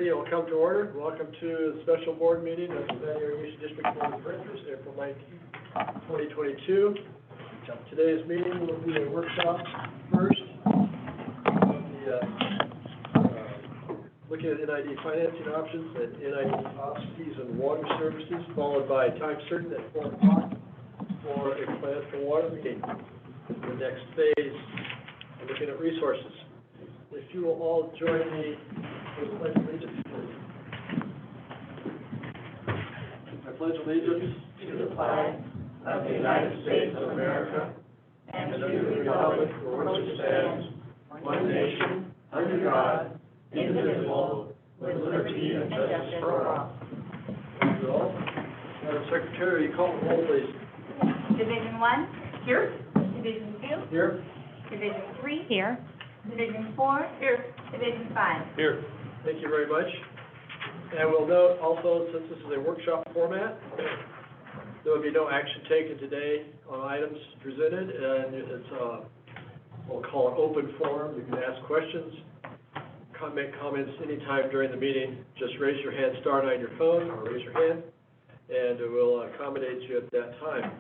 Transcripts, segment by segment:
meeting will come to order. Welcome to the special board meeting of the Valley Irrigation District Board of Directors, April 19, 2022. Today's meeting will be a workshop first. Looking at NID financing options and NID cost fees and water services, followed by time certain at 4 o'clock for a plan for water meeting. The next phase, looking at resources. If you will all join me for the Pledge of Allegiance, please. I pledge allegiance to the flag of the United States of America and to the republic for which it stands, one nation, under God, indivisible, with liberty and justice for all. Thank you all. Madam Secretary, you call the roll, please. Division 1, here. Division 2, here. Division 3, here. Division 4, here. Division 5. Here. Thank you very much. And we'll note also, since this is a workshop format, there will be no action taken today on items presented, and it's we'll call it open forum. You can ask questions, make comments anytime during the meeting. Just raise your hand, start on your phone, or raise your hand, and we'll accommodate you at that time.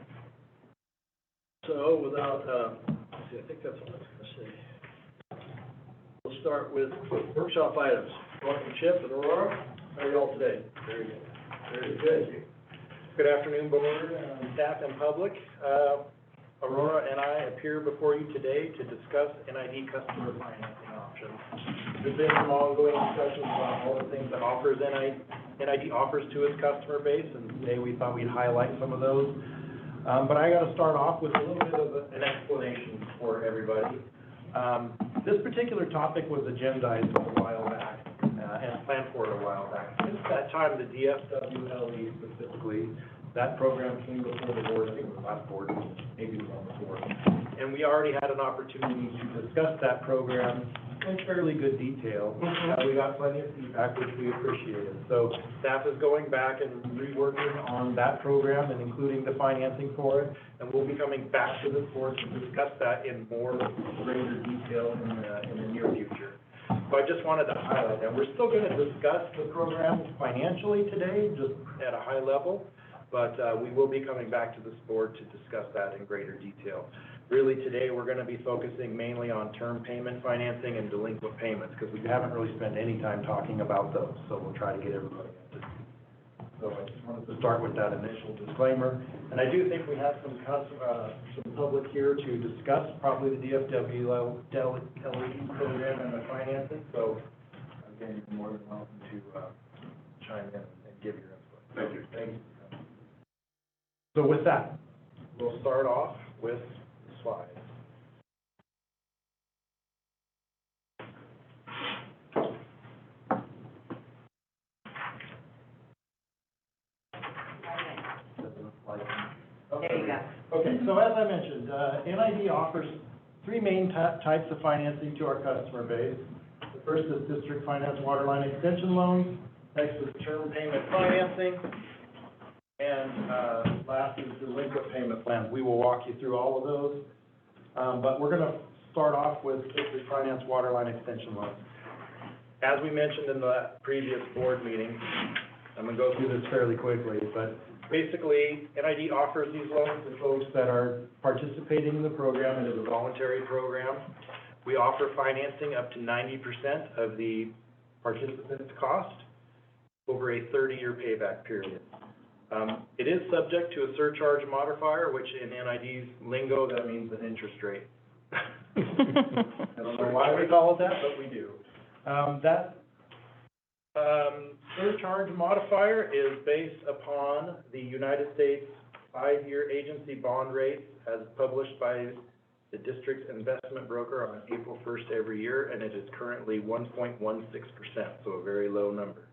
So without, let's see, I think that's all I was going to say. We'll start with workshop items. Welcome, Chip and Aurora. How are you all today? Very good. Very good. Good afternoon, board, staff, and public. Aurora and I appear before you today to discuss NID customer financing options. There's been some ongoing discussions about all the things that NID offers to its customer base, and today we thought we'd highlight some of those. But I got to start off with a little bit of an explanation for everybody. This particular topic was agendized a while back and planned for it a while back. Since that time, the DFWLE specifically, that program came before the board, I think it was last board, maybe it was on the board. And we already had an opportunity to discuss that program in fairly good detail. We got plenty of feedback, which we appreciated. So staff is going back and reworking on that program and including the financing for it. And we'll be coming back to this board to discuss that in more greater detail in the near future. So I just wanted to highlight that. We're still going to discuss the program financially today, just at a high level. But we will be coming back to this board to discuss that in greater detail. Really today we're going to be focusing mainly on term payment financing and delinquent payments because we haven't really spent any time talking about those. So we'll try to get everybody up to speed. So I just wanted to start with that initial disclaimer. And I do think we have some public here to discuss probably the DFWLE program and the financing. So again, you're more than welcome to chime in and give your input. Thank you. Thank you. So with that, we'll start off with the slides. There you go. Okay, so as I mentioned, NID offers three main types of financing to our customer base. The first is district finance waterline extension loans. Next is term payment financing. And last is delinquent payment plans. We will walk you through all of those. But we're going to start off with district finance waterline extension loans. As we mentioned in the previous board meeting, I'm going to go through this fairly quickly, but basically NID offers these loans to folks that are participating in the program. It is a voluntary program. We offer financing up to 90% of the participant's cost over a 30-year payback period. It is subject to a surcharge modifier, which in NID's lingo, that means an interest rate. I don't know why we call it that, but we do. That surcharge modifier is based upon the United States 5-year agency bond rate as published by the district's investment broker on April 1st every year, and it is currently 1.16%, so a very low number.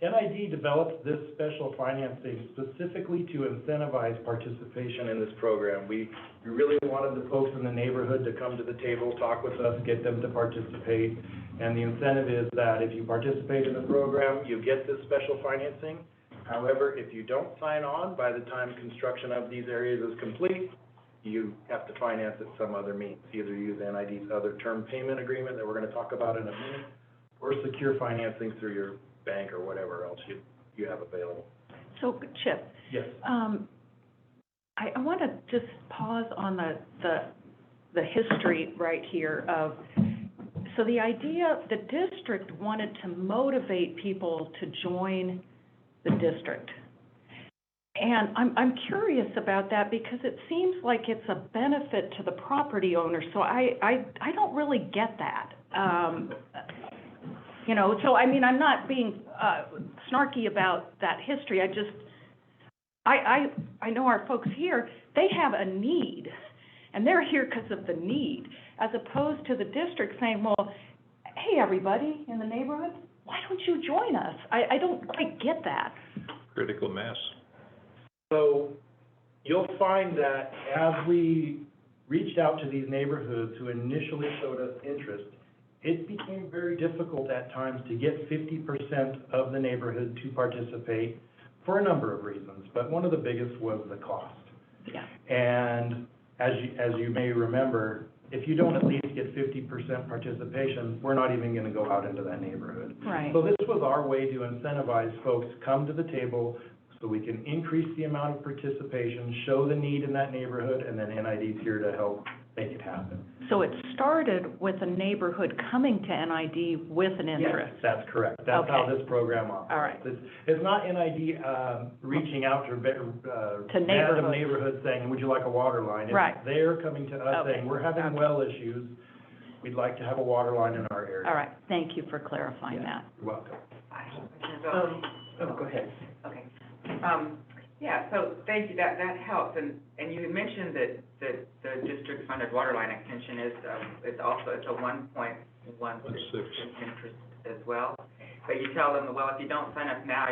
NID developed this special financing specifically to incentivize participation in this program. We really wanted the folks in the neighborhood to come to the table, talk with us, get them to participate. And the incentive is that if you participate in the program, you get this special financing. However, if you don't sign on by the time construction of these areas is complete, you have to finance it some other means. Either use NID's other term payment agreement that we're going to talk about in a minute, or secure financing through your bank or whatever else you have available. So, Chip, Yes. I want to just pause on the history right here of, so the idea, the district wanted to motivate people to join the district. And I'm curious about that because it seems like it's a benefit to the property owner, so I don't really get that. You know, so I mean, I'm not being snarky about that history, I know our folks here, they have a need, and they're here because of the need, as opposed to the district saying, well, hey, everybody in the neighborhood, why don't you join us? I don't quite get that. Critical mass. So you'll find that as we reached out to these neighborhoods who initially showed us interest, it became very difficult at times to get 50% of the neighborhood to participate for a number of reasons, but one of the biggest was the cost. Yeah. And as you may remember, if you don't at least get 50% participation, we're not even gonna go out into that neighborhood. Right. So this was our way to incentivize folks, come to the table, so we can increase the amount of participation, show the need in that neighborhood, and then NID's here to help make it happen. So it started with a neighborhood coming to NID with an interest? Yes, that's correct. That's how Okay. this program operates. All right. It's not NID, reaching out to random neighborhoods. neighborhoods saying, would you like a water line? Right. It's they're coming to us Okay. saying, we're having Okay. well issues, we'd like to have a water line in our area. All right, thank you for clarifying that. You're welcome. Go ahead. Okay. Yeah, so thank you, that helps, and you had mentioned that the district-funded water line extension is, it's a 1.1 interest as well. But you tell them, well, if you don't sign up now,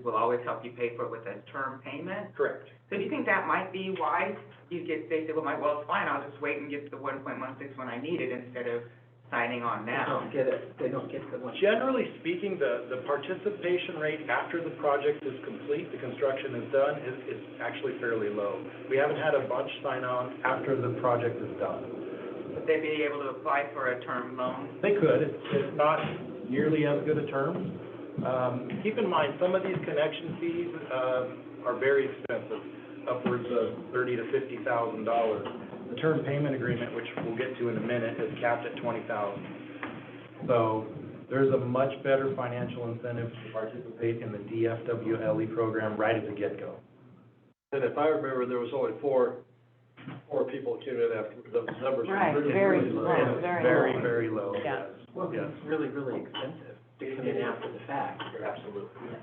we'll always help you pay for it with a term payment. Correct. So do you think that might be why they say, well, it's fine, I'll just wait and get the 1.16 when I need it instead of signing on now? They don't get the one. Generally speaking, the participation rate after the project is complete, the construction is done, is actually fairly low. We haven't had a bunch sign on after the project is done. Would they be able to apply for a term loan? They could, it's not nearly as good a term. Keep in mind, some of these connection fees, are very expensive, upwards of $30,000 to $50,000. The term payment agreement, which we'll get to in a minute, is capped at $20,000. So there's a much better financial incentive to participate in the DFWLE program right at the get-go. And if I remember, there was only four people who came in after, those numbers were Right, really, very really low. low. Very, very low, Yeah. yes. Well, Yes. it's really, really expensive to come in after the fact. Absolutely.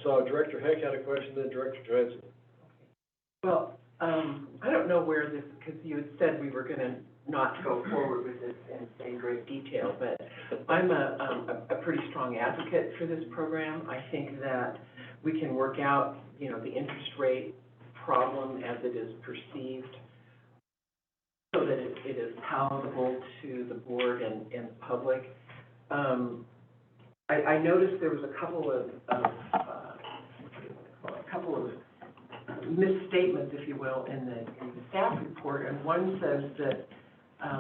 So Director Heck had a question, then Director Johansson. Well, I don't know where this, because you had said we were gonna not go forward with this in great detail, but I'm a pretty strong advocate for this program. I think that we can work out, the interest rate problem as it is perceived, so that it is palatable to the board and the public. I noticed there was a couple of misstatements, if you will, in the staff report, and one says that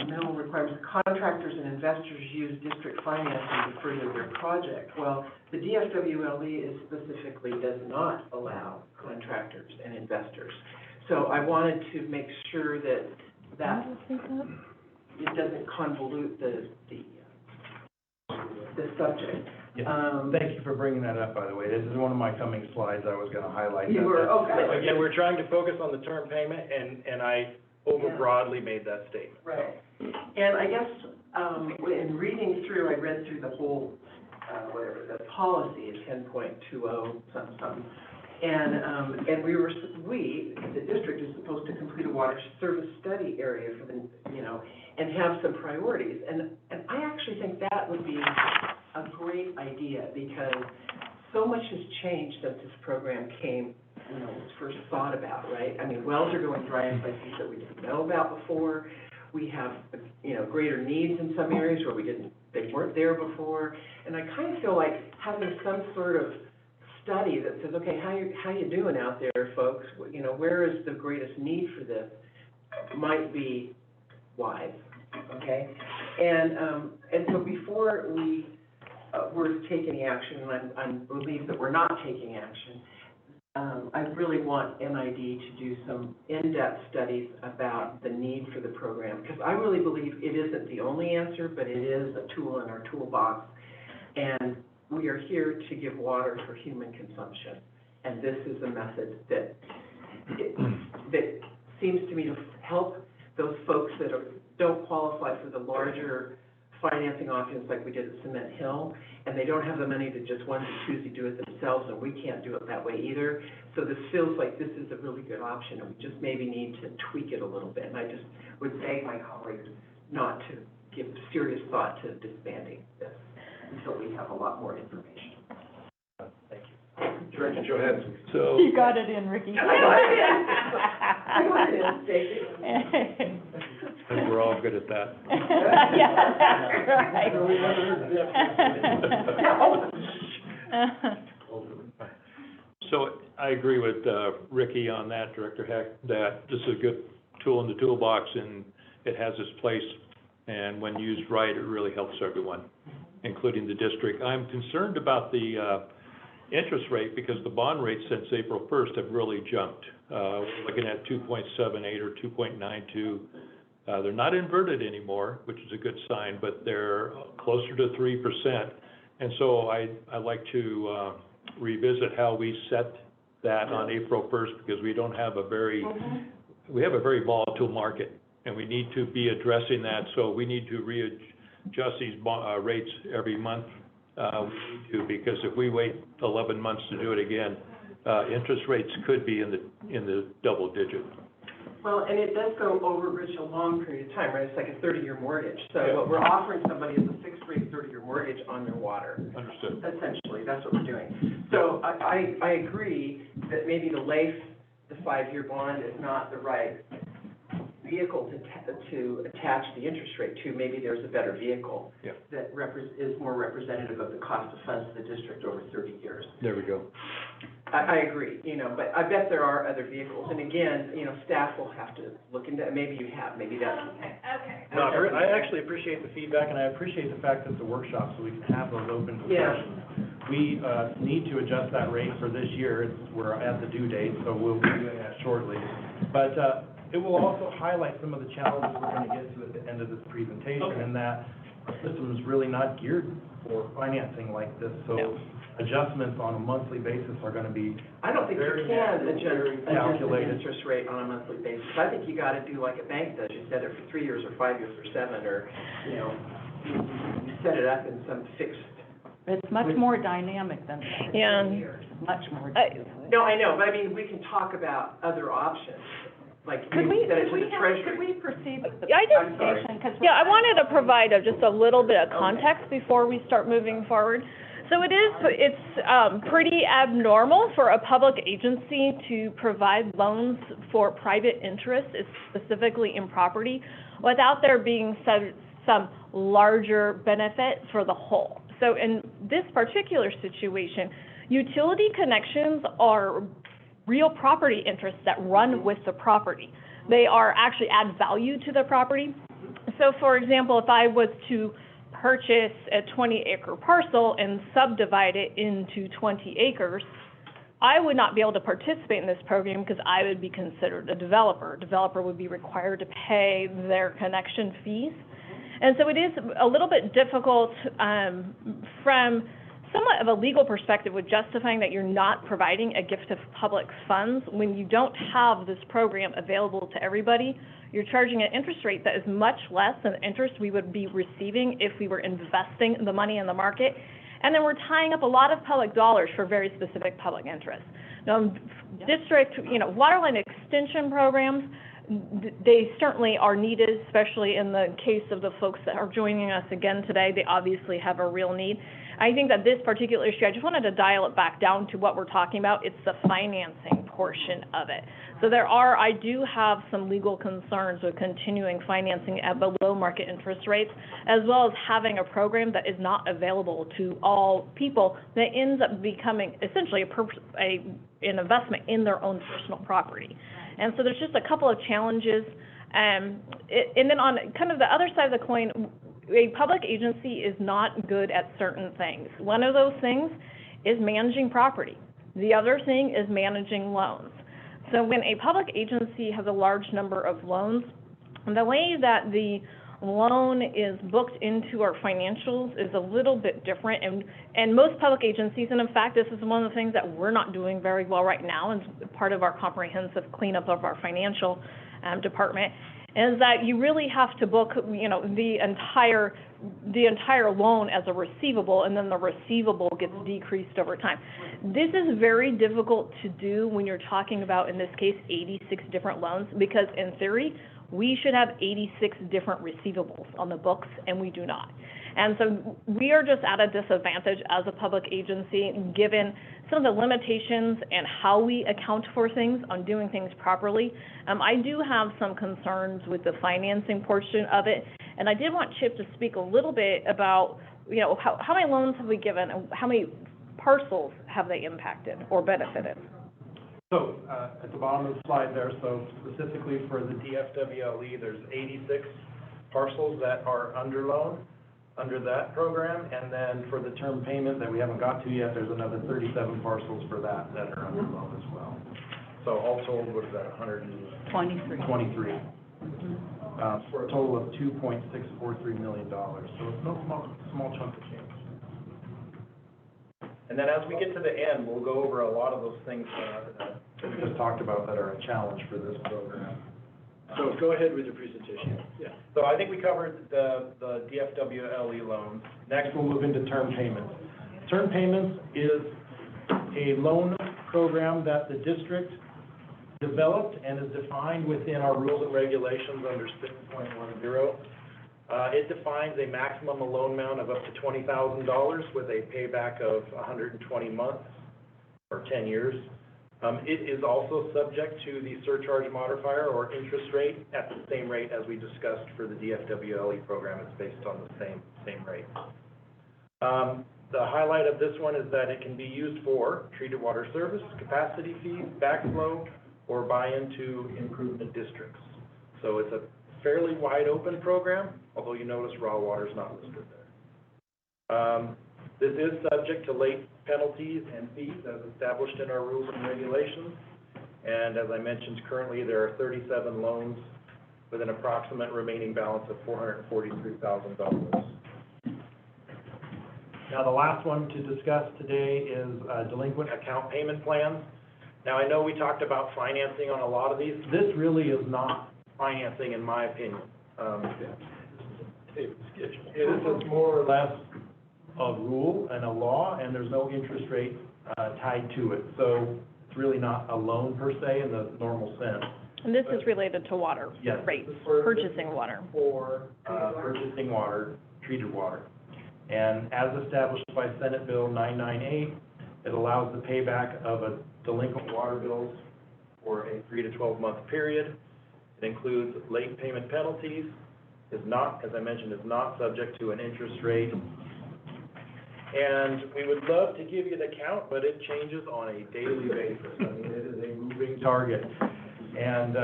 minimum requirements, contractors and investors use district financing to further their project. Well, the DFWLE specifically does not allow contractors and investors. So I wanted to make sure that it doesn't convolute the subject. Yeah. Thank you for bringing that up, by the way. This is one of my coming slides I was gonna highlight. You were, okay. Again, we're trying to focus on the term payment, and I over-broadly made that statement. Right. And I guess, in reading through, I read through the whole, the policy is 10.20, something. And the district is supposed to complete a water service study area for the, and have some priorities. And I actually think that would be a great idea, because so much has changed since this program was first thought about, right? I mean, wells are going dry in places that we didn't know about before. We have, greater needs in some areas where they weren't there before. And I kind of feel like having some sort of study that says, okay, how you doing out there, folks? Where is the greatest need for this? Might be wise, okay? And so before we we're taking action, and I believe that we're not taking action, I really want NID to do some in-depth studies about the need for the program, because I really believe it isn't the only answer, but it is a tool in our toolbox. And we are here to give water for human consumption. And this is a method that seems to me to help those folks that don't qualify for the larger financing options like we did at Cement Hill, and they don't have the money to just onesie twosie do it themselves, and we can't do it that way either. So this feels like this is a really good option, and we just maybe need to tweak it a little bit. And I just would beg my colleagues not to give serious thought to disbanding this until we have a lot more information. Thank you. Director Johansson. So, You got it in, Ricky. I got it in, Stacy. I think we're all good at that. Yeah, that's right. So I agree with Ricky on that, Director Heck, that this is a good tool in the toolbox, and it has its place, and when used right, it really helps everyone, including the district. I'm concerned about the interest rate, because the bond rates since April 1st have really jumped. We're looking at 2.78 or 2.92. They're not inverted anymore, which is a good sign, but they're closer to 3%. And so I'd like to revisit how we set that on April 1st, because we don't have a very, we have a very volatile market, and we need to be addressing that. So we need to readjust these rates every month. We need to, because if we wait 11 months to do it again, interest rates could be in the double digit. Well, and it does go over, Rich, a long period of time, right? It's like a 30-year mortgage. So what we're offering somebody is a fixed-rate 30-year mortgage on their water. Understood. Essentially, that's what we're doing. So I agree that maybe the 5-year bond is not the right vehicle to attach the interest rate to. Maybe there's a better vehicle that is more representative of the cost of funds to the district over 30 years. There we go. I agree, but I bet there are other vehicles. And again, staff will have to look into it. Maybe you have, maybe that's. Okay. No, I actually appreciate the feedback, and I appreciate the fact that it's a workshop, so we can have those open discussions. We need to adjust that rate for this year. We're at the due date, so we'll be doing that shortly. But it will also highlight some of the challenges we're going to get to at the end of this presentation, in that our system is really not geared for financing like this. So adjustments on a monthly basis are going to be I don't think you can adjust the interest rate on a monthly basis. I think you got to do like a bank does. You set it for 3 years or 5 years or 7, or, you set it up in some fixed. It's much more dynamic than that. Yeah. Much more dynamic. No, I know, but I mean, we can talk about other options, like you set it to the treasury. Could we proceed with the Yeah, I just- presentation? 'Cause Yeah, I wanted to provide just a little bit of context before we start moving forward. So it's pretty abnormal for a public agency to provide loans for private interests, specifically in property, without there being some larger benefit for the whole. So in this particular situation, utility connections are real property interests that run with the property. They are actually add value to the property. So for example, if I was to purchase a 20-acre parcel and subdivide it into 20 acres, I would not be able to participate in this program because I would be considered a developer. A developer would be required to pay their connection fees. And so it is a little bit difficult from somewhat of a legal perspective with justifying that you're not providing a gift of public funds when you don't have this program available to everybody. You're charging an interest rate that is much less than the interest we would be receiving if we were investing the money in the market. And then we're tying up a lot of public dollars for very specific public interests. Now, district, waterline extension programs, they certainly are needed, especially in the case of the folks that are joining us again today. They obviously have a real need. I think that this particular issue, I just wanted to dial it back down to what we're talking about. It's the financing portion of it. So I do have some legal concerns with continuing financing at below market interest rates, as well as having a program that is not available to all people that ends up becoming essentially an investment in their own personal property. And so there's just a couple of challenges. And then on kind of the other side of the coin, a public agency is not good at certain things. One of those things is managing property. The other thing is managing loans. So when a public agency has a large number of loans, the way that the loan is booked into our financials is a little bit different, and most public agencies, and in fact, this is one of the things that we're not doing very well right now, and part of our comprehensive cleanup of our financial department, is that you really have to book, you know, the entire loan as a receivable, and then the receivable gets decreased over time. This is very difficult to do when you're talking about, in this case, 86 different loans, because in theory, we should have 86 different receivables on the books, and we do not. And so we are just at a disadvantage as a public agency, given some of the limitations and how we account for things on doing things properly. I do have some concerns with the financing portion of it, and I did want Chip to speak a little bit about, you know, how many loans have we given, and how many parcels have they impacted or benefited? So, at the bottom of the slide there, so specifically for the DFWLE, there's 86 parcels that are under loan, under that program, and then for the term payment that we haven't got to yet, there's another 37 parcels for that are under loan as well. So all told, what is that, 123? 23. For a total of $2.643 million. So it's no small chunk of change. And then as we get to the end, we'll go over a lot of those things that we just talked about that are a challenge for this program. So go ahead with your presentation. Yeah. So I think we covered the DFWLE loans. Next, we'll move into term payments. Term payments is a loan program that the district developed and is defined within our rules and regulations under 6.10. It defines a maximum loan amount of up to $20,000 with a payback of 120 months or 10 years. It is also subject to the surcharge modifier or interest rate at the same rate as we discussed for the DFWLE program. It's based on the same rate. The highlight of this one is that it can be used for treated water service, capacity fees, backflow, or buy-in to improvement districts. So it's a fairly wide open program, although you notice raw water is not listed there. This is subject to late penalties and fees as established in our rules and regulations. And as I mentioned, currently there are 37 loans with an approximate remaining balance of $443,000. Now the last one to discuss today is delinquent account payment plans. Now I know we talked about financing on a lot of these. This really is not financing in my opinion. It is more or less a rule and a law, and there's no interest rate tied to it. So it's really not a loan per se in the normal sense. And this is related to water rates, purchasing water. For purchasing water, treated water. And as established by Senate Bill 998, it allows the payback of a delinquent water bills for a 3 to 12 month period. It includes late payment penalties, is not, as I mentioned, is not subject to an interest rate. And we would love to give you the count, but it changes on a daily basis. I mean, it is a moving target. And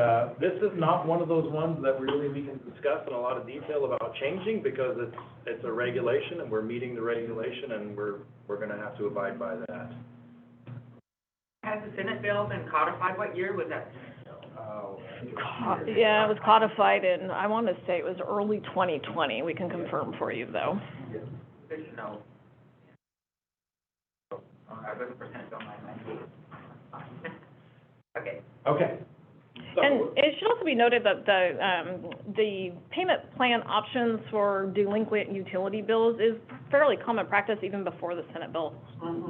this is not one of those ones that really we can discuss in a lot of detail about changing, because it's a regulation and we're meeting the regulation, and we're going to have to abide by that. Has the Senate bill been codified? What year was that? Yeah, it was codified in, I want to say it was early 2020. We can confirm for you, though. Good to know. I wasn't percent on my mind. Okay. Okay. So, And it should also be noted that the payment plan options for delinquent utility bills is fairly common practice even before the Senate bill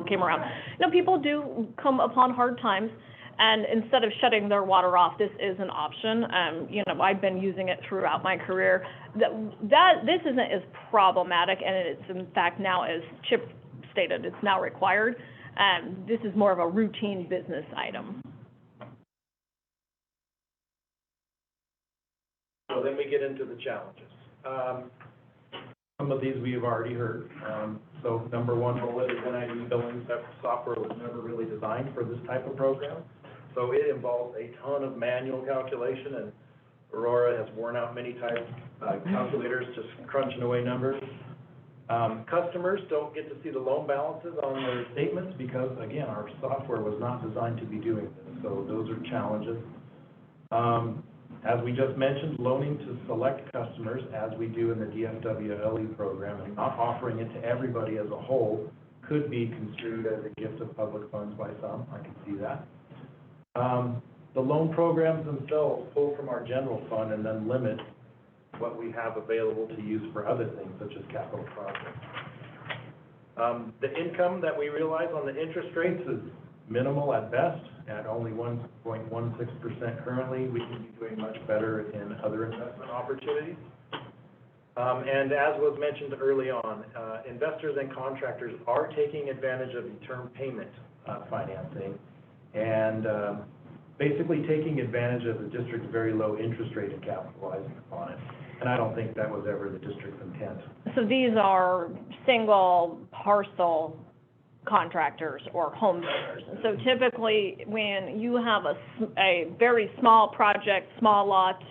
came around. You know, people do come upon hard times, and instead of shutting their water off, this is an option. You know, I've been using it throughout my career. This isn't as problematic, and it's in fact now, as Chip stated, it's now required. This is more of a routine business item. So then we get into the challenges. Some of these we have already heard. So number one, bullet is NID billing software was never really designed for this type of program. So it involves a ton of manual calculation, and Aurora has worn out many times, calculators just crunching away numbers. Customers don't get to see the loan balances on their statements because, again, our software was not designed to be doing this, so those are challenges. As we just mentioned, loaning to select customers, as we do in the DFW program, and not offering it to everybody as a whole, could be construed as a gift of public funds by some. I can see that. The loan programs themselves pull from our general fund and then limit what we have available to use for other things, such as capital projects. The income that we realize on the interest rates is minimal at best, at only 1.16% currently. We can be doing much better in other investment opportunities. And as was mentioned early on, investors and contractors are taking advantage of the term payment financing and basically taking advantage of the district's very low interest rate and capitalizing upon it. And I don't think that was ever the district's intent. So these are single parcel contractors or home builders. And so typically, when you have a very small project, small lot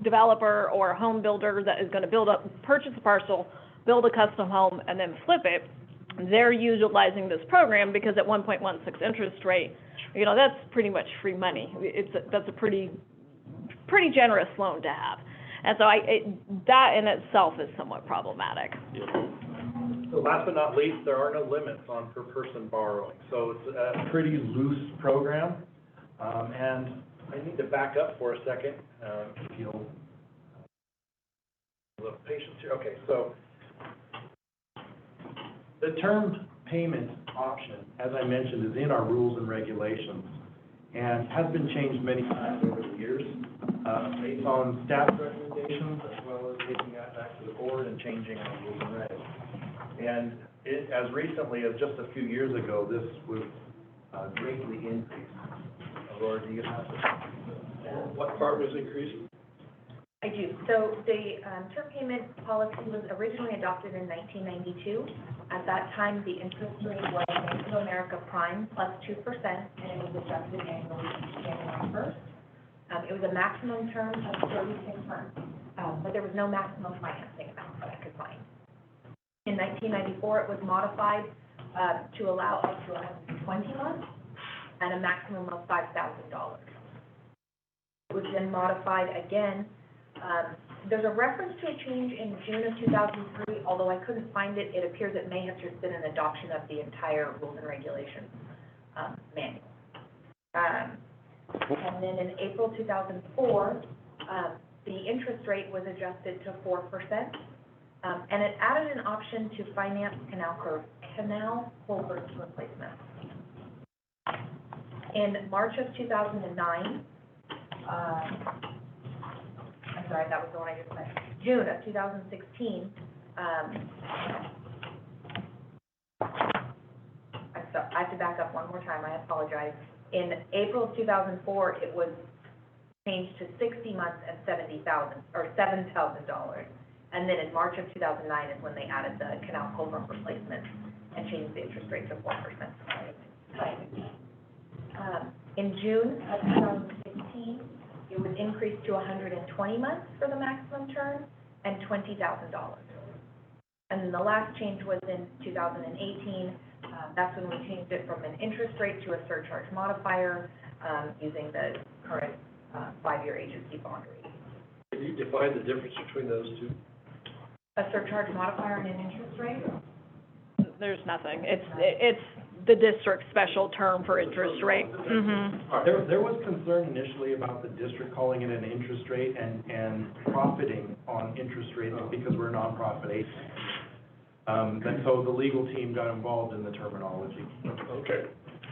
developer or a home builder that is going to purchase a parcel, build a custom home, and then flip it, they're utilizing this program because at 1.16 interest rate, you know, that's pretty much free money. That's a pretty generous loan to have. And so that in itself is somewhat problematic. Yeah. So last but not least, there are no limits on per person borrowing. So it's a pretty loose program. And I need to back up for a second, if you'll, a little patience here. Okay, so the term payment option, as I mentioned, is in our rules and regulations and has been changed many times over the years, based on staff recommendations, as well as taking that back to the board and changing our rules and regs. And it, as recently as just a few years ago, this was greatly increased. Aurora, do you have to? What part was increased? I do. So the term payment policy was originally adopted in 1992. At that time, the interest rate was Bank of America Prime plus 2%, and it was adjusted annually January 1st. It was a maximum term of 36 months, but there was no maximum financing amount that I could find. In 1994, it was modified to allow up to 120 months and a maximum of $5,000. It was then modified again. There's a reference to a change in June of 2003, although I couldn't find it. It appears it may have just been an adoption of the entire rules and regulations manual. And then in April 2004, the interest rate was adjusted to 4%, and it added an option to finance canal culvert replacement. In March of 2009, I'm sorry, that was the one I just said. June of 2016, I have to back up one more time, I apologize. In April of 2004, it was changed to 60 months and $7,000. And then in March of 2009 is when they added the canal culvert replacement and changed the interest rate to 4%. In June of 2016, it was increased to 120 months for the maximum term and $20,000. And then the last change was in 2018. That's when we changed it from an interest rate to a surcharge modifier using the current 5-year agency bond rate. Can you define the difference between those two? A surcharge modifier and an interest rate? There's nothing. It's the district's special term for interest rate. Mm-hmm. There was concern initially about the district calling it an interest rate and profiting on interest rates because we're a nonprofit agency. And so the legal team got involved in the terminology. Okay,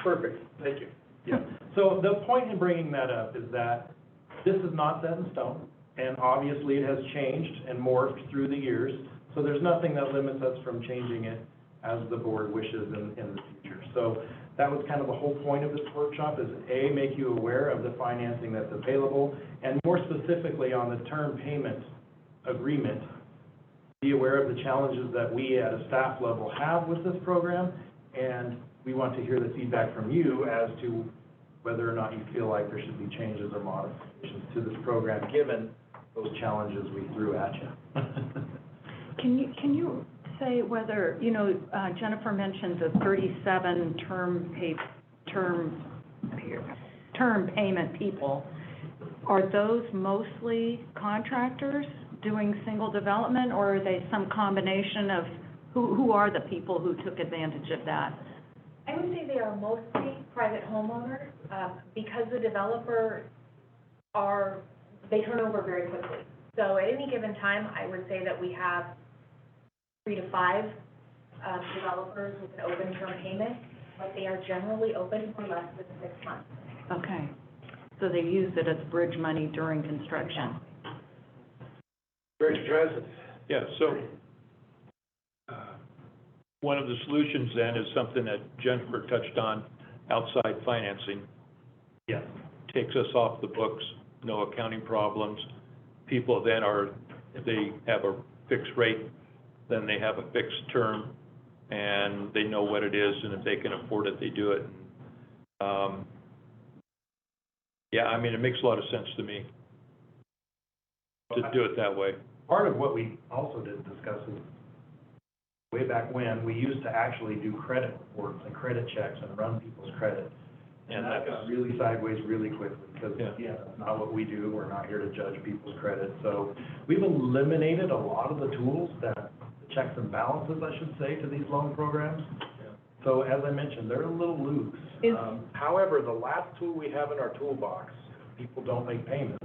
perfect, thank you. Yeah. So the point in bringing that up is that this is not set in stone, and obviously it has changed and morphed through the years. So there's nothing that limits us from changing it as the board wishes in the future. So that was kind of the whole point of this workshop, is A, make you aware of the financing that's available, and more specifically on the term payment agreement, be aware of the challenges that we at a staff level have with this program, and we want to hear the feedback from you as to whether or not you feel like there should be changes or modifications to this program, given those challenges we threw at you. Can you say whether, Jennifer mentioned the 37 term payment people. Are those mostly contractors doing single development, or are they some combination of, who are the people who took advantage of that? I would say they are mostly private homeowners, because the developer they turn over very quickly. So at any given time, I would say that we have 3 to 5 developers with an open term payment, but they are generally open for less than 6 months. Okay, so they use it as bridge money during construction. Director Johnson? Yeah, so, one of the solutions then is something that Jennifer touched on, outside financing. Yes. Takes us off the books, no accounting problems. People then if they have a fixed rate, then they have a fixed term, and they know what it is, and if they can afford it, they do it. Yeah, I mean, it makes a lot of sense to me to do it that way. Part of what we also did discuss is, way back when, we used to actually do credit reports and credit checks and run people's credit. And that got really sideways really quickly, because, again, that's not what we do. We're not here to judge people's credit. So we've eliminated a lot of the tools the checks and balances, I should say, to these loan programs. So as I mentioned, they're a little loose. However, the last tool we have in our toolbox, if people don't make payments,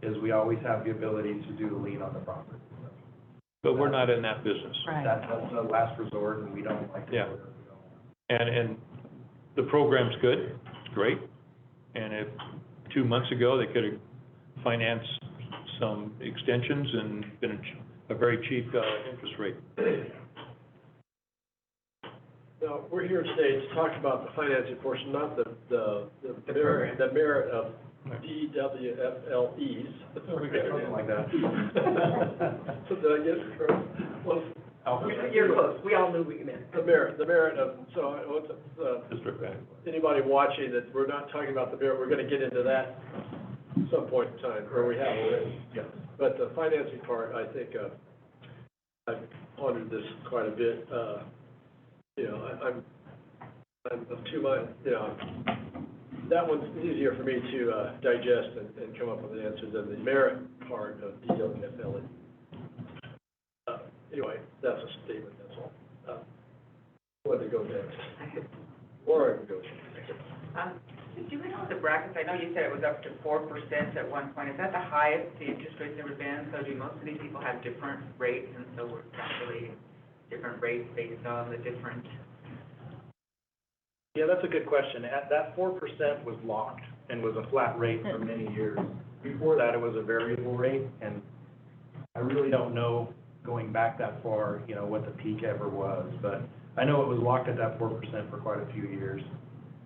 is we always have the ability to do the lien on the property. But we're not in that business. Right. That's the last resort, and we don't like to do Yeah. it. And the program's good, it's great. And if 2 months ago, they could have financed some extensions and been a very cheap interest rate. Now, we're here today to talk about the financing portion, not the merit of DWFLEs. Something like that. So did I get it correct? Well, You're close, we all knew we meant. the merit of, so what's District Bank. anybody watching that we're not talking about the merit, we're gonna get into that some point in time, or we have already. Yes. But the financing part, I think, I've pondered this quite a bit. I'm of two minds, that one's easier for me to digest and come up with an answer than the merit part of DWFLE. Anyway, that's a statement, that's all. Whether to go next, or I can go. Did you know the brackets, I know you said it was up to 4% at one point, is that the highest the interest rate's ever been? So do most of these people have different rates, and so we're calculating different rates based on the different? Yeah, that's a good question. That 4% was locked and was a flat rate for many years. Before that, it was a variable rate, and I really don't know, going back that far, what the peak ever was, but I know it was locked at that 4% for quite a few years.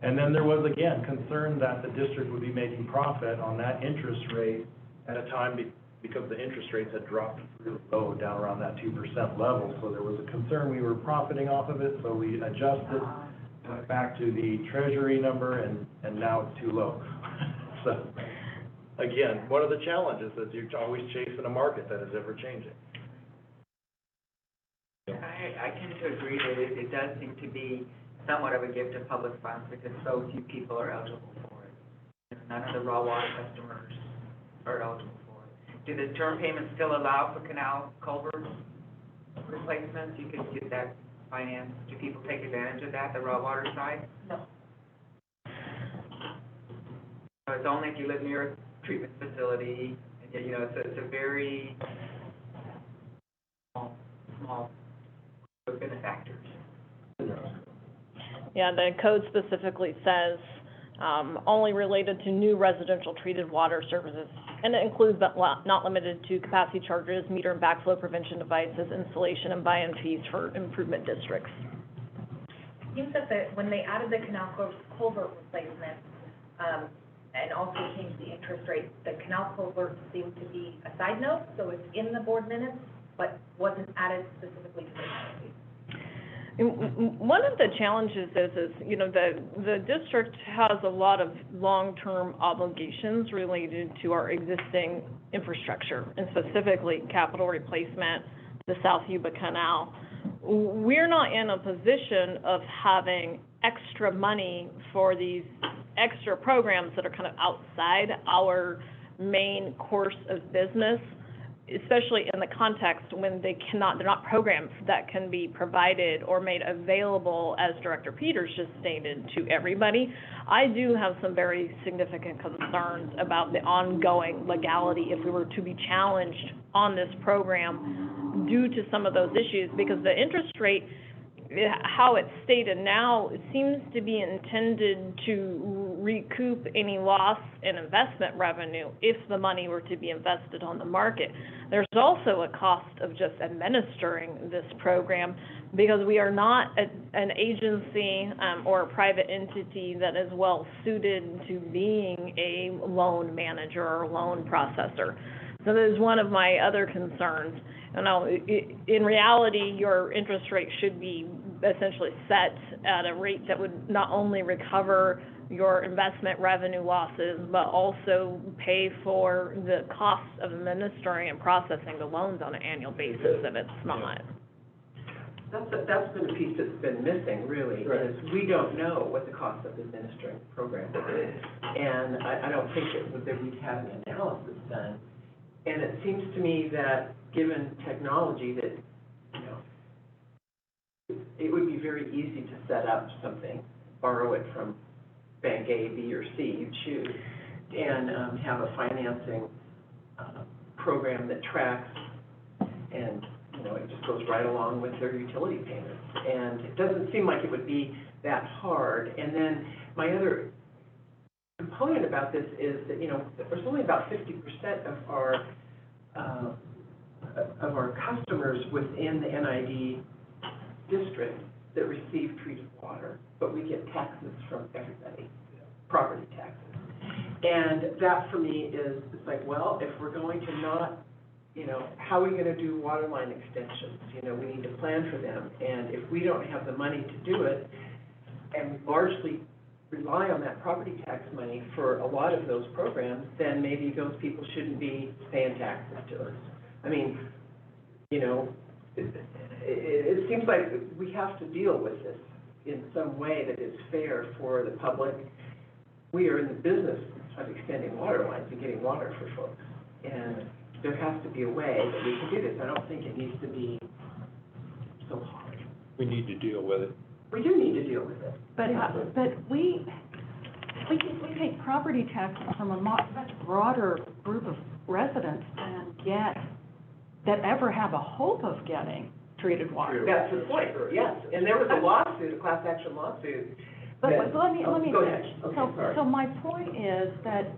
And then there was, again, concern that the district would be making profit on that interest rate at a time because the interest rates had dropped really low, down around that 2% level. So there was a concern we were profiting off of it, so we adjusted back to the treasury number, and now it's too low. So, again, one of the challenges is you're always chasing a market that is ever changing. I tend to agree that it does seem to be somewhat of a gift of public funds, because so few people are eligible for it. None of the raw water customers are eligible for it. Do the term payments still allow for canal culvert replacements? You could get that financed. Do people take advantage of that, the raw water side? No. So it's only if you live near a treatment facility, and it's a very small group of benefactors. Yeah, the code specifically says, only related to new residential treated water services. And it includes, but not limited to, capacity charges, meter and backflow prevention devices, installation and buy-in fees for improvement districts. It seems that when they added the canal culvert replacement, and also changed the interest rate, the canal culvert seemed to be a side note, so it's in the board minutes, but wasn't added specifically to the penalty. One of the challenges is, you know, the district has a lot of long-term obligations related to our existing infrastructure, and specifically capital replacement, the South Yuba Canal. We're not in a position of having extra money for these extra programs that are kind of outside our main course of business, especially in the context when they're not programs that can be provided or made available, as Director Peters just stated, to everybody. I do have some very significant concerns about the ongoing legality if we were to be challenged on this program due to some of those issues, because the interest rate, how it's stated now, it seems to be intended to recoup any loss in investment revenue if the money were to be invested on the market. There's also a cost of just administering this program, because we are not an agency or a private entity that is well suited to being a loan manager or loan processor. So that is one of my other concerns. In reality, your interest rate should be essentially set at a rate that would not only recover your investment revenue losses, but also pay for the cost of administering and processing the loans on an annual basis, and it's not. That's been a piece that's been missing, really, Right. is we don't know what the cost of administering the program is. And I don't think that we've had an analysis done. And it seems to me that, given technology, that, you know, it would be very easy to set up something, borrow it from bank A, B, or C, you choose, and have a financing program that tracks, and, you know, it just goes right along with their utility payments. And it doesn't seem like it would be that hard. And then my other component about this is that, you know, there's only about 50% of our customers within the NID district that receive treated water, but we get taxes from everybody, property taxes. And that, for me, is, it's like, well, if we're going to not, you know, how are we going to do water line extensions? You know, we need to plan for them. And if we don't have the money to do it, and largely rely on that property tax money for a lot of those programs, then maybe those people shouldn't be paying taxes to us. I mean, you know, it seems like we have to deal with this in some way that is fair for the public. We are in the business of extending water lines and getting water for folks. And there has to be a way that we can do this. I don't think it needs to be so hard. We need to deal with it. We do need to deal with it. But we take property taxes from a much broader group of residents that ever have a hope of getting treated water. That's the point, yes. And there was a lawsuit, a class action lawsuit. But let me Go ahead. finish. Okay, So sorry. my point is that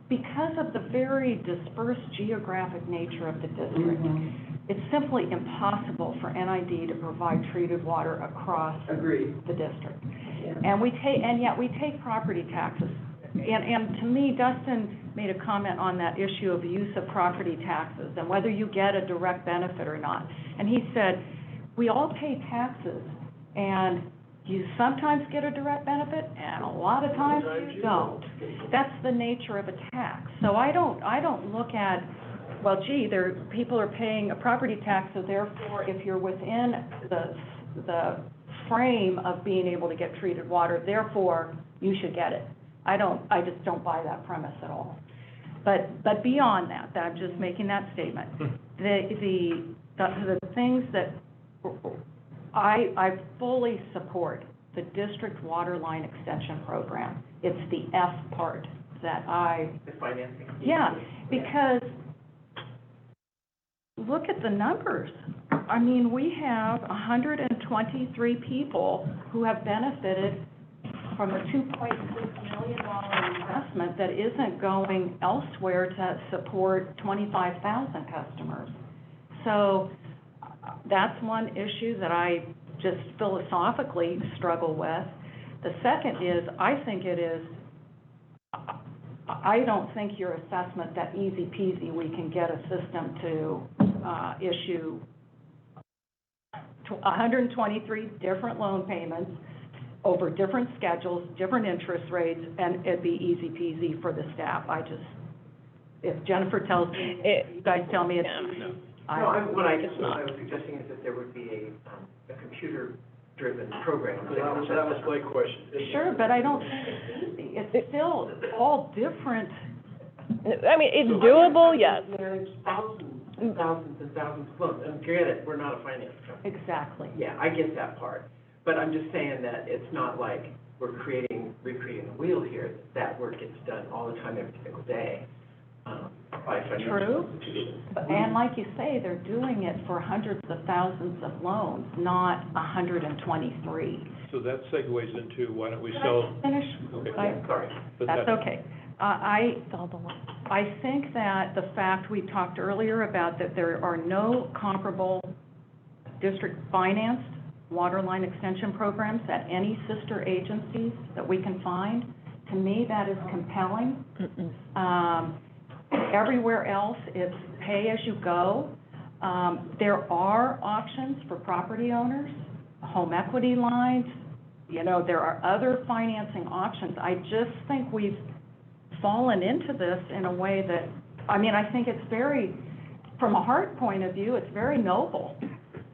because of the very dispersed geographic nature of the district, it's simply impossible for NID to provide treated water across Agreed. the district. Yeah. And yet we take property taxes. And to me, Dustin made a comment on that issue of the use of property taxes and whether you get a direct benefit or not. And he said, we all pay taxes, and you sometimes get a direct benefit, and a lot of times you don't. That's the nature of a tax. So I don't look at, well, gee, people are paying a property tax, so therefore, if you're within the frame of being able to get treated water, therefore, you should get it. I just don't buy that premise at all. But beyond that, I'm just making that statement. The things that I fully support, the district water line extension program. It's the F part that The financing. yeah, because look at the numbers. I mean, we have 123 people who have benefited from a $2.6 million investment that isn't going elsewhere to support 25,000 customers. So that's one issue that I just philosophically struggle with. The second is, I don't think your assessment that easy peasy we can get a system to issue 123 different loan payments over different schedules, different interest rates, and it'd be easy peasy for the staff. If Jennifer tells me, you guys tell me it's easy. No, what I was suggesting is that there would be a computer-driven program. That was my question. Sure, but I don't think it's easy. It's still all different. I mean, it's doable, yes. There's thousands and thousands and thousands of loans, and granted, we're not a finance company. Exactly. Yeah, I get that part, but I'm just saying that it's not like we're recreating the wheel here. That work gets done all the time, every single day, by financial True. institutions. And like you say, they're doing it for hundreds of thousands of loans, not 123. So that segues into, why don't we Can sell? I just finish? Okay. Sorry. But That's that- okay. I think that the fact we talked earlier about that there are no comparable district-financed water line extension programs at any sister agencies that we can find, to me, that is compelling. Everywhere else, it's pay-as-you-go. There are options for property owners, home equity lines, there are other financing options. I just think we've fallen into this in a way that, I think it's very, from a heart point of view, it's very noble.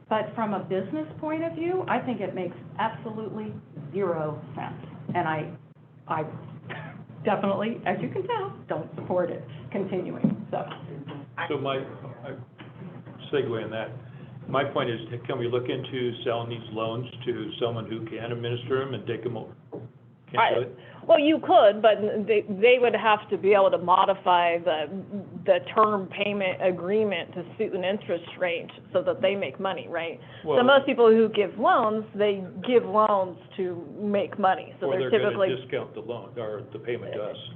But from a business point of view, I think it makes absolutely zero sense. And I definitely, as you can tell, don't support it continuing, so. So my segue in that, my point is, can we look into selling these loans to someone who can administer them and take them over? Can't do it? Well, you could, but they would have to be able to modify the term payment agreement to suit an interest rate so that they make money, right? So Well- most people who give loans, they give loans to make money, so Or they're they're typically. gonna discount the loan, or the payment to us.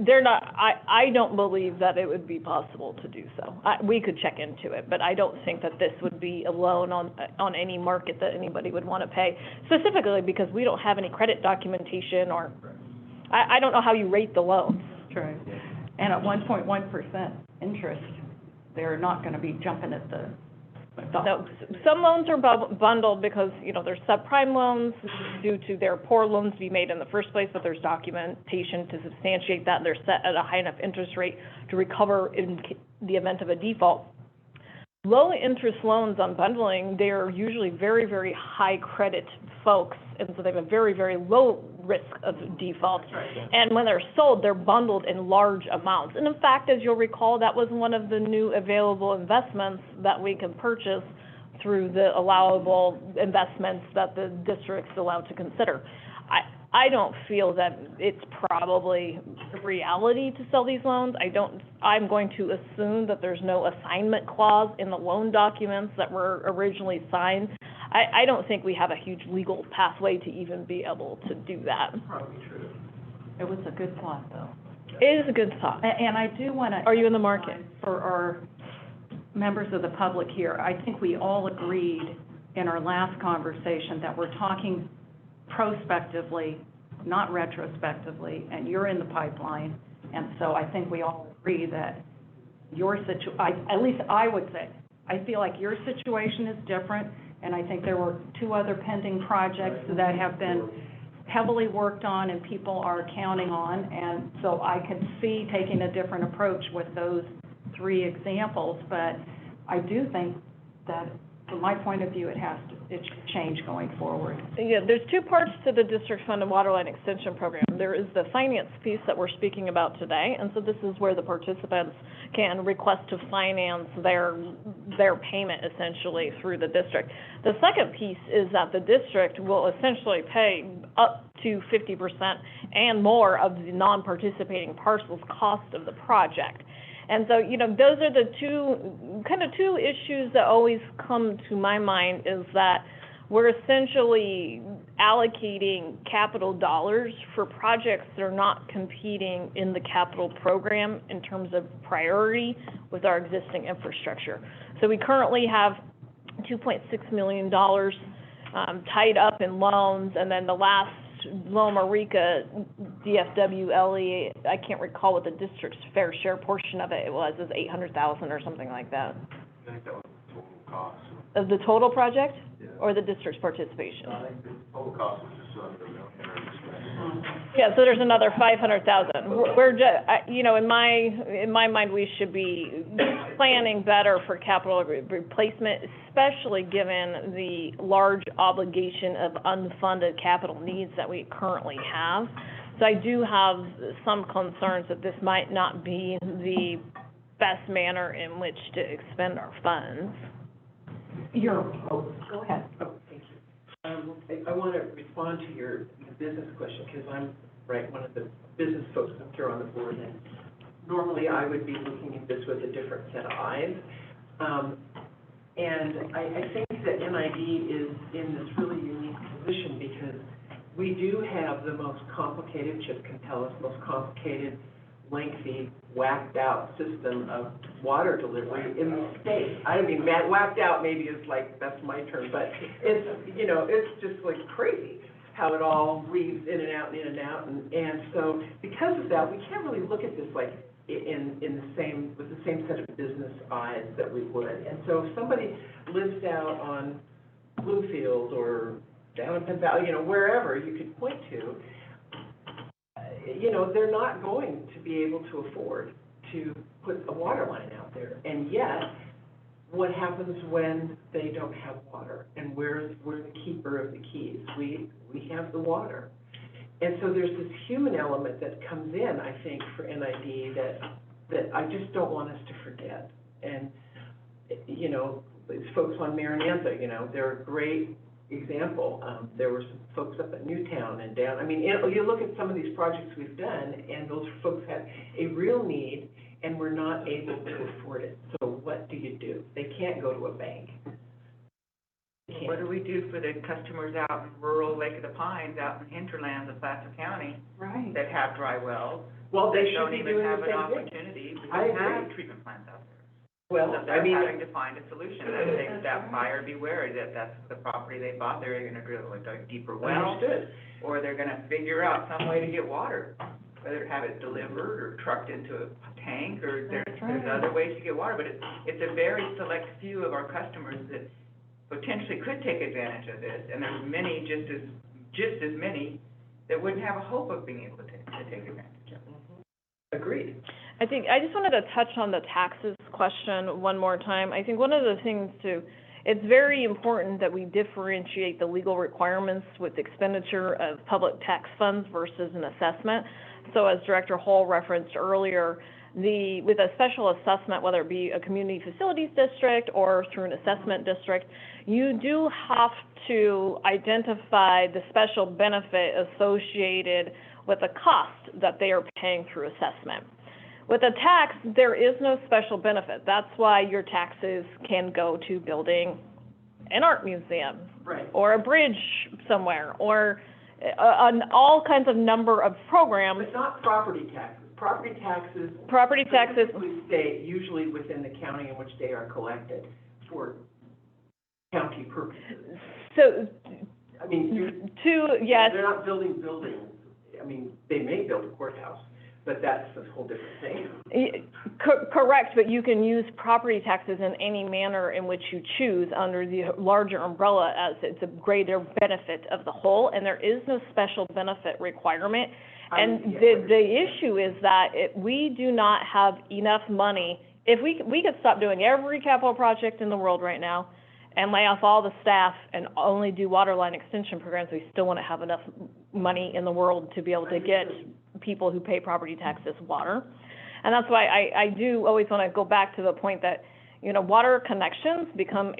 They're not, I don't believe that it would be possible to do so. We could check into it, but I don't think that this would be a loan on any market that anybody would want to pay, specifically because we don't have any credit documentation or, I don't know how you rate the loans. True. And at 1.1% interest, they're not gonna be jumping at the. No, some loans are bundled because, they're subprime loans due to their poor loans to be made in the first place, but there's documentation to substantiate that, and they're set at a high enough interest rate to recover in the event of a default. Low interest loans on bundling, they're usually very, very high credit folks, and so they have a very, very low risk of default. And when they're sold, they're bundled in large amounts. And in fact, as you'll recall, that was one of the new available investments that we can purchase through the allowable investments that the district's allowed to consider. I don't feel that it's probably reality to sell these loans. I'm going to assume that there's no assignment clause in the loan documents that were originally signed. I don't think we have a huge legal pathway to even be able to do that. Probably true. It was a good thought, though. It is a good thought. And I do wanna. Are you in the market? For our members of the public here, I think we all agreed in our last conversation that we're talking prospectively, not retrospectively, and you're in the pipeline. And so I think we all agree that at least I would say, I feel like your situation is different, and I think there were 2 other pending projects that have been heavily worked on and people are counting on, and so I could see taking a different approach with those 3 examples, but I do think that, from my point of view, it should change going forward. Yeah, there's 2 parts to the district-funded waterline extension program. There is the finance piece that we're speaking about today, and so this is where the participants can request to finance their payment essentially through the district. The second piece is that the district will essentially pay up to 50% and more of the non-participating parcel's cost of the project. And so, those are the 2 issues that always come to my mind, is that we're essentially allocating capital dollars for projects that are not competing in the capital program in terms of priority with our existing infrastructure. So we currently have $2.6 million tied up in loans, and then the last Loma Rica DFW LE, I can't recall what the district's fair share portion of it was. It was $800,000 or something like that. I think that was the total cost. Of the total project? or the district's participation? I think the total cost is just under $1 million. Yeah, so there's another 500,000. You know, in my mind, we should be planning better for capital replacement, especially given the large obligation of unfunded capital needs that we currently have. So I do have some concerns that this might not be the best manner in which to expend our funds. Go ahead. Oh, thank you. I want to respond to your business question, because I'm, one of the business folks up here on the board, and normally I would be looking at this with a different set of eyes. And I think that NID is in this really unique position because we do have the most complicated, Chip can tell us, most complicated, lengthy, whacked out system of water delivery in the state. I mean, whacked out maybe is like, that's my term, but it's, you know, it's just like crazy how it all weaves in and out and in and out. And so because of that, we can't really look at this like in the same, with the same set of business eyes that we would. And so if somebody lives out on Bluefield or down in Penn Valley, you know, wherever you could point to, you know, they're not going to be able to afford to put a water line out there. And yet, what happens when they don't have water? And we're the keeper of the keys. We have the water. And so there's this human element that comes in, I think, for NID that I just don't want us to forget. And, you know, these folks on Marinantha, you know, they're a great example. There were some folks up at Newtown and down. I mean, you look at some of these projects we've done, and those folks had a real need, and were not able to afford it. So what do? They can't go to a bank. What do we do for the customers out in rural Lake of the Pines, out in hinterlands of Placer County, Right. that have dry wells? Well, they that should be doing the don't even same have an thing. opportunity, because I we have agree. treatment plants out there. Well, So I they're mean, having to find a solution, that they, that buyer beware, that's the property they bought, they're gonna drill a deeper well, understood. or they're gonna figure out some way to get water, whether have it delivered or trucked into a tank, or there's other ways to get water, but it's a very select few of our customers that potentially could take advantage of this, and there's many, just as many, that wouldn't have a hope of being able to take advantage of it. Agreed. I just wanted to touch on the taxes question one more time. I think one of the things it's very important that we differentiate the legal requirements with expenditure of public tax funds versus an assessment. So as Director Hall referenced earlier, with a special assessment, whether it be a community facilities district or through an assessment district, you do have to identify the special benefit associated with the cost that they are paying through assessment. With a tax, there is no special benefit. That's why your taxes can go to building an art museum. Right. Or a bridge somewhere, or all kinds of number of programs. But not property taxes. Property taxes typically stay usually within the county in which they are collected for county purposes. So, I mean, yes. they're not building buildings. I mean, they may build a courthouse, but that's a whole different thing. Correct, but you can use property taxes in any manner in which you choose under the larger umbrella, as it's a greater benefit of the whole, and there is no special benefit requirement. And the issue is that we do not have enough money. If we could stop doing every capital project in the world right now and lay off all the staff and only do water line extension programs, we still wouldn't have enough money in the world to be able to get people who pay property taxes water. And that's why I do always want to go back to the point that, you know, water connections become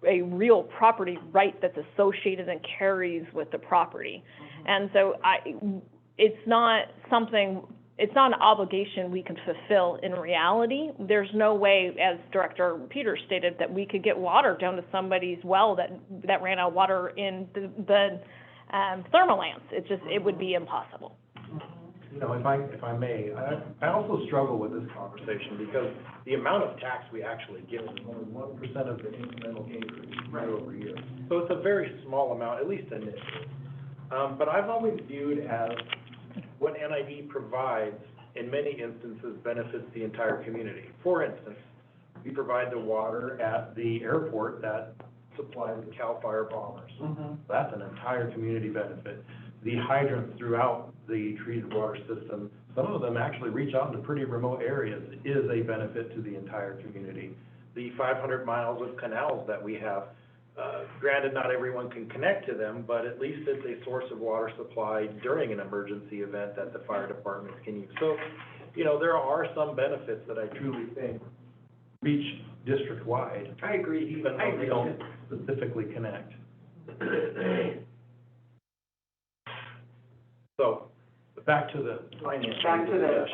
a real property right that's associated and carries with the property. And so it's not an obligation we can fulfill in reality. There's no way, as Director Peters stated, that we could get water down to somebody's well that ran out of water in the thermalands. It would be impossible. You know, if I may, I also struggle with this conversation because the amount of tax we actually give is only 1% of the incremental increase year over year. So it's a very small amount, at least initially. But I've always viewed as what NID provides, in many instances, benefits the entire community. For instance, we provide the water at the airport that supply the CAL FIRE bombers. That's an entire community benefit. The hydrants throughout the treated water system, some of them actually reach out into pretty remote areas, is a benefit to the entire community. The 500 miles of canals that we have, granted, not everyone can connect to them, but at least it's a source of water supply during an emergency event that the fire departments can use. So, you know, there are some benefits that I truly think reach district-wide. I agree. Even though they don't specifically connect. So, back to the financing. Back to the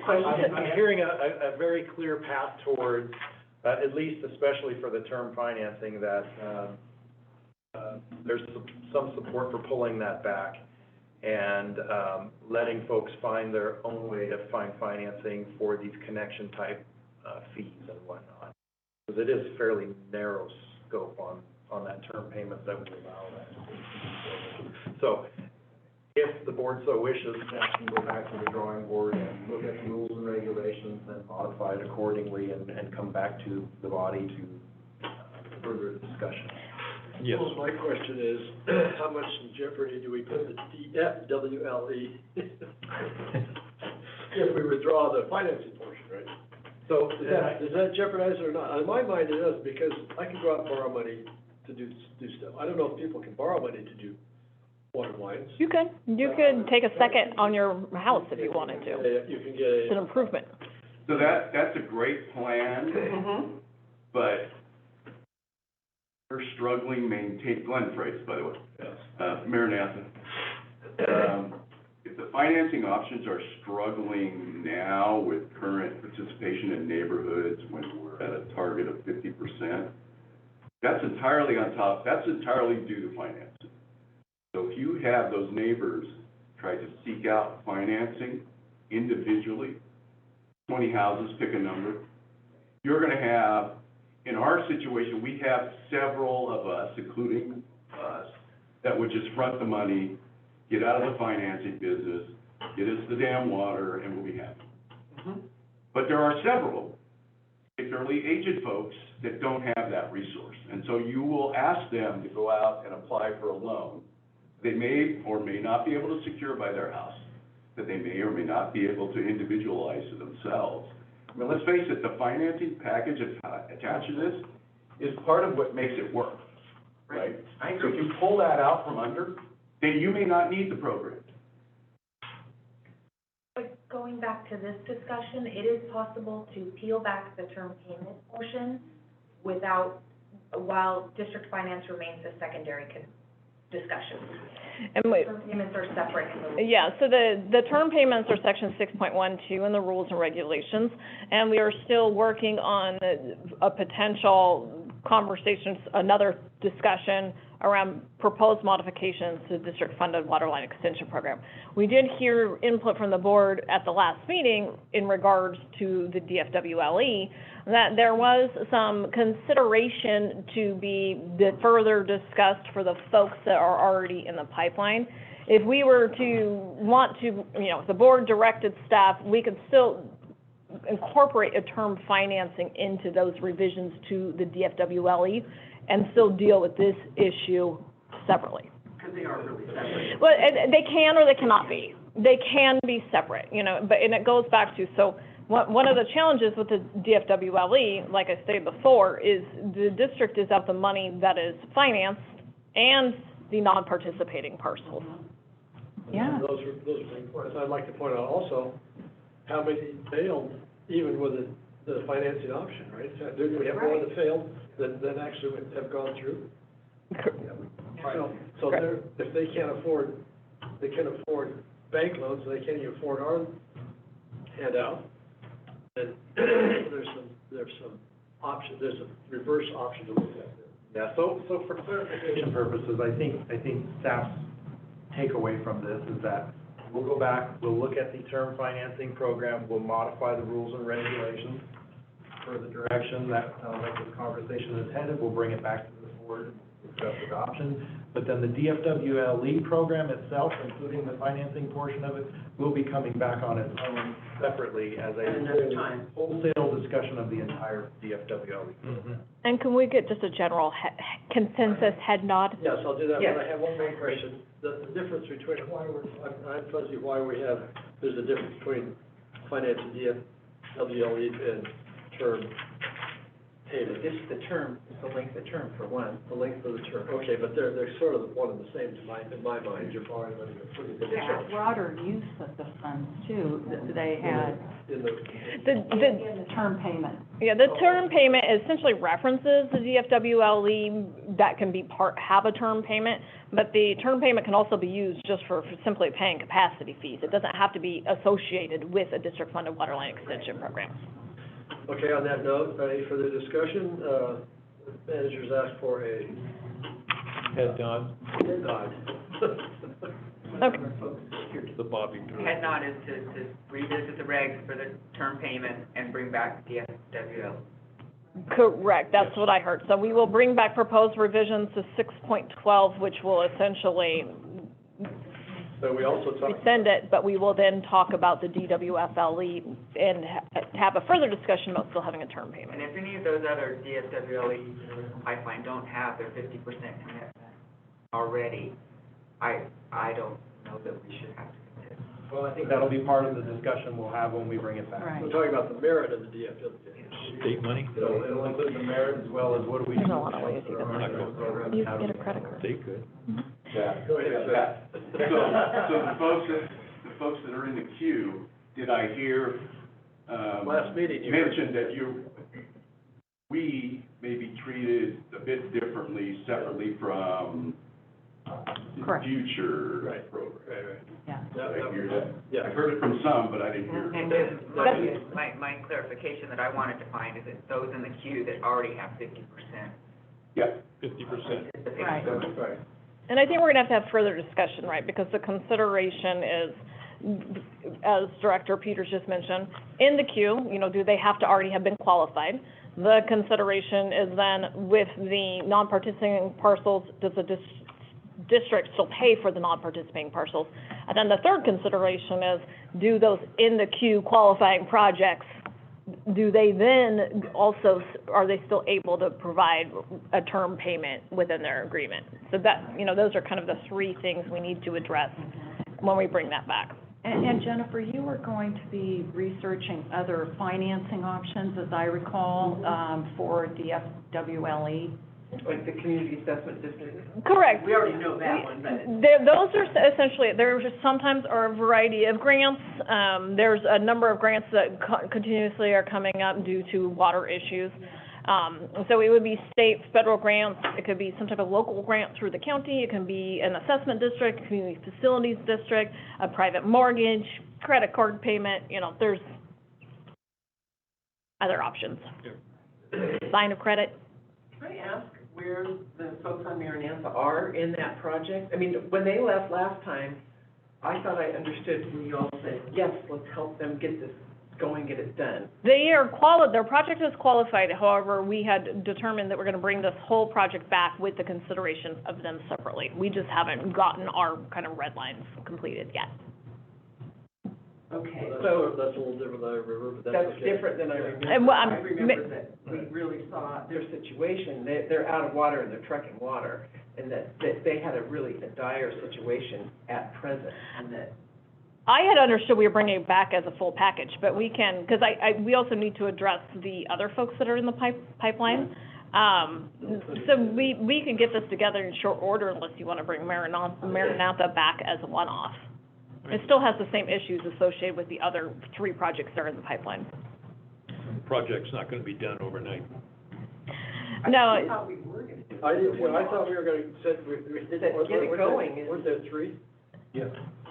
question. I'm hearing a very clear path towards, at least especially for the term financing, that there's some support for pulling that back and letting folks find their own way to find financing for these connection type fees and whatnot. Because it is fairly narrow scope on that term payment that would allow that. So if the board so wishes, that can go back to the drawing board and look at the rules and regulations and modify it accordingly and come back to the body to further discussion. Yes. Well, my question is, how much in jeopardy do we put the DFWLE if we withdraw the financing portion, right? So Does that jeopardize it or not? In my mind, it does, because I can go out and borrow money to do stuff. I don't know if people can borrow money to do water lines. You could take a second on your house if you wanted to. You can get It's an improvement. So that's a great plan, but we're struggling maintain, Glenn Freitas, by the way, Maranatha. If the financing options are struggling now with current participation in neighborhoods when we're at a target of 50%, that's entirely due to financing. So if you have those neighbors try to seek out financing individually, 20 houses, pick a number, you're gonna have, in our situation, we have several of us, including us, that would just front the money, get out of the financing business, get us the damn water, and we'll be happy. But there are several, particularly aged folks, that don't have that resource. And so you will ask them to go out and apply for a loan they may or may not be able to secure by their house, that they may or may not be able to individualize to themselves. I mean, let's face it, the financing package attached to this is part of what makes it work, right? So if you pull that out from under, then you may not need the program. But going back to this discussion, it is possible to peel back the term payment portion while district finance remains a secondary discussion. And wait, Term payments are separate. yeah, so the term payments are section 6.12 in the rules and regulations, and we are still working on a potential conversation, another discussion around proposed modifications to the district-funded water line extension program. We did hear input from the board at the last meeting in regards to the DFWLE, that there was some consideration to be further discussed for the folks that are already in the pipeline. If we were to want to, if the board directed staff, we could still incorporate a term financing into those revisions to the DFWLE and still deal with this issue separately. Because they are really separate. Well, they can or they cannot be. They can be separate, and it goes back to, so one of the challenges with the DFWLE, like I stated before, is the district is out the money that is financed and the non-participating parcels. Yeah. Those are big points. I'd like to point out also how many failed even with the financing option, right? Do we have more that failed than actually would have gone through? So if they can't afford bank loans, they can't even afford our handout. And there's some option, there's a reverse option to look at there. Yeah, so for clarification purposes, I think staff's takeaway from this is that we'll go back, we'll look at the term financing program, we'll modify the rules and regulations for the direction that sounds like this conversation is headed. We'll bring it back to the board, discuss adoption. But then the DFWLE program itself, including the financing portion of it, will be coming back on its own separately as At another time. wholesale discussion of the entire DFWLE. Mhm. And can we get just a general consensus head nod? Yes, I'll do that, Yes. but I have one more question. The difference between I'm fuzzy why there's a difference between financing DFWLE and term payment. This is the term, it's the length of term for one. The length of the term, okay, but they're sort of one and the same in my mind, you're borrowing money, you're putting it in Had broader use of the funds too, that they had in the, in the term payment. Yeah, the term payment essentially references the DFWLE that can be have a term payment, but the term payment can also be used just for simply paying capacity fees. It doesn't have to be associated with a district-funded water line extension program. okay, on that note, any further discussion? Managers asked for a Head nod, nod. Okay. the Bobby Drew. Head nod is to revisit the regs for the term payment and bring back the DFWL. Correct, that's what I heard. So we will bring back proposed revisions to 6.12, which will essentially So we also talked. rescind it, but we will then talk about the DWFLE and have a further discussion about still having a term payment. And if any of those other DFWLEs in the pipeline don't have their 50% commitment already, I don't know that we should have to commit. Well, I think that'll be part of the discussion we'll have when we bring it back. Right. We're talking about the merit of the DFW. State money? It'll include the merit as well as what do we do. There's a lot of ways you can We're not going You can get a credit card. They could. Yeah. Go ahead, Yeah. So the folks that are in the queue, did I hear, Last meeting, you mentioned that we may be treated a bit differently, separately from Correct. future Right. programs. Right. Yeah. Did I hear that? Yeah. I heard it from some, but I didn't hear it. And then my clarification that I wanted to find is that those in the queue that already have 50%. Yeah. 50%. Right. Right. And I think we're gonna have further discussion, right, because the consideration is, as Director Peters just mentioned, in the queue, do they have to already have been qualified? The consideration is then with the non-participating parcels, does the district still pay for the non-participating parcels? And then the third consideration is, do those in the queue qualifying projects, do they then also, are they still able to provide a term payment within their agreement? So that, those are kind of the three things we need to address when we bring that back. And Jennifer, you were going to be researching other financing options, as I recall, for DFWLE. Like the community assessment district. Correct. We already know that one, but. Those are essentially, there's sometimes are a variety of grants. There's a number of grants that continuously are coming up due to water issues. So it would be state, federal grants, it could be some type of local grant through the county, it can be an assessment district, community facilities district, a private mortgage, credit card payment, there's other options. Line of credit. Can I ask where the folks on Maranatha are in that project? I mean, when they left last time, I thought I understood when you all said, yes, let's help them get this going, get it done. They are their project is qualified, however, we had determined that we're gonna bring this whole project back with the consideration of them separately. We just haven't gotten our kind of red lines completed yet. Okay, So that's a little different than I remember, but that's that's okay. different than I remember. And what I remember that we really saw their situation, they're out of water and they're trucking water, and that they had a dire situation at present, and that. I had understood we were bringing it back as a full package, but we can, because we also need to address the other folks that are in the pipeline. So we can get this together in short order unless you want to bring Maranatha back as a one-off. It still has the same issues associated with the other three projects that are in the pipeline. The project's not gonna be done overnight. No, I thought we were gonna do it. I did too, I thought we were gonna, Get it going. Was there three? Yeah.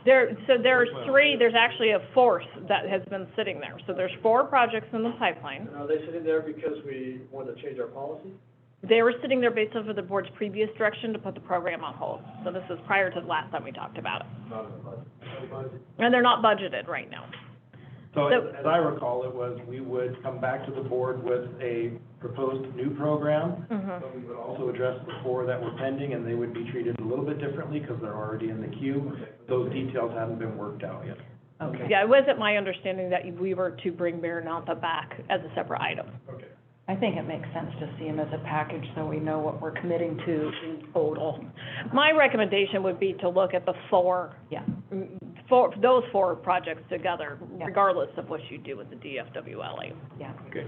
there's three, there's actually a fourth that has been sitting there. So there's 4 projects in the pipeline. And are they sitting there because we want to change our policy? They were sitting there based off of the board's previous direction to put the program on hold. So this is prior to the last time we talked about it. Not in the budget. And they're not budgeted right now. So So- as I recall, it was, we would come back to the board with a proposed new program, but we would also address the 4 that were pending, and they would be treated a little bit differently because they're already in the queue. Those details haven't been worked out yet. Okay. Yeah, it wasn't my understanding that we were to bring Maranatha back as a separate item. Okay. I think it makes sense to see them as a package so we know what we're committing to in total. My recommendation would be to look at the Yeah. those 4 projects together, Yeah. regardless of what you do with the DFWLA. Yeah. Okay.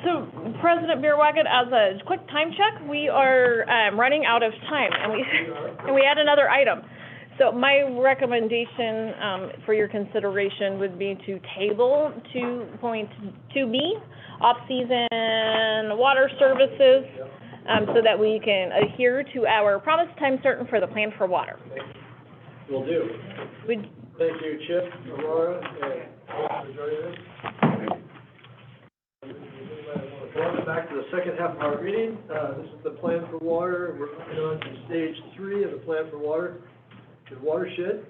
So, President Beerwagon, as a quick time check, we are running out of time, and we had another item. So my recommendation for your consideration would be to table 2.2B, off-season water services, so that we can adhere to our promised time certain for the plan for water. Will do. Would, Thank you, Chip, Aurora, and for joining us. Welcome back to the second half of our meeting. This is the plan for water. We're moving on to stage 3 of the plan for water, the watershed.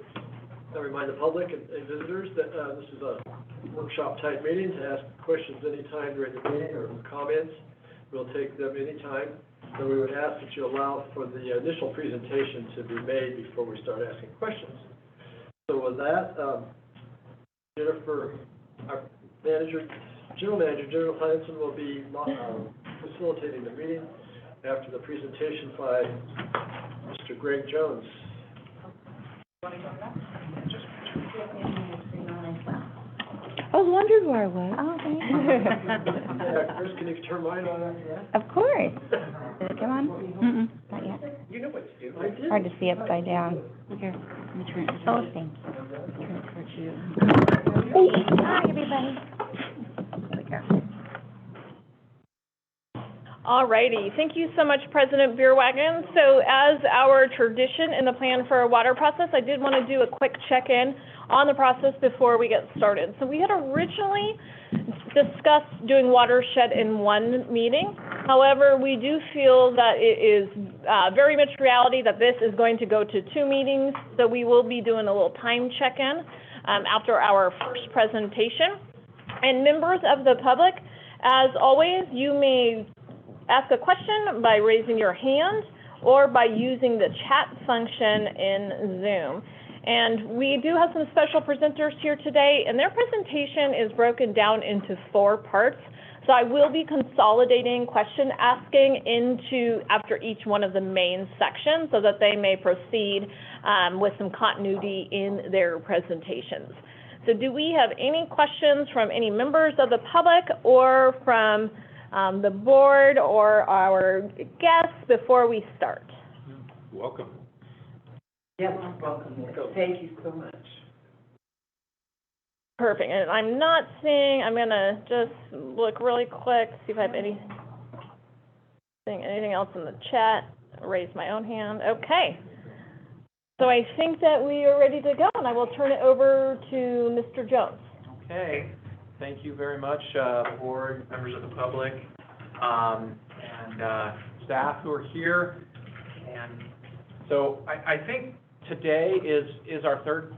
I remind the public and visitors that this is a workshop-type meeting to ask questions anytime during the meeting or comments. We'll take them anytime. So we would ask that you allow for the initial presentation to be made before we start asking questions. So with that, Jennifer, our General Manager, General Hanson, will be facilitating the meeting after the presentation by Mr. Greg Jones. I was wondering where I was. Oh, thank Yeah, Chris, can you turn mine on after that? Of course. Did it come on? Not yet. You know what to do. I did. Hard to see upside down. Here, let me turn it. Oh, thank you. Turn it towards you. Hi, everybody. There we go. Alrighty, thank you so much, President Beerwagon. So as our tradition in the plan for a water process, I did want to do a quick check-in on the process before we get started. So we had originally discussed doing watershed in one meeting. However, we do feel that it is very much reality that this is going to go to 2 meetings. So we will be doing a little time check-in after our first presentation. And members of the public, as always, you may ask a question by raising your hand or by using the chat function in Zoom. And we do have some special presenters here today, and their presentation is broken down into 4 parts. So I will be consolidating question asking into after each one of the main sections so that they may proceed with some continuity in their presentations. So do we have any questions from any members of the public or from the board or our guests before we start? Welcome. Yes, welcome. Thank you so much. Perfect, and I'm not seeing, I'm gonna just look really quick, see if I have anything else in the chat, raise my own hand, okay. So I think that we are ready to go, and I will turn it over to Mr. Jones. Okay, thank you very much, board, members of the public, and staff who are here. And so I think today is our third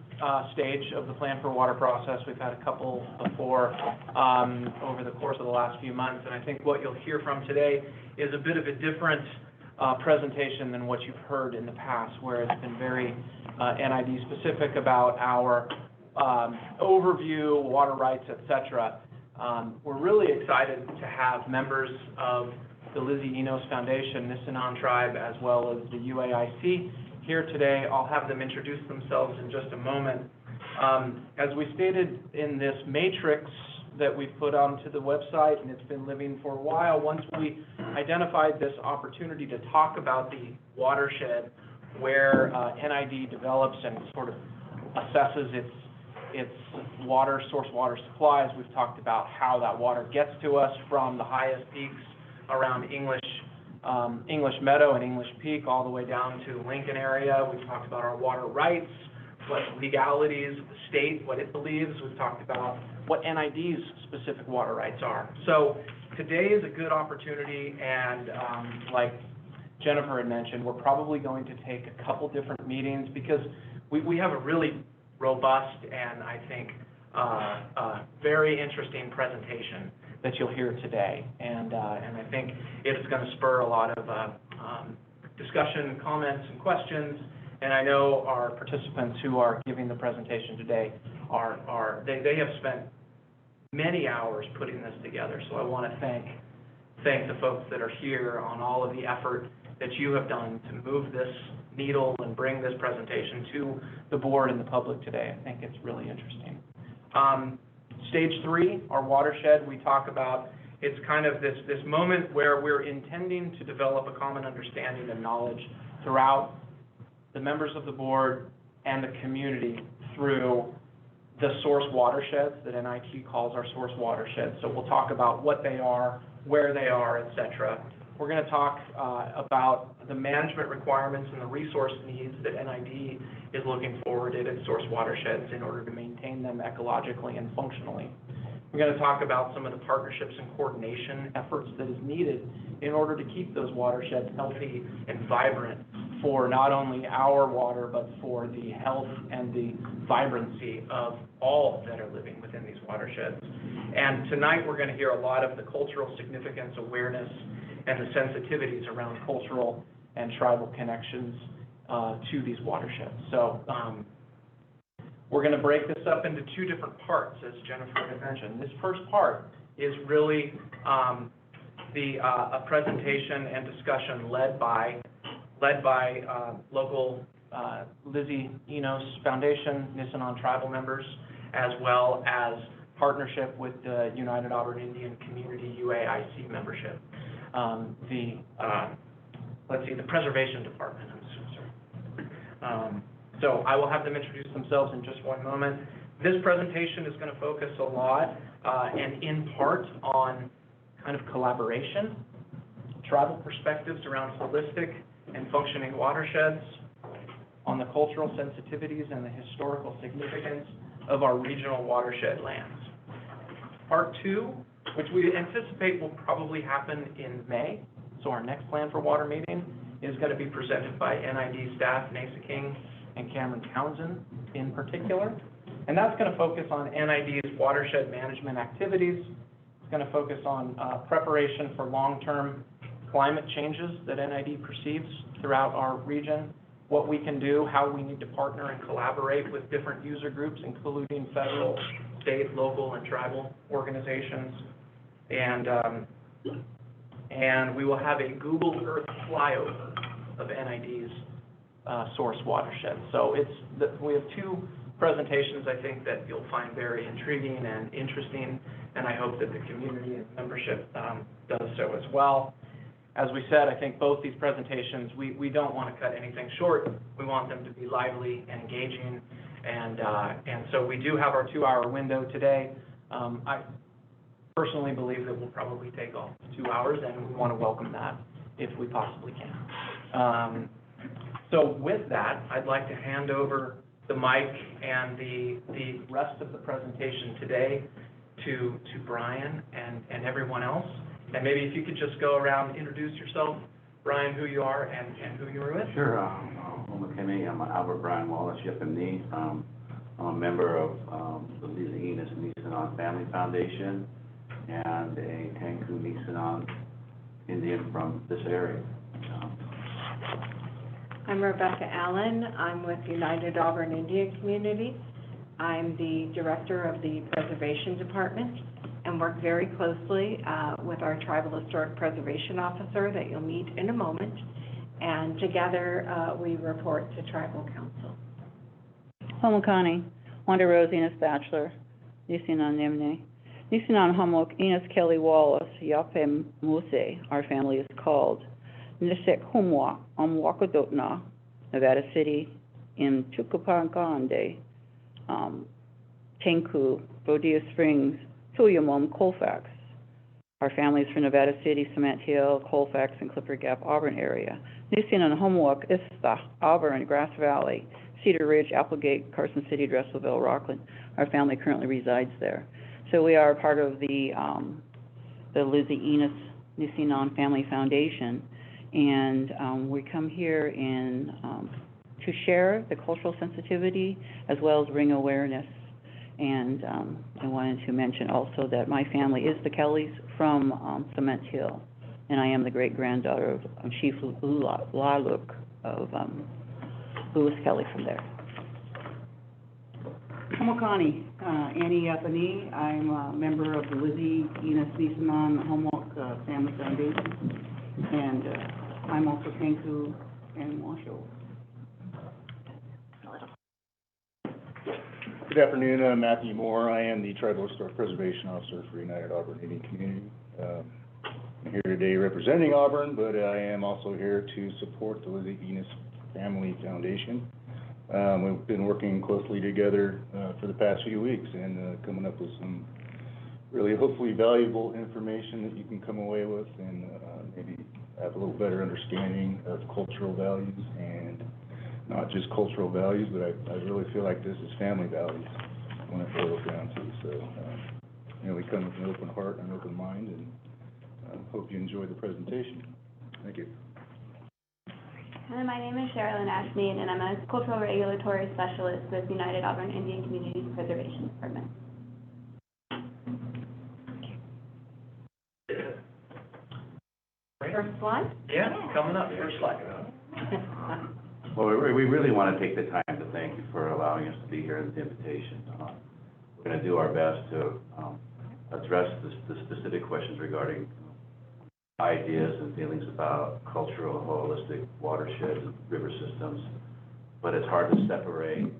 stage of the plan for water process. We've had a couple before over the course of the last few months, and I think what you'll hear from today is a bit of a different presentation than what you've heard in the past, where it's been very NID specific about our overview, water rights, et cetera. We're really excited to have members of the Lizzie Enos Foundation, Nisenan tribe, as well as the UAIC here today. I'll have them introduce themselves in just a moment. As we stated in this matrix that we put onto the website, and it's been living for a while, once we identified this opportunity to talk about the watershed where NID develops and sort of assesses its water, source water supplies, we've talked about how that water gets to us from the highest peaks around English Meadow and English Peak all the way down to the Lincoln area. We've talked about our water rights, what legalities, the state, what it believes. We've talked about what NID's specific water rights are. So today is a good opportunity, and like Jennifer had mentioned, we're probably going to take a couple different meetings because we have a really robust and I think very interesting presentation that you'll hear today. And I think it's going to spur a lot of discussion, comments, and questions. And I know our participants who are giving the presentation today they have spent many hours putting this together. So I want to thank the folks that are here on all of the effort that you have done to move this needle and bring this presentation to the board and the public today. I think it's really interesting. Stage 3, our watershed, we talk about, it's kind of this moment where we're intending to develop a common understanding and knowledge throughout the members of the board and the community through the source watersheds that NIT calls our source watersheds. So we'll talk about what they are, where they are, et cetera. We're going to talk about the management requirements and the resource needs that NID is looking forward to its source watersheds in order to maintain them ecologically and functionally. We're going to talk about some of the partnerships and coordination efforts that is needed in order to keep those watersheds healthy and vibrant for not only our water, but for the health and the vibrancy of all that are living within these watersheds. And tonight we're going to hear a lot of the cultural significance, awareness, and the sensitivities around cultural and tribal connections to these watersheds. So we're going to break this up into 2 different parts, as Jennifer had mentioned. This first part is really a presentation and discussion led by local Lizzie, Enos Foundation, Nisenan tribal members, as well as partnership with the United Auburn Indian Community UAIC membership. The Preservation Department, I'm sorry. So I will have them introduce themselves in just one moment. This presentation is going to focus a lot and in part on kind of collaboration, tribal perspectives around holistic and functioning watersheds, on the cultural sensitivities and the historical significance of our regional watershed lands. Part 2, which we anticipate will probably happen in May, so our next Plan for Water meeting is going to be presented by NID staff, Nasa King and Cameron Townsend in particular. And that's going to focus on NID's watershed management activities. It's going to focus on preparation for long-term climate changes that NID perceives throughout our region, what we can do, how we need to partner and collaborate with different user groups, including federal, state, local, and tribal organizations. And we will have a Google Earth flyover of NID's source watershed. So we have 2 presentations, I think, that you'll find very intriguing and interesting, and I hope that the community and membership does so as well. As we said, I think both these presentations, we don't want to cut anything short. We want them to be lively and engaging, and so we do have our 2-hour window today. I personally believe that we'll probably take all 2 hours, and we want to welcome that if we possibly can. So with that, I'd like to hand over the mic and the rest of the presentation today to Brian and everyone else. And maybe if you could just go around, introduce yourself, Brian, who you are and who you were with. Sure. I'm Albert Brian Wallace, Yep-and-Nee. I'm a member of the Lizzie, Enos, and Nisenan Family Foundation and a Tanku Nisenan Indian from this area. I'm Rebecca Allen. I'm with United Auburn Indian Community. I'm the director of the Preservation Department and work very closely with our Tribal Historic Preservation Officer that you'll meet in a moment. And together, we report to Tribal Council. Homokani, Wanda Rose, Enos Bachelor, Nisenan Nimne. Nisenan Homok, Enos Kelly Wallace, Yape Muse, our family is called. Nisek Humwa, Wakadotna, Nevada City, in Chukwupagande, Tanku, Rodeo Springs, Tuyamom, Colfax. Our families from Nevada City, Cement Hill, Colfax, and Clipper Gap, Auburn area. Nisenan Homok, Ista, Auburn, Grass Valley, Cedar Ridge, Applegate, Carson City, Dresselsville, Rockland. Our family currently resides there. So we are part of the Lizzie Enos Nisenan Family Foundation. And we come here in to share the cultural sensitivity as well as bring awareness. And I wanted to mention also that my family is the Kellys from Cement Hill, and I am the great-granddaughter of Chief Laluk of Lewis Kelly from there. Homokani, Annie Yapani. I'm a member of the Lizzie, Enos, Nisenan, Homework Family Foundation, and I'm also Kanku and Washoe. Good afternoon, I'm Matthew Moore. I am the Tribal Historic Preservation Officer for United Auburn Indian Community. I'm here today representing Auburn, but I am also here to support the Lizzie Enos Family Foundation. We've been working closely together for the past few weeks and coming up with some really hopefully valuable information that you can come away with and maybe have a little better understanding of cultural values, and not just cultural values, but I really feel like this is family values when it boils down to. So, we come with an open heart and an open mind, and hope you enjoy the presentation. Thank you. Hi, my name is Sherilyn Ashmead, and I'm a Cultural Regulatory Specialist with United Auburn Indian Communities Preservation Department. First slide? Yeah, coming up, first slide. Well, we really want to take the time to thank you for allowing us to be here and the invitation. We're going to do our best to address the specific questions regarding ideas and feelings about cultural, holistic watersheds and river systems, but it's hard to separate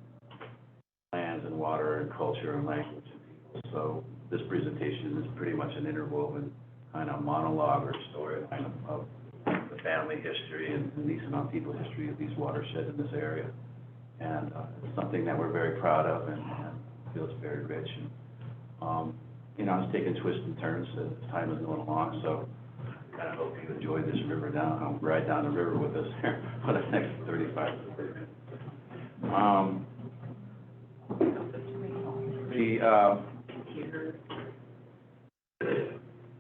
lands and water and culture and language and people. So this presentation is pretty much an interwoven kind of monologue or storyline of the family history and Nisenan people history of these watersheds in this area. And it's something that we're very proud of and feels very rich. And, it's taking twists and turns as time is going along, so I hope you enjoy this ride down the river with us here for the next 35 to 40 minutes.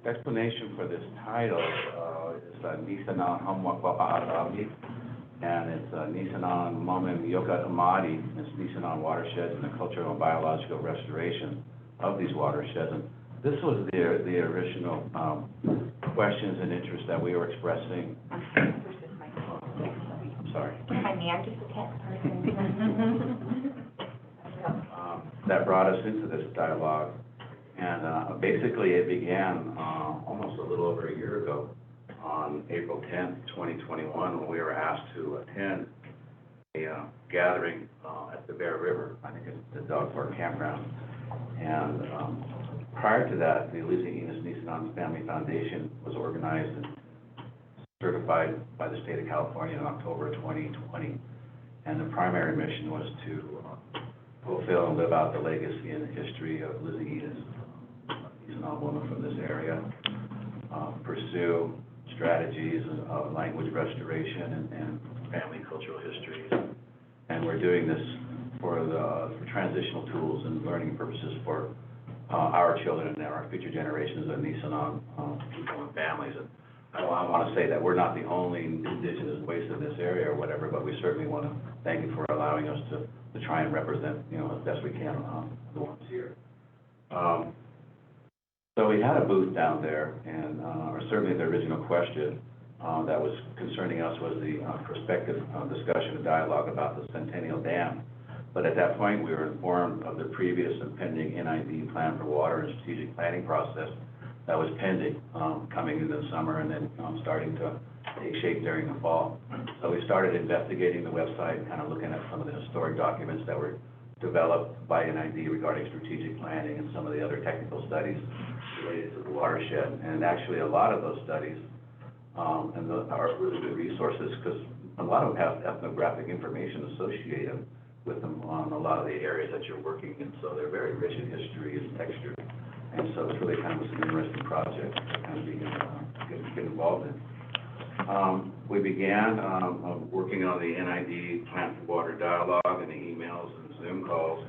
The explanation for this title is Nisenan Hamwak Wa'a'ami, and it's Nisenan Momem Yoka Amadi. It's Nisenan watersheds and the cultural and biological restoration of these watersheds. And this was the original questions and interests that we were expressing. I'm sorry. My man just a tech person. That brought us into this dialogue. And basically it began almost a little over a year ago on April 10th, 2021, when we were asked to attend a gathering at the Bear River, I think it's the Dog Park Campground. And prior to that, the Lizzie Enos Nisenan Family Foundation was organized and certified by the state of California in October 2020. And the primary mission was to fulfill and live out the legacy and history of Lizzie Enos, a Nisenan woman from this area, pursue strategies of language restoration and family cultural histories. And we're doing this for transitional tools and learning purposes for our children and our future generations of Nisenan people and families. And I want to say that we're not the only indigenous voice in this area or whatever, but we certainly want to thank you for allowing us to try and represent, as best we can, the ones here. So we had a booth down there, and or certainly the original question that was concerning us was the prospective discussion and dialogue about the Centennial Dam. But at that point, we were informed of the previous and pending NID plan for water and strategic planning process that was pending, coming in the summer and then starting to take shape during the fall. So we started investigating the website, kind of looking at some of the historic documents that were developed by NID regarding strategic planning and some of the other technical studies related to the watershed. And actually, a lot of those studies are really good resources because a lot of them have ethnographic information associated with them on a lot of the areas that you're working in. So they're very rich in history and texture. And so it's really kind of an interesting project to kind of get involved in. We began working on the NID Plant for Water dialogue and the emails and Zoom calls.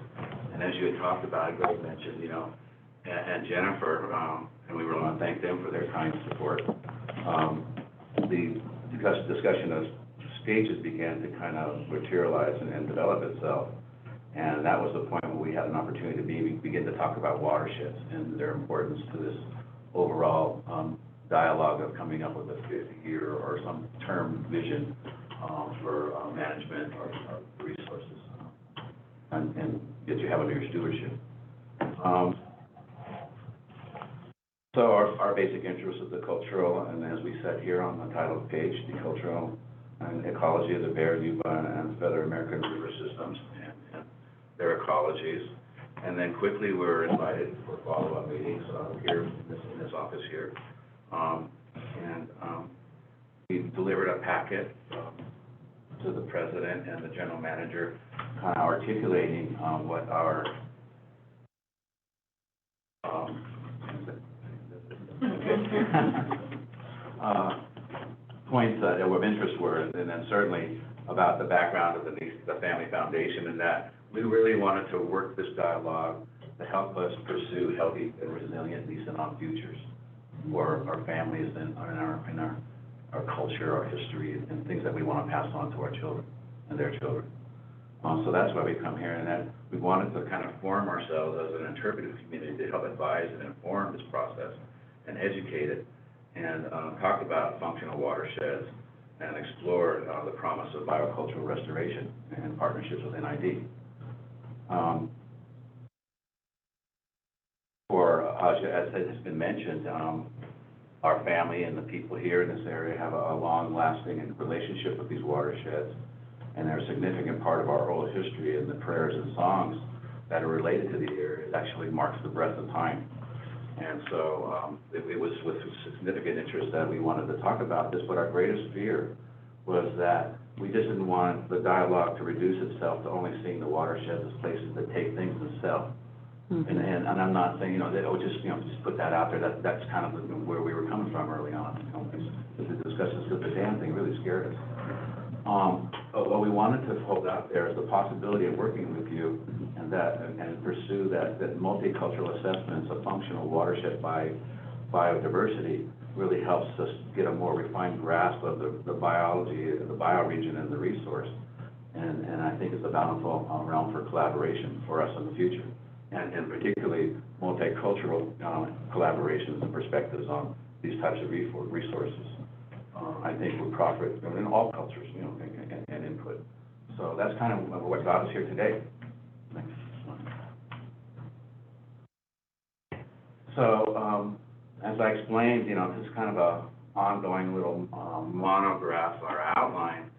And as you had talked about, Greg mentioned, and Jennifer, and we want to thank them for their kind support. The discussion of stages began to kind of materialize and develop itself. And that was the point where we had an opportunity to begin to talk about watersheds and their importance to this overall dialogue of coming up with a 50-year or some term vision for management of resources and that you have under your stewardship. So our basic interest is the cultural, and as we said here on the title page, the cultural and ecology of the Bear, Yuba, and Feather American river systems and their ecologies. And then quickly we were invited for follow-up meetings here in this office here. We delivered a packet to the president and the general manager, kind of articulating what our points that were of interest were, and then certainly about the background of the Family Foundation, and that we really wanted to work this dialogue to help us pursue healthy and resilient Nisenan futures for our families and our culture, our history, and things that we want to pass on to our children and their children. So that's why we come here, and that we wanted to kind of form ourselves as an interpretive community to help advise and inform this process and educate it, and talk about functional watersheds and explore the promise of biocultural restoration and partnerships with NID. As has been mentioned, our family and the people here in this area have a long-lasting relationship with these watersheds, and they're a significant part of our oral history, and the prayers and songs that are related to the area. It actually marks the breadth of time. And so it was with significant interest that we wanted to talk about this, but our greatest fear was that we just didn't want the dialogue to reduce itself to only seeing the watersheds as places that take things and sell. And I'm not saying, just put that out there. That's kind of where we were coming from early on. The discussions of the dam thing really scared us. But what we wanted to hold out there is the possibility of working with you and pursue that multicultural assessments of functional watershed biodiversity really helps us get a more refined grasp of the biology, the bioregion, and the resource. And I think it's a bountiful realm for collaboration for us in the future. And particularly multicultural collaborations and perspectives on these types of resources. I think would profit in all cultures, and input. So that's kind of what got us here today. Next slide. So as I explained, this is kind of a ongoing little monograph or outline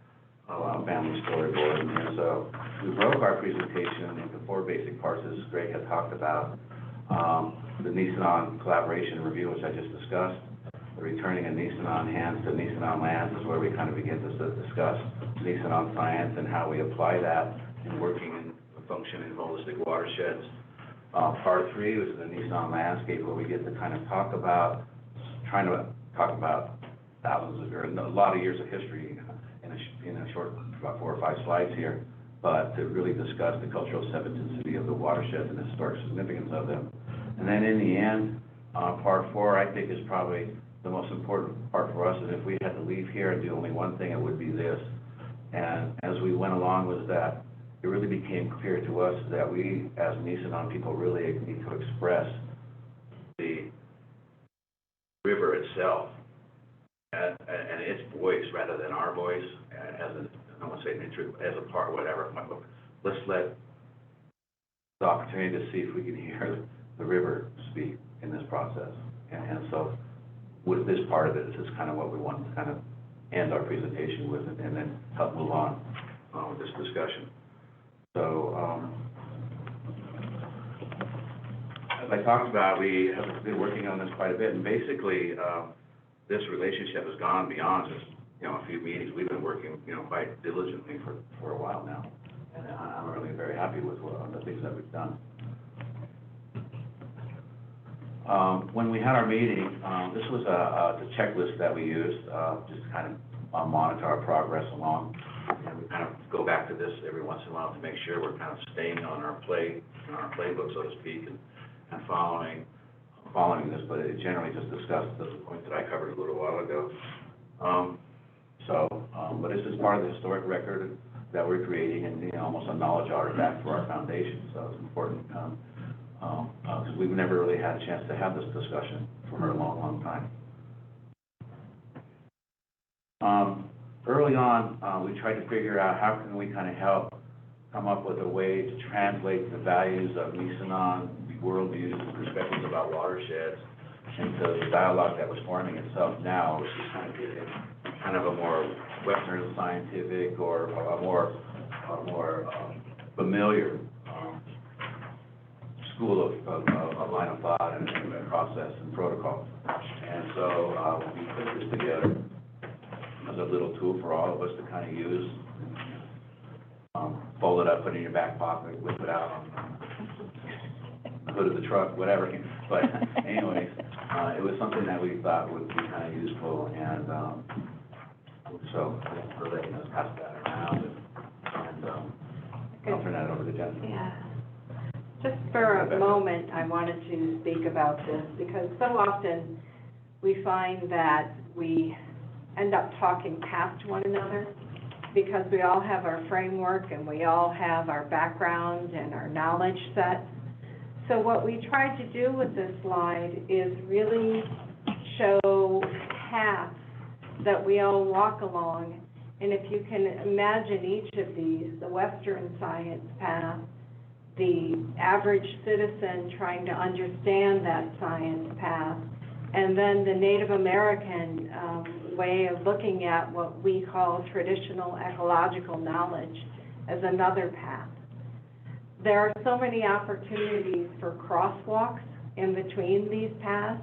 of a family storyboard. And so we broke our presentation into 4 basic parts, as Greg had talked about. The Nisenan collaboration review, which I just discussed. The returning of Nisenan hands to Nisenan lands is where we kind of begin to discuss Nisenan science and how we apply that in working in function in holistic watersheds. Part 3 was the Nisenan landscape, where we get to kind of trying to talk about thousands or a lot of years of history in a short, about 4 or 5 slides here, but to really discuss the cultural specificity of the watersheds and the historic significance of them. And then in the end, part 4, I think, is probably the most important part for us, and if we had to leave here and do only one thing, it would be this. And as we went along was that it really became clear to us that we, as Nisenan people, really need to express the river itself and its voice rather than our voice, as a, I don't want to say an intro, as a part, whatever. Let's let the opportunity to see if we can hear the river speak in this process. And so with this part of it, this is kind of what we want to kind of end our presentation with, and then help move on with this discussion. So, as I talked about, we have been working on this quite a bit, and basically, this relationship has gone beyond just, a few meetings. We've been working, quite diligently for a while now, and I'm really very happy with the things that we've done. When we had our meeting, this was the checklist that we used, just to kind of monitor our progress along. And we kind of go back to this every once in a while to make sure we're kind of staying on our playbook, so to speak, and following this, but it generally just discussed the point that I covered a little while ago. So, but this is part of the historic record that we're creating and, you know, almost a knowledge artifact for our foundation. So it's important, because we've never really had a chance to have this discussion for a long, long time. Early on, we tried to figure out how can we kind of help come up with a way to translate the values of Nisenan, the worldviews and perspectives about watersheds into the dialogue that was forming itself now, which is kind of giving kind of a more Western scientific or a more familiar school of line of thought and process and protocol. And so we put this together as a little tool for all of us to kind of use. Fold it up, put it in your back pocket, whip it out on the hood of the truck, whatever. But anyways, it was something that we thought would be kind of useful, and so for letting us pass that around, and I'll turn that over to Jen. Yeah. Just for a moment, I wanted to speak about this, because so often we find that we end up talking past one another, because we all have our framework and we all have our background and our knowledge set. So what we tried to do with this slide is really show paths that we all walk along. And if you can imagine each of these, the Western science path, the average citizen trying to understand that science path, and then the Native American way of looking at what we call traditional ecological knowledge as another path. There are so many opportunities for crosswalks in between these paths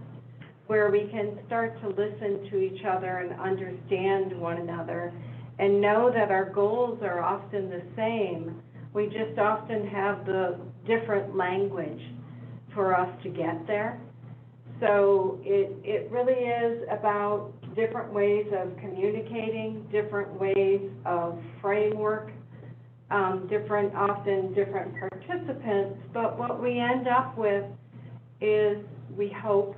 where we can start to listen to each other and understand one another and know that our goals are often the same. We just often have the different language for us to get there. So it really is about different ways of communicating, different ways of framework, often different participants, but what we end up with is, we hope,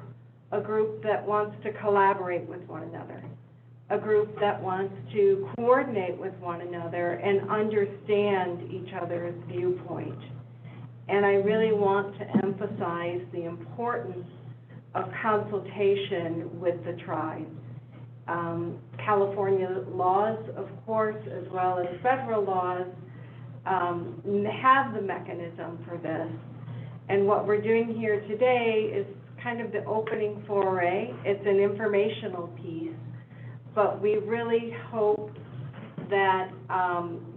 a group that wants to collaborate with one another, a group that wants to coordinate with one another and understand each other's viewpoint. And I really want to emphasize the importance of consultation with the tribe. California laws, of course, as well as federal laws, have the mechanism for this. And what we're doing here today is kind of the opening foray. It's an informational piece, but we really hope that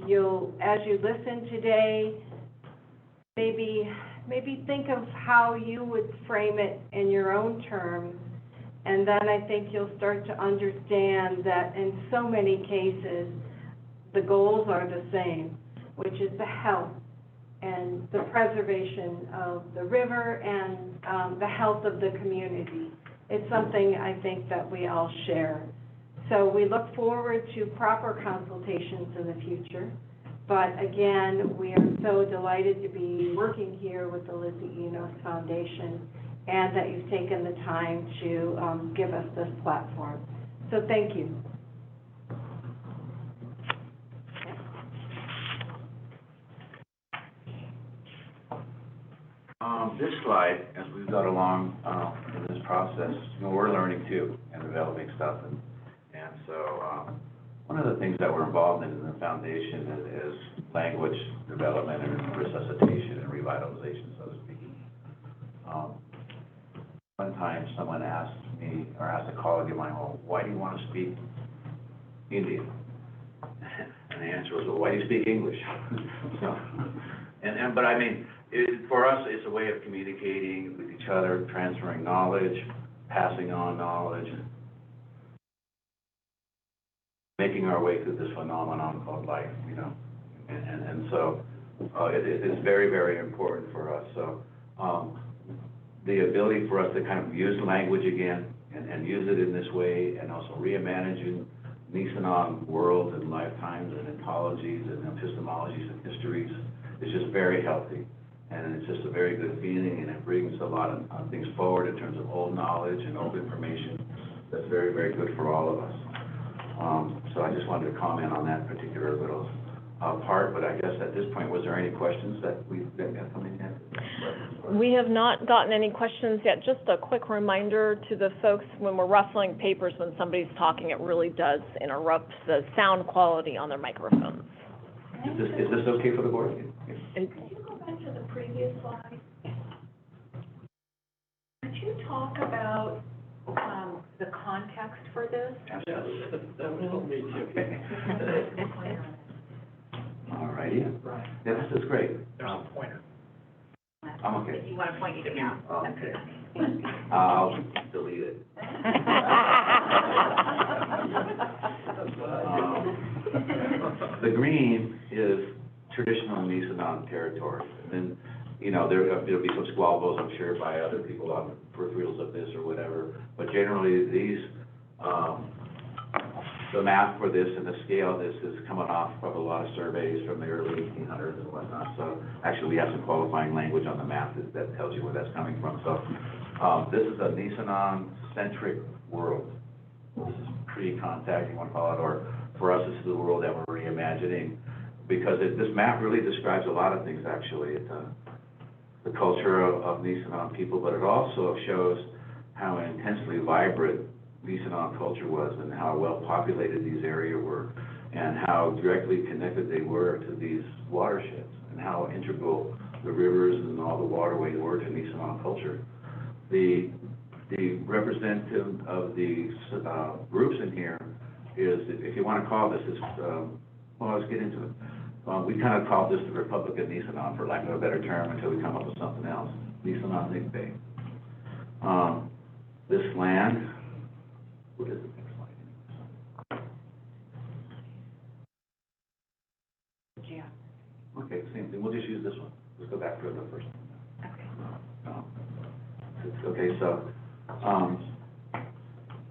you'll, as you listen today, maybe think of how you would frame it in your own terms, and then I think you'll start to understand that in so many cases, the goals are the same, which is the health and the preservation of the river and the health of the community. It's something I think that we all share. So we look forward to proper consultations in the future. But again, we are so delighted to be working here with the Lizzie Enos Foundation, and that you've taken the time to give us this platform. So thank you. This slide, as we've got along in this process, you know, we're learning too and developing stuff, and so one of the things that we're involved in the foundation is language development and resuscitation and revitalization, so to speak. One time someone asked me, or asked a colleague of mine, well, why do you want to speak Indian? And the answer was, well, why do you speak English? So, but I mean, for us, it's a way of communicating with each other, transferring knowledge, passing on knowledge, making our way through this phenomenon called life, you know. And so it is very, very important for us. So the ability for us to kind of use language again and use it in this way, and also reimagining Nisenan worlds and lifetimes and ontologies and epistemologies and histories is just very healthy. And it's just a very good feeling, and it brings a lot of things forward in terms of old knowledge and old information that's very, very good for all of us. So I just wanted to comment on that particular little part, but I guess at this point, was there any questions that we've got coming in? We have not gotten any questions yet. Just a quick reminder to the folks, when we're rustling papers, when somebody's talking, it really does interrupt the sound quality on their microphones. Is this okay for the board? Could you go back to the previous slide? Could you talk about, the context for this? Yes, that would help me too. All righty. Yeah, this is great. There's a pointer. I'm okay. If you want to point, you can now. Okay. I'll delete it. The green is traditional Nisenan territory. And then, you know, there'll be some squabbles, I'm sure, by other people on peripherals of this or whatever. But generally, these, the map for this and the scale of this is coming off of a lot of surveys from the early 1800s and whatnot. So actually, we have some qualifying language on the map that tells you where that's coming from. So this is a Nisenan-centric world. This is pre-contact, you want to call it, or for us, this is the world that we're reimagining. Because this map really describes a lot of things, actually. It's the culture of Nisenan people, but it also shows how intensely vibrant Nisenan culture was and how well populated these areas were and how directly connected they were to these watersheds and how integral the rivers and all the waterways were to Nisenan culture. The representative of these groups in here is, if you want to call this, well, let's get into it. We kind of call this the Republic of Nisenan, for lack of a better term, until we come up with something else. Nisenan Nigbay. This land, what is the next slide? Yeah. Okay, same thing. We'll just use this one. Let's go back to the first one. Okay, so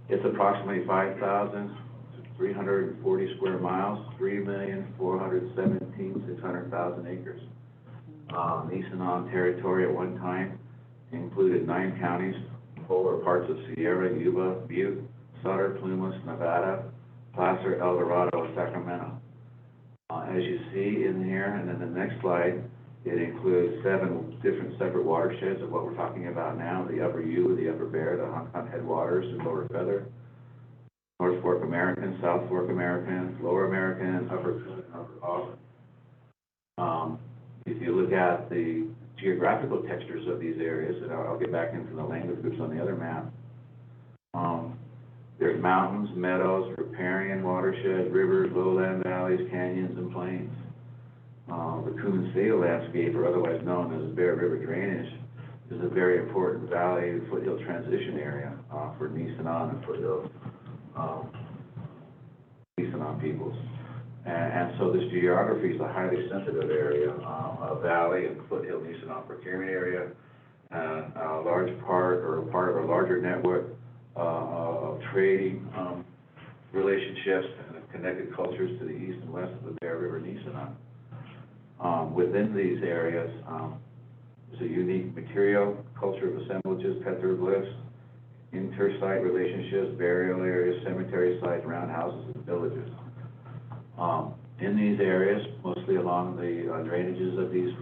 it's approximately 5,340 square miles, 3,417,600 acres. Nisenan territory at one time included 9 counties, polar parts of Sierra, Yuba, Butte, Sutter, Plumas, Nevada, Placer, El Dorado, and Sacramento. As you see in here, and then the next slide, it includes 7 different separate watersheds of what we're talking about now: the Upper Yuba, the Upper Bear, the Hunt Headwaters, and Lower Feather, North Fork American, South Fork American, Lower American, Upper Cook, and Upper Auburn. If you look at the geographical textures of these areas, and I'll get back into the language groups on the other map, there's mountains, meadows, riparian watershed, rivers, lowland valleys, canyons, and plains. The Coon Sale landscape, or otherwise known as Bear River drainage, is a very important valley foothill transition area for Nisenan and foothill Nisenan peoples. And so this geography is a highly sensitive area, a valley and foothill Nisenan procurement area, and a large part, or a part of a larger network of trading relationships and connected cultures to the east and west of the Bear River Nisenan. Within these areas, there's a unique material, culture of assemblages, petroglyphs, inter-site relationships, burial areas, cemetery sites, roundhouses, and villages. In these areas, mostly along the drainages of these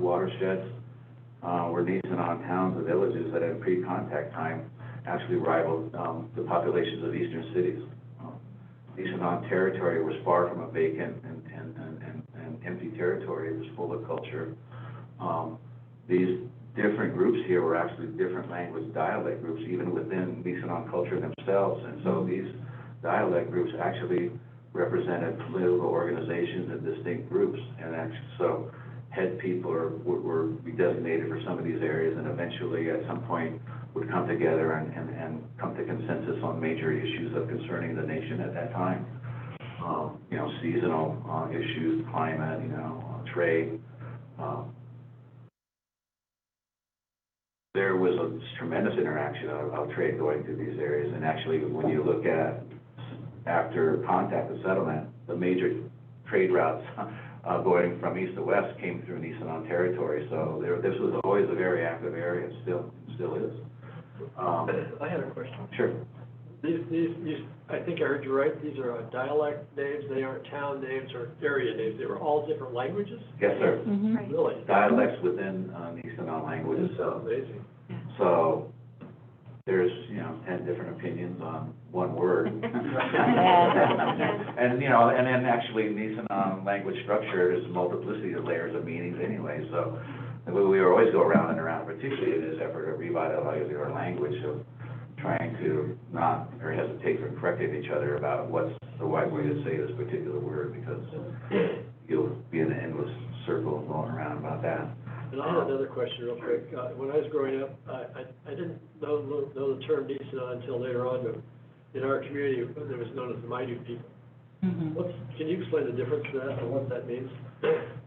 watersheds, were Nisenan towns and villages that at pre-contact time actually rivaled the populations of eastern cities. Nisenan territory was far from a vacant and empty territory. It was full of culture. These different groups here were actually different language dialect groups, even within Nisenan culture themselves. And so these dialect groups actually represented political organizations and distinct groups. And actually, so head people were designated for some of these areas, and eventually at some point would come together and come to consensus on major issues of concerning the nation at that time. You know, seasonal issues, climate, you know, trade. There was a tremendous interaction of trade going through these areas, and actually when you look at after contact and settlement, the major trade routes going from east to west came through Nisenan territory. So this was always a very active area, and still is. I had a question. Sure. These, I think I heard you right, these are dialect names, they aren't town names or area names, they were all different languages? Yes, sir. Mhm. Really? Dialects within, Nisenan languages, so. Amazing. So, there's, 10 different opinions on one word. And, and then actually Nisenan language structure is a multiplicity of layers of meanings anyway, so we always go around and around, particularly in this effort of revitalizing our language, of trying to not, or hesitate from correcting each other about what's the right way to say this particular word, because you'll be in an endless circle going around about that. And I had another question real quick. When I was growing up, I didn't know the term Nisenan until later on, but in our community, it was known as the Maidu people. Mhm. Can you explain the difference to that and what that means?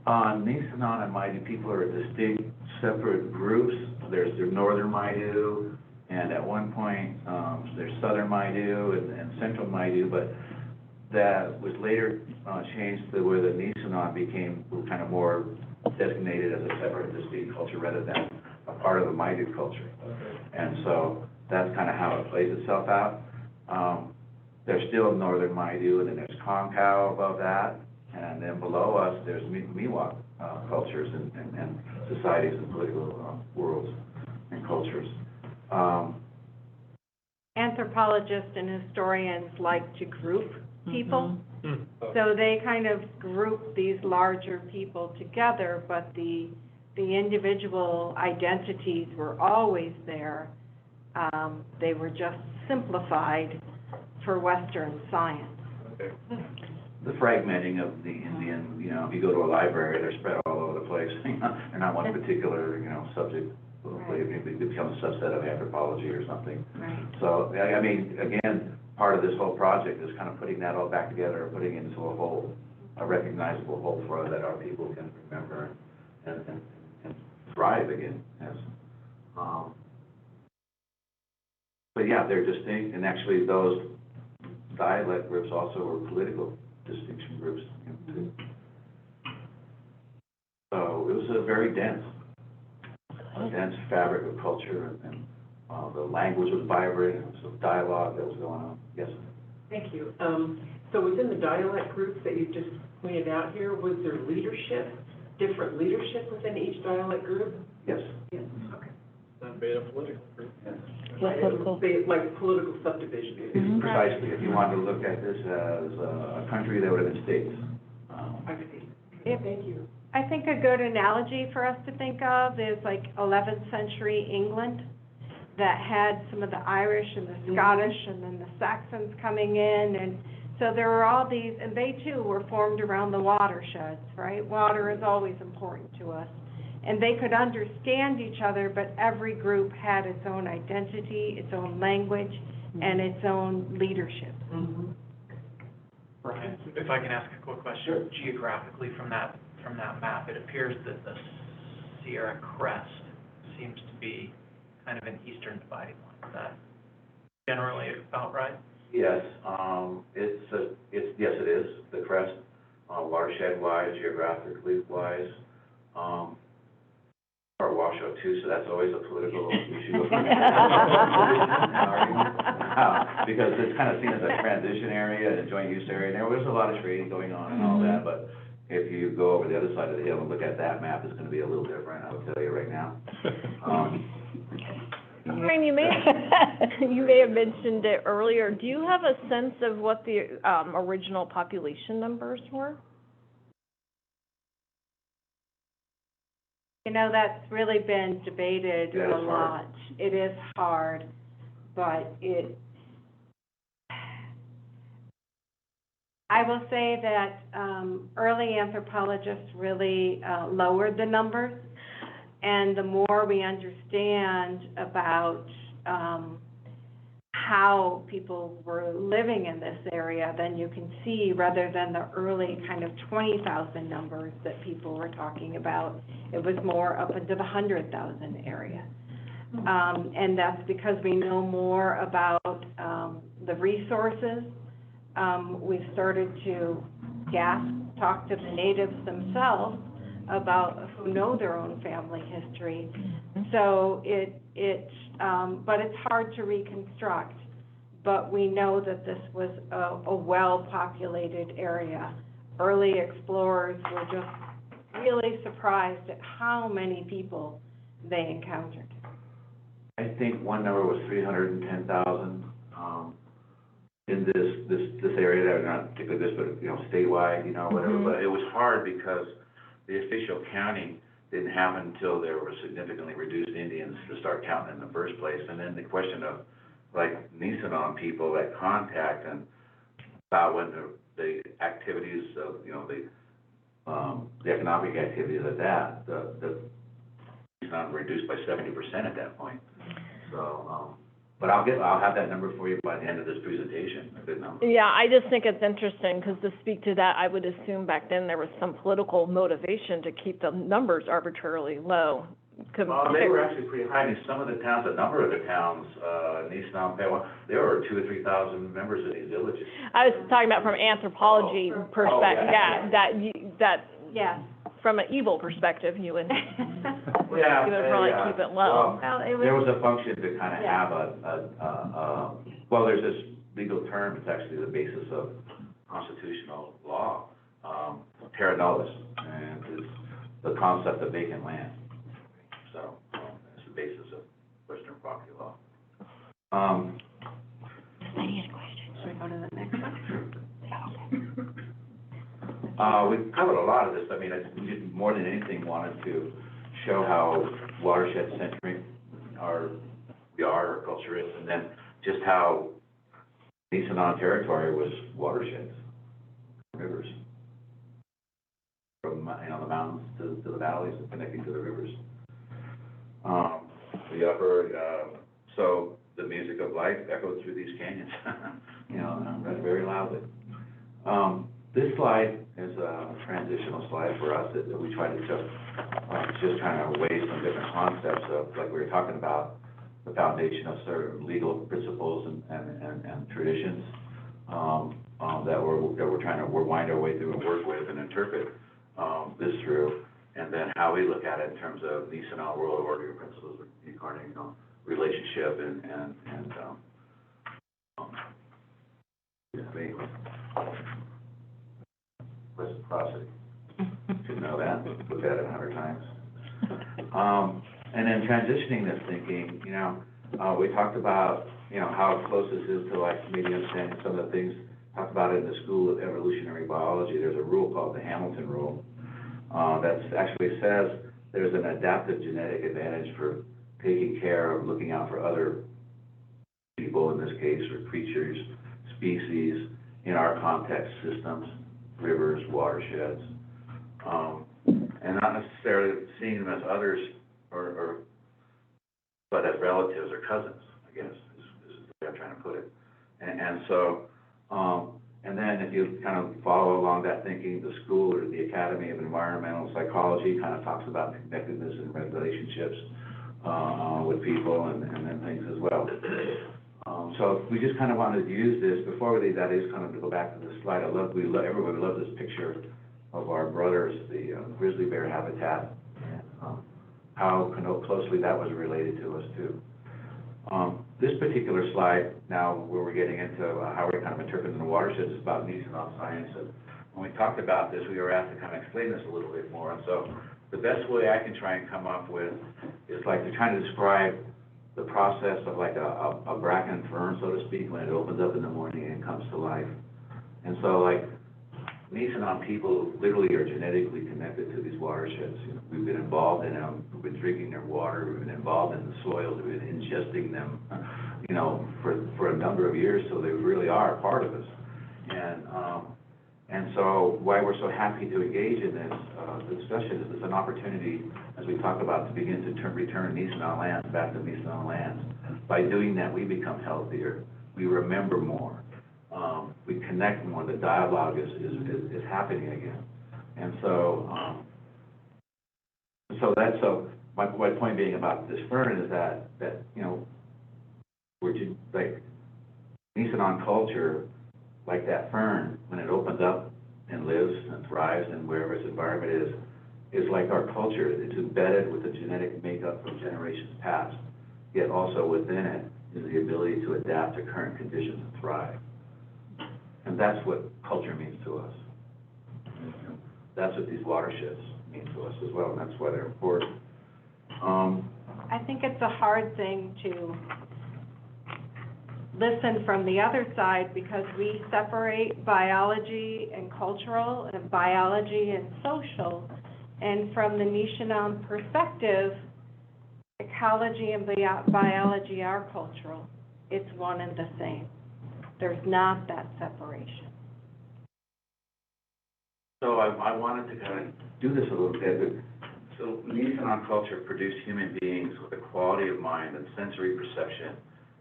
Nisenan and Maidu people are distinct, separate groups. There's the northern Maidu, and at one point, there's southern Maidu and central Maidu, but that was later changed to where the Nisenan became kind of more designated as a separate, distinct culture rather than a part of the Maidu culture. Okay. And so that's kind of how it plays itself out. There's still northern Maidu, and then there's Concow above that, and then below us, there's Miwok cultures and societies and political worlds and cultures. Anthropologists and historians like to group people. Hmm. So they kind of group these larger people together, but the individual identities were always there. They were just simplified for Western science. Okay. The fragmenting of the Indian, if you go to a library, they're spread all over the place. They're not one particular, subject. It becomes a subset of anthropology or something. Right. So, I mean, again, part of this whole project is kind of putting that all back together, putting it into a whole, a recognizable whole for that our people can remember and thrive again as. But yeah, they're distinct, and actually those dialect groups also were political distinction groups, too. So it was a very dense fabric of culture, and the language was vibrant, and there was a dialogue that was going on. Yes? Thank you. So within the dialect groups that you just pointed out here, was there different leadership within each dialect group? Yes. Yes, okay. Not made up political group. Yes. What political? Like political subdivision. Mhm. Precisely. If you wanted to look at this as a country, that would have been states. I see. Yep. Thank you. I think a good analogy for us to think of is like 11th century England, that had some of the Irish and the Scottish and then the Saxons coming in, and so there were all these, and they too were formed around the watersheds, right? Water is always important to us. And they could understand each other, but every group had its own identity, its own language, and its own leadership. Mhm. Brian, if I can ask a quick question. Geographically, from that map, it appears that the Sierra Crest seems to be kind of an eastern dividing line. Is that generally about right? Yes, yes, it is, the crest, watershed-wise, geographically wise, or washout too, so that's always a political issue. Because it's kind of seen as a transition area and a joint use area, and there was a lot of trading going on and all that, but if you go over the other side of the hill and look at that map, it's gonna be a little different, I'll tell you right now. Brian, you may have mentioned it earlier. Do you have a sense of what the original population numbers were? That's really been debated Yeah, a it's lot. hard. It is hard, but I will say that early anthropologists really lowered the numbers, and the more we understand about how people were living in this area, then you can see, rather than the early kind of 20,000 numbers that people were talking about, it was more up into the 100,000 area. And that's because we know more about the resources. We've started to talk to the natives themselves about who know their own family history. So but it's hard to reconstruct. but we know that this was a well-populated area. Early explorers were just really surprised at how many people they encountered. I think one number was 310,000, in this area, not particularly this, but, you know, statewide, you know, whatever. But it was hard because the official counting didn't happen until there were significantly reduced Indians to start counting in the first place. And then the question of, like, Nisenan people that contact and about when the activities of, you know, the economic activities of that, the Nisenan reduced by 70% at that point. So, but I'll have that number for you by the end of this presentation, a good number. Yeah, I just think it's interesting, because to speak to that, I would assume back then there was some political motivation to keep the numbers arbitrarily low. Well, they were actually pretty high. In some of the towns, a number of the towns, Nisenan, there were 2,000 or 3,000 members of these villages. I was talking about from anthropology perspective, Yeah. From an evil perspective, you would, Yeah, you would probably keep it low. Well, it There was, was a function to kind of have well, there's this legal term, it's actually the basis of constitutional law, terra nullius, and it's the concept of vacant land. So, it's the basis of Western property law. should we go to the next one? We've covered a lot of this. I mean, we just more than anything wanted to show how watershed-centric our culture is, and then just how Nisenan territory was watersheds, rivers, from, you know, the mountains to the valleys and connecting to the rivers. The upper, so the music of life echoed through these canyons, you know, very loudly. This slide is a transitional slide for us that we try to just kind of weigh some different concepts of, like we were talking about, the foundation of certain legal principles and traditions that we're trying to wind our way through and work with and interpret this through, and then how we look at it in terms of Nisenan world order principles, incarnating, you know, relationship and reciprocity. Should know that, look at it 100 times. And then transitioning this thinking, you know, we talked about, you know, how close this is to, like, maybe understanding some of the things talked about in the School of Evolutionary Biology. There's a rule called the Hamilton Rule that actually says there's an adaptive genetic advantage for taking care of, looking out for other people, in this case, or creatures, species, in our context systems, rivers, watersheds, and not necessarily seeing them as others but as relatives or cousins, I guess, is the way I'm trying to put it. And so, and then if you kind of follow along that thinking, the school or the Academy of Environmental Psychology kind of talks about connectedness and relationships with people and then things as well. So we just kind of wanted to use this, before we leave, that is kind of to go back to the slide. Everybody loves this picture of our brothers, the grizzly bear habitat, and how closely that was related to us too. This particular slide, now where we're getting into how we're kind of interpreting the watersheds, is about Nisenan science. And when we talked about this, we were asked to kind of explain this a little bit more. And so the best way I can try and come up with is like to try to describe the process of like a bracken fern, so to speak, when it opens up in the morning and comes to life. And so, like, Nisenan people literally are genetically connected to these watersheds. You know, we've been involved in them, we've been drinking their water, we've been involved in the soils, we've been ingesting them, you know, for a number of years, so they really are a part of us. And so why we're so happy to engage in this discussion is it's an opportunity, as we talk about, to begin to return Nisenan lands back to Nisenan lands. By doing that, we become healthier, we remember more, we connect more, the dialogue is happening again. And so, my point being about this fern is that you know, we're like Nisenan culture, like that fern, when it opens up and lives and thrives in wherever its environment is like our culture. It's embedded with the genetic makeup from generations past, yet also within it, is the ability to adapt to current conditions and thrive. And that's what culture means to us. And that's what these watersheds mean to us as well, and that's why they're important. I think it's a hard thing to listen from the other side because we separate biology and cultural and biology and social. And from the Nisenan perspective, ecology and biology are cultural. It's one and the same. There's not that separation. So I wanted to kind of do this a little bit. So Nisenan culture produced human beings with a quality of mind and sensory perception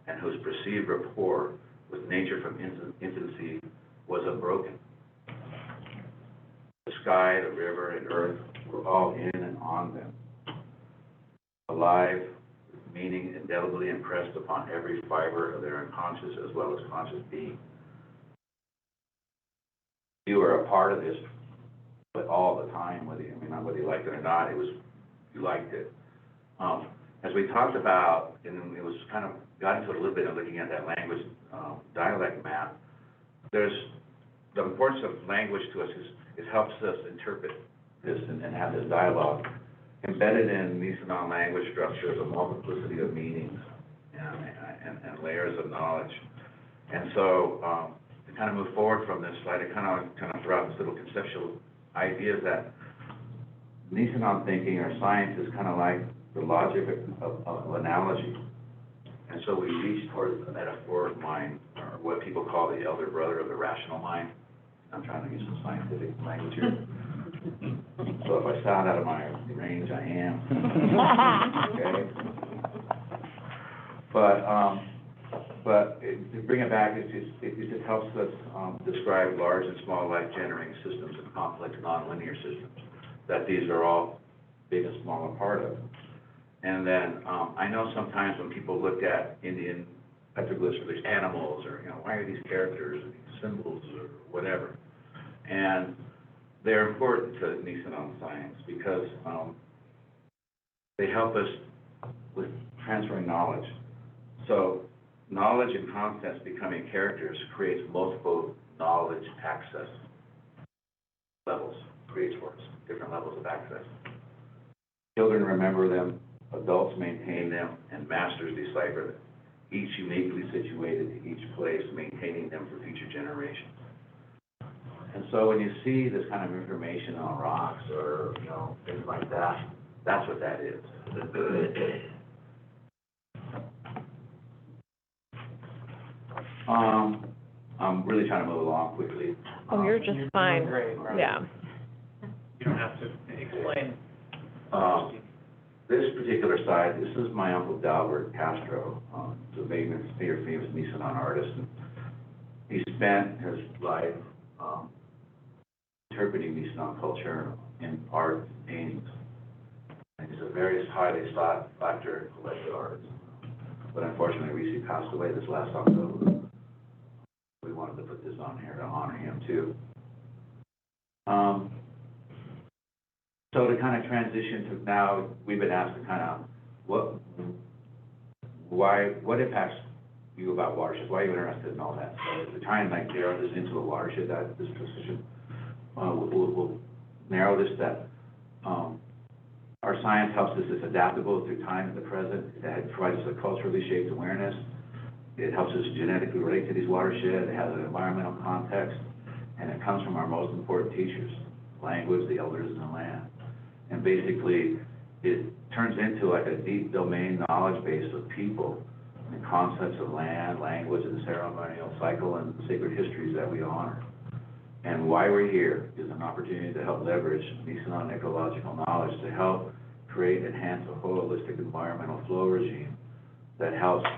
and whose perceived rapport with nature from infancy was unbroken. The sky, the river, and earth were all in and on them, alive, with meaning indelibly impressed upon every fiber of their unconscious as well as conscious being. You were a part of this, but all the time, whether you liked it or not, you liked it. As we talked about, and it was kind of got into it a little bit of looking at that language dialect map, there's the importance of language to us is it helps us interpret this and have this dialogue. Embedded in Nisenan language structure is a multiplicity of meanings and layers of knowledge. And so to kind of move forward from this slide, I kind of throw out this little conceptual idea that Nisenan thinking or science is kind of like the logic of analogy. And so we reach towards the metaphoric mind, or what people call the elder brother of the rational mind. I'm trying to use some scientific language here. So if I sound out of my range, I am. Okay? But to bring it back, it just helps us describe large and small life-generating systems and complex nonlinear systems, that these are all big and small a part of. And then I know sometimes when people look at Indian petroglyphs or these animals, or, why are these characters or these symbols or whatever? And they're important to Nisenan science because they help us with transferring knowledge. So knowledge and concepts becoming characters creates multiple knowledge access levels, creates for us different levels of access. Children remember them, adults maintain them, and masters decipher them, each uniquely situated to each place, maintaining them for future generations. And so when you see this kind of information on rocks or, things like that, that's what that is. I'm really trying to move along quickly. Oh, you're just fine. Great, right. Yeah. You don't have to explain. This particular side, this is my uncle Dalbert Castro, the famous Nisenan artist. And he spent his life interpreting Nisenan culture in art and paintings. And he's a very highly sought after collector artist. But unfortunately, recently passed away this last October. We wanted to put this on here to honor him too. So to kind of transition to now, we've been asked to kind of, what impacts you about watersheds? Why are you interested in all that? So to try and narrow this into a watershed, this position, we'll narrow this that our science helps us, it's adaptable through time and the present. It provides us a culturally shaped awareness. It helps us genetically relate to these watersheds. It has an environmental context, and it comes from our most important teachers, language, the elders, and the land. And basically, it turns into like a deep domain knowledge base of people and concepts of land, language, and the ceremonial cycle and sacred histories that we honor. And why we're here is an opportunity to help leverage Nisenan ecological knowledge to help create and enhance a holistic environmental flow regime that helps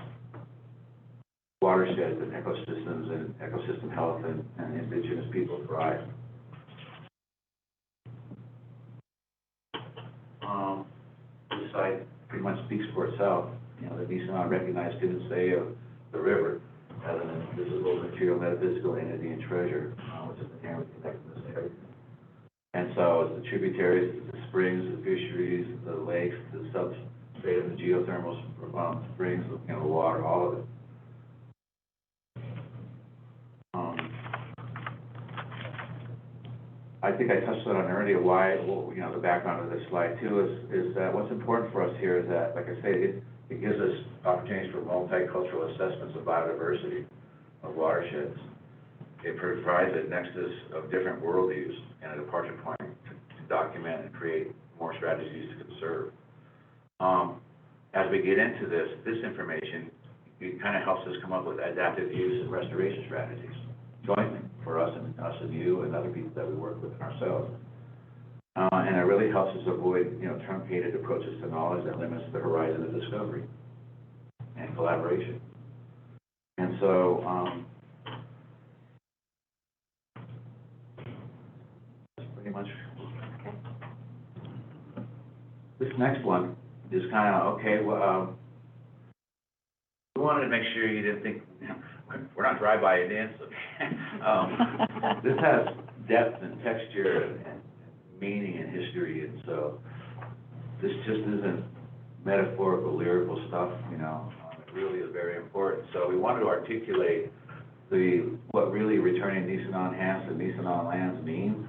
watersheds and ecosystems and ecosystem health and indigenous people thrive. This site pretty much speaks for itself. The Nisenan recognized Say of the river as an invisible material metaphysical entity and treasure, which is inherently connected to this area. And so it's the tributaries, the springs, the fisheries, the lakes, the say, the geothermal springs, you know, the water, all of it. I think I touched on it earlier, why, well, you know, the background of this slide too is that what's important for us here is that, like I say, it gives us opportunities for multicultural assessments of biodiversity of watersheds. It provides a nexus of different worldviews and a departure point to document and create more strategies to conserve. As we get into this information, it kind of helps us come up with adaptive use and restoration strategies jointly for us and you and other people that we work with and ourselves. And it really helps us avoid, you know, truncated approaches to knowledge that limits the horizon of discovery and collaboration. And so, that's pretty much. This next one is kind of, okay, well, we wanted to make sure you didn't think, we're not drive-by Indians. This has depth and texture and meaning and history, and so this just isn't metaphorical, lyrical stuff, you know. It really is very important. So we wanted to articulate what really returning Nisenan hands to Nisenan lands means,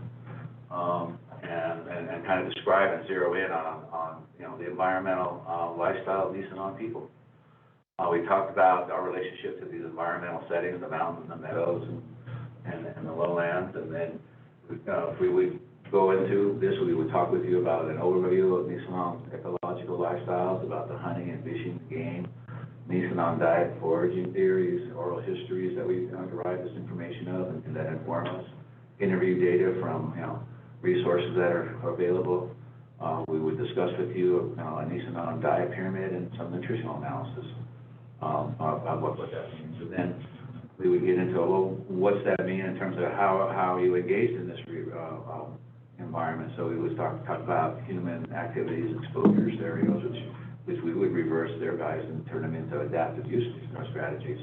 and kind of describe and zero in on you know, the environmental lifestyle of Nisenan people. We talked about our relationship to these environmental settings, the mountains, the meadows, and the lowlands, and then if we would go into this, we would talk with you about an overview of Nisenan ecological lifestyles, about the hunting and fishing, the game, Nisenan diet, foraging theories, oral histories that we derive this information of and that inform us, interview data from, you know, resources that are available. We would discuss with you a Nisenan diet pyramid and some nutritional analysis of what that means. And then we would get into, well, what's that mean in terms of how you engaged in this environment. So we would talk about human activities, exposure scenarios, which we would reverse their guys and turn them into adaptive use strategies.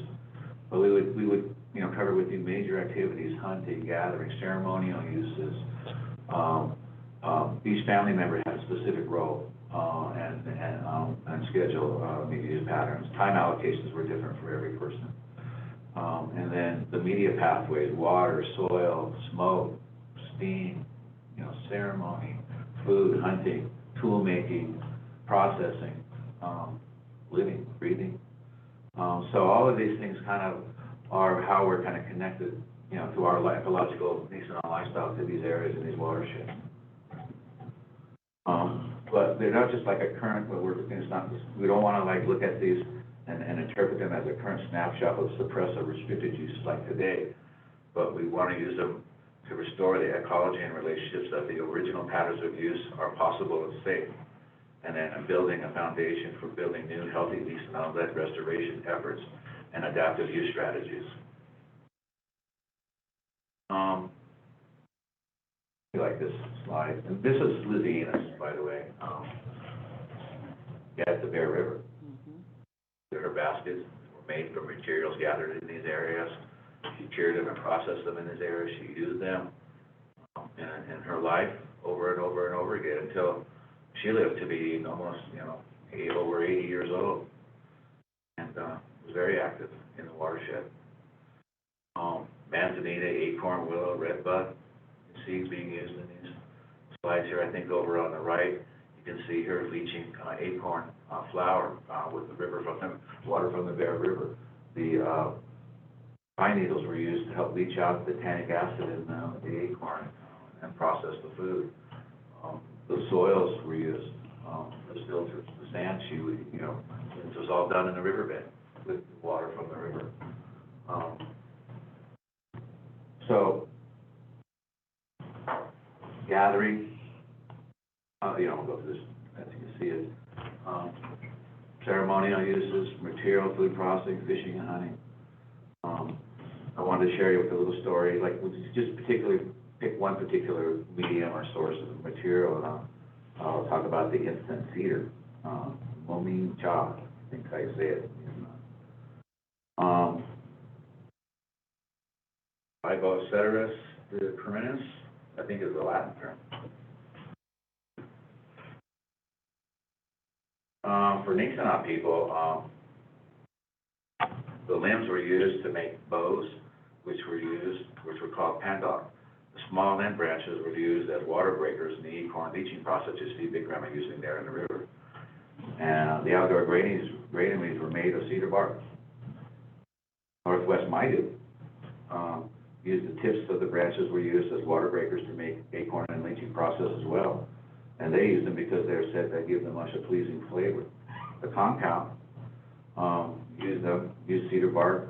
But we would you know, cover with you major activities, hunting, gathering, ceremonial uses. Each family member had a specific role and schedule media patterns. Time allocations were different for every person. And then the media pathways: water, soil, smoke, steam, you know, ceremony, food, hunting, tool making, processing, living, breathing. So all of these things kind of are how we're kind of connected, you know, to our ecological Nisenan lifestyle to these areas and these watersheds. But they're not just like a current, but it's not, we don't want to like look at these and interpret them as a current snapshot of suppressive restricted use like today, but we want to use them to restore the ecology and relationships that the original patterns of use are possible and safe, and then building a foundation for building new healthy Nisenan-led restoration efforts and adaptive use strategies. I like this slide, and this is Lizzie, Enos, by the way, at the Bear River. Her baskets were made from materials gathered in these areas. She cured them and processed them in these areas. She used them in her life over and over and over again until she lived to be almost, you know, over 80 years old, and was very active in the watershed. Manzanita, acorn, willow, redbud, seeds being used in these slides here. I think over on the right, you can see her leaching acorn flour with the river water from the Bear River. The pine needles were used to help leach out the tannic acid in the acorn and process the food. The soils were used, the filters, the sand she would, you know, it was all done in the riverbed with water from the river. So, gathering, you know, I'll go through this as you can see it. Ceremonial uses, material, food processing, fishing and hunting. I wanted to share you with a little story, like just particularly pick one particular medium or source of material, and I'll talk about the incense cedar, Momin Cha, I think I say it. Iboceterus permanens, I think is the Latin term. For Nisenan people, the limbs were used to make bows, which were called pandok. The small limb branches were used as water breakers in the acorn leaching process you see Big Grandma using there in the river. And the outdoor granaries were made of cedar bark. Northwest Maidu used the tips of the branches were used as water breakers to make acorn and leaching process as well. And they used them because they're said to give them much a pleasing flavor. The concow used cedar bark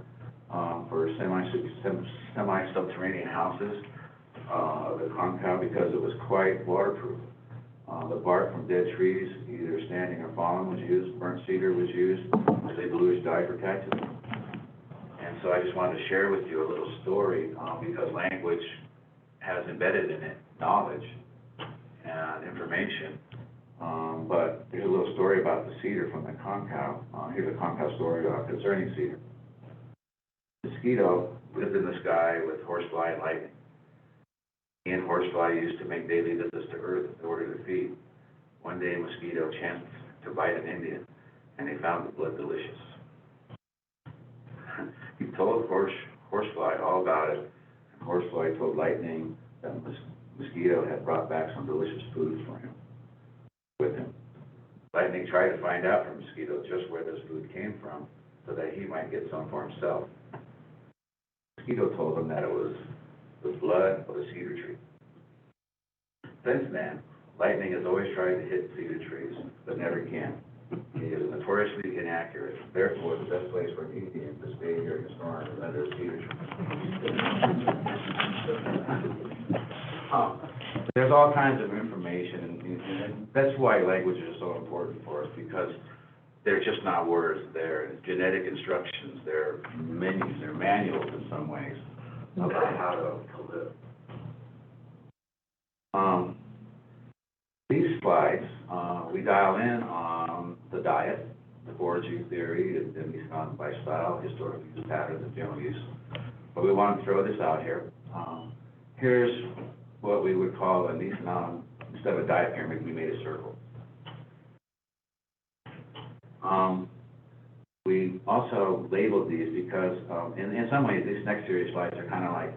for semi-subterranean houses. The concow because it was quite waterproof. The bark from dead trees, either standing or fallen, was used. Burnt cedar was used as a bluish dye for cactus. And so I just wanted to share with you a little story because language has embedded in it knowledge and information. But here's a little story about the cedar from the concow. Here's a concow story concerning cedar. Mosquito lived in the sky with horsefly and lightning. He and horsefly used to make daily visits to Earth in order to feed. One day, mosquito chanced to bite an Indian, and he found the blood delicious. He told horsefly all about it, and horsefly told lightning that mosquito had brought back some delicious food for him, with him. Lightning tried to find out from mosquito just where this food came from, so that he might get some for himself. Mosquito told him that it was the blood of a cedar tree. Since then, lightning has always tried to hit cedar trees, but never can. He is notoriously inaccurate. Therefore, the best place for an Indian to stay during a storm is under a cedar tree. There's all kinds of information, and that's why language is so important for us, because they're just not words. They're genetic instructions. They're menus. They're manuals in some ways about how to live. These slides, we dial in on the diet, the foraging theory, and Nisenan by style, historical use patterns, and general use. But we want to throw this out here. Here's what we would call a Nisenan, instead of a diet pyramid, we made a circle. We also labeled these because in some ways these next series slides are kind of like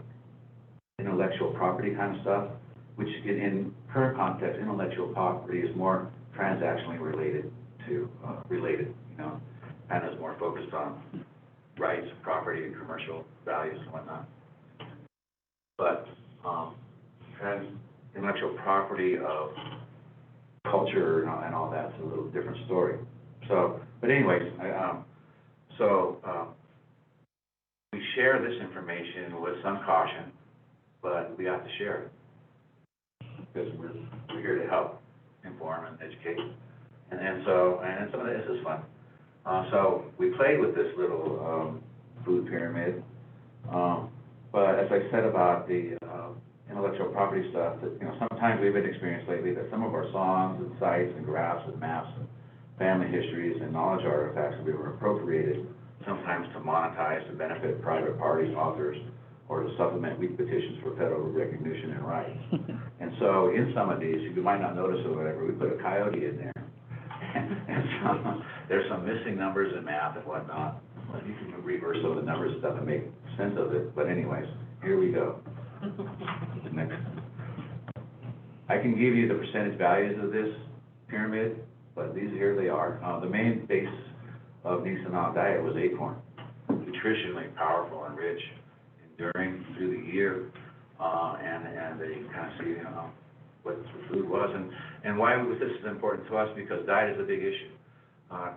intellectual property kind of stuff, which in current context, intellectual property is more transactionally related, and is more focused on rights, property, and commercial values and whatnot. But intellectual property of culture and all that's a little different story. So, but anyways, we share this information with some caution, but we have to share it because we're here to help inform and educate. And some of this is fun. So we played with this little food pyramid, but as I said about the intellectual property stuff, that sometimes we've been experienced lately that some of our songs and sites and graphs and maps and family histories and knowledge artifacts that we were appropriated, sometimes to monetize to benefit private parties, authors, or to supplement weak petitions for federal recognition and rights. And so in some of these, you might not notice or whatever, we put a coyote in there. And so there's some missing numbers in math and whatnot. You can reverse some of the numbers and stuff and make sense of it. But anyways, here we go. Next. I can give you the percentage values of this pyramid, but here they are. The main base of Nisenan diet was acorn, nutritionally powerful and rich, enduring through the year, and they kind of see what the food was and why this is important to us, because diet is a big issue.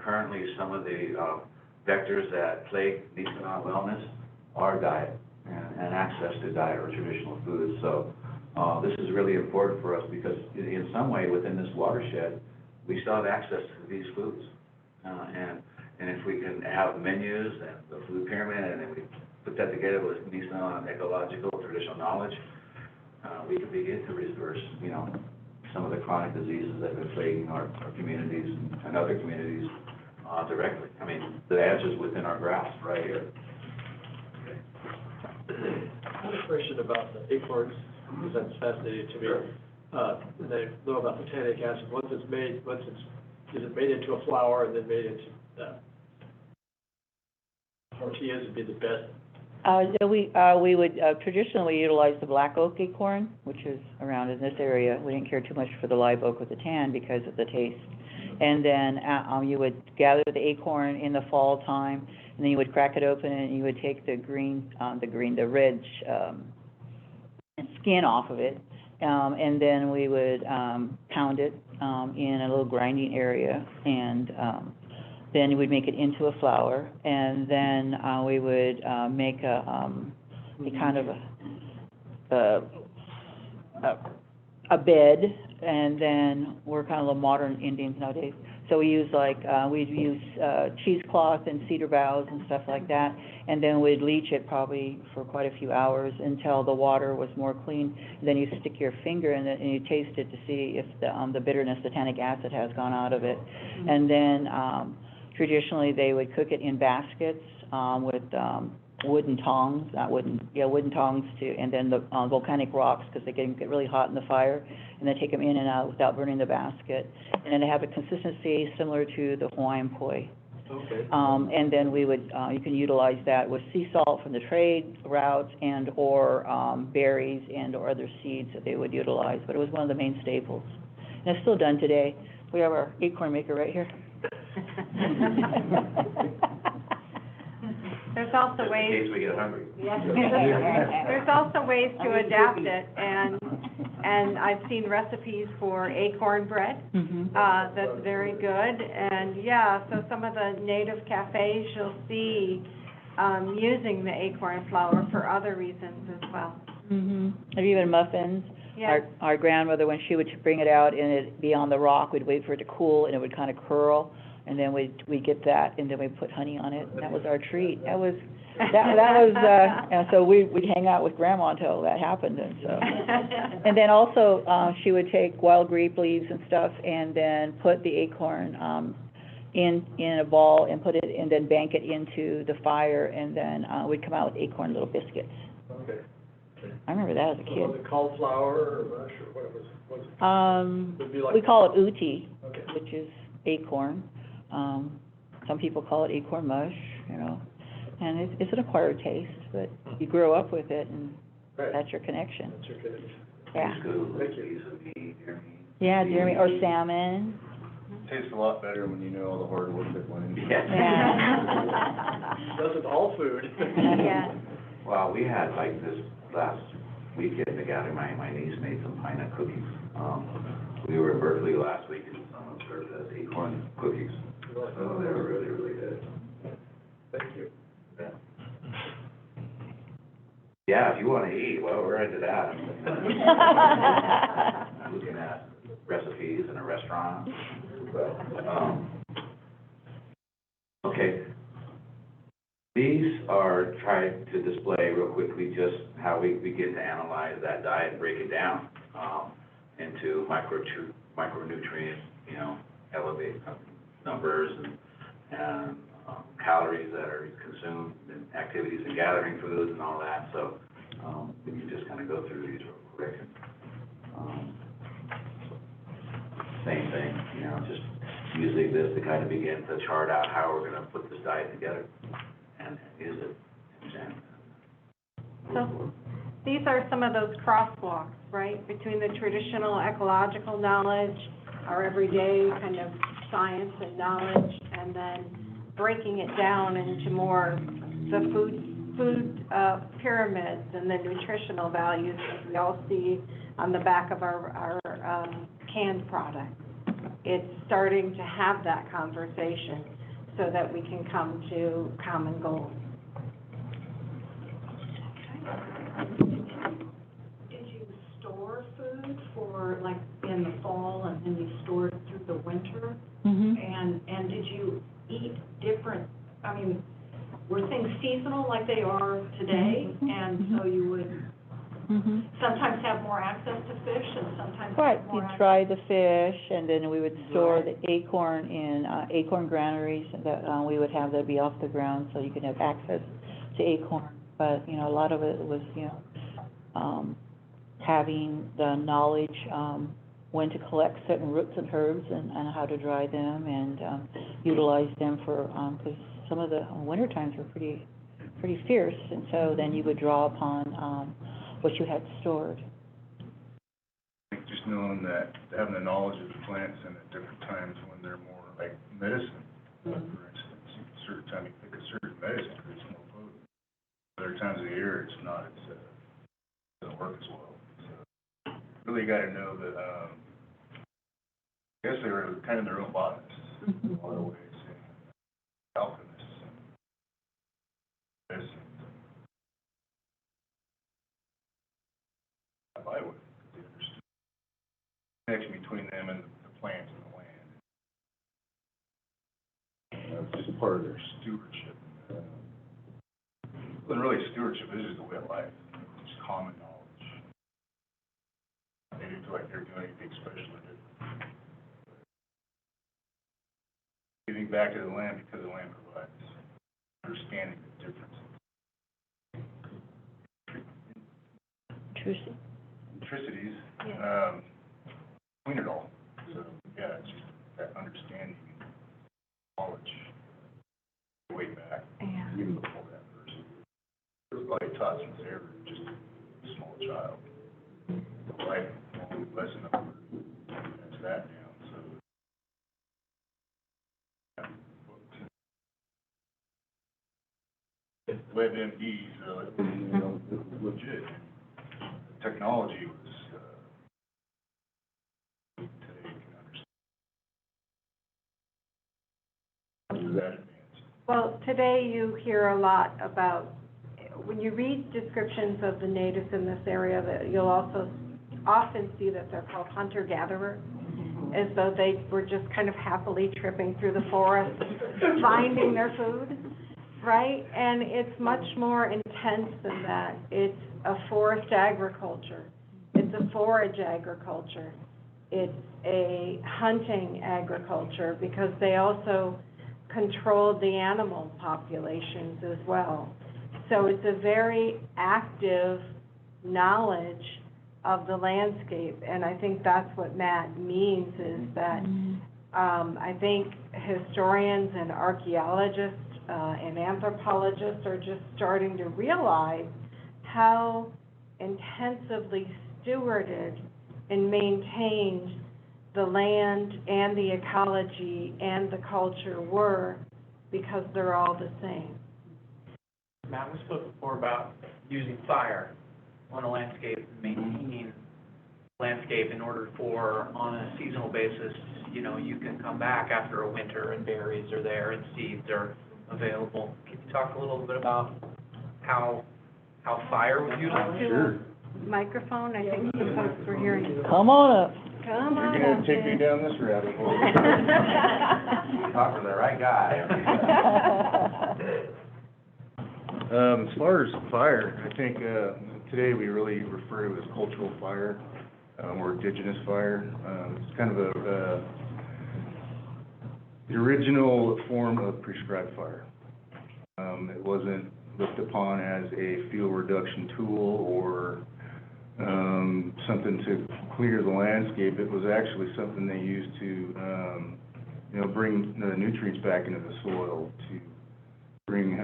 Currently, some of the vectors that plague Nisenan wellness are diet and access to diet or traditional foods. So this is really important for us because in some way within this watershed, we still have access to these foods. And if we can have menus and the food pyramid, and then we put that together with Nisenan ecological traditional knowledge, we can begin to reverse, some of the chronic diseases that have been plaguing our communities and other communities directly. I mean, the answer is within our grasp right here. I have a question about the acorns, because that's fascinating to me. They know about the tannic acid. Once it's is it made into a flour and then made into, tortillas would be the best? We would traditionally utilize the black oak acorn, which is around in this area. We didn't care too much for the live oak with the tan because of the taste. And then, you would gather the acorn in the fall time, and then you would crack it open, and you would take the red, skin off of it. And then we would, pound it, in a little grinding area, and, then we would make it into a flour, and then, we would, make a kind of a bed, and then we're kind of the modern Indians nowadays. So we use we'd use, cheesecloth and cedar boughs and stuff like that, and then we'd leach it probably for quite a few hours until the water was more clean. Then you stick your finger in it and you taste it to see if the bitterness, the tannic acid has gone out of it. And then, traditionally, they would cook it in baskets, with, wooden tongs, wooden tongs and then the, volcanic rocks, because they get really hot in the fire, and then take them in and out without burning the basket. And then they have a consistency similar to the Hawaiian poi. Okay. And then we would, you can utilize that with sea salt from the trade routes and or, berries and or other seeds that they would utilize, but it was one of the main staples. And it's still done today. We have our acorn maker right here. There's also ways. In case we get hungry. Yes. There's also ways to adapt it, and I've seen recipes for acorn bread, that's very good, and so some of the native cafes you'll see, using the acorn flour for other reasons as well. Have you even muffins? Yes. Our grandmother, when she would bring it out and it'd be on the rock, we'd wait for it to cool and it would kind of curl, and then we'd get that, and then we'd put honey on it, and that was our treat. That was, and so we'd hang out with Grandma until that happened, and so. And then also, she would take wild grape leaves and stuff, and then put the acorn, in a ball and put it, and then bank it into the fire, and then, we'd come out with acorn little biscuits. Okay. I remember that as a So kid. was it cauliflower or mush, or what was it? Would it be like? We call it uti, Okay. which is acorn. Some people call it acorn mush, and it's an acquired taste, but you grow up with it, and Right. that's your connection. That's your connection. Yeah. Thank you. Yeah, Jeremy, or salmon. Tastes a lot better when you know all the hard work that went into it. Yeah. Does with all food. Yeah. Well, we had this last weekend, the gathering, my niece made some pine nut cookies. We were in Berkeley last week, and someone served us acorn cookies. So they were really, really good. Thank you. Yeah, if you wanna eat, well, we're into that. I'm looking at recipes in a restaurant, but, okay. These are tried to display real quickly just how we begin to analyze that diet and break it down, into micronutrient, elevate numbers and calories that are consumed in activities and gathering foods and all that. So, we can just kind of go through these real quick. Same thing, just using this to kind of begin to chart out how we're gonna put this diet together and use it. So, these are some of those crosswalks, right, between the traditional ecological knowledge, our everyday kind of science and knowledge, and then breaking it down into more the food pyramids and the nutritional values that we all see on the back of our canned products. It's starting to have that conversation so that we can come to common goals. Did you store food for, in the fall, and then you store it through the winter? And did you eat different, were things seasonal like they are today? And so you would sometimes have more access to fish and sometimes Right, have more you'd access. dry the fish, and then we would store the acorn in, acorn granaries that, we would have that be off the ground, so you could have access to acorn. But, a lot of it was, having the knowledge, when to collect certain roots and herbs and how to dry them and utilize them for, because some of the winter times were pretty fierce, and so then you would draw upon what you had stored. I think just knowing that, having the knowledge of the plants and at different times when they're more like medicine, for instance, a certain time you pick a certain medicine because it's more potent. Other times of the year, it's not, doesn't work as well. So really got to know that, I guess they were kind of their own botanists in a lot of ways, and alchemists and medicine. I would, they understood the connection between them and the plants and the land. It's just part of their stewardship. It wasn't really stewardship, it was just a way of life, just common knowledge. They didn't feel like they were doing anything special or different. Giving back to the land because the land provides, understanding the differences. Electricities, clean it all. So, yeah, it's just that understanding and knowledge way back, even before that person. It was probably taught since they were just a small child. The lifelong lesson of that's that now. So, yeah, WebMDs, you know, it was legit. Technology was, today you can understand. Was that advanced? Well, today you hear a lot about, when you read descriptions of the natives in this area, that you'll also often see that they're called hunter-gatherers, as though they were just kind of happily tripping through the forest, finding their food, right? And it's much more intense than that. It's a forest agriculture. It's a forage agriculture. It's a hunting agriculture because they also controlled the animal populations as well. So it's a very active knowledge of the landscape, and I think that's what Matt means, is that I think historians and archaeologists and anthropologists are just starting to realize how intensively stewarded and maintained the land and the ecology and the culture were, because they're all the same. Matt, we spoke before about using fire on a landscape, maintaining landscape in order for, on a seasonal basis, you know, you can come back after a winter and berries are there and seeds are available. Can you talk a little bit about how fire was utilized? Sure. Microphone, I think the folks were hearing. Come on up. Come on You're up, gonna take me Jay. down this rabbit hole. Talk to the right guy. As far as fire, I think, today we really refer to it as cultural fire, or indigenous fire. It's kind of the original form of prescribed fire. It wasn't looked upon as a fuel reduction tool or, something to clear the landscape. It was actually something they used to, you know, bring the nutrients back into the soil, to bring,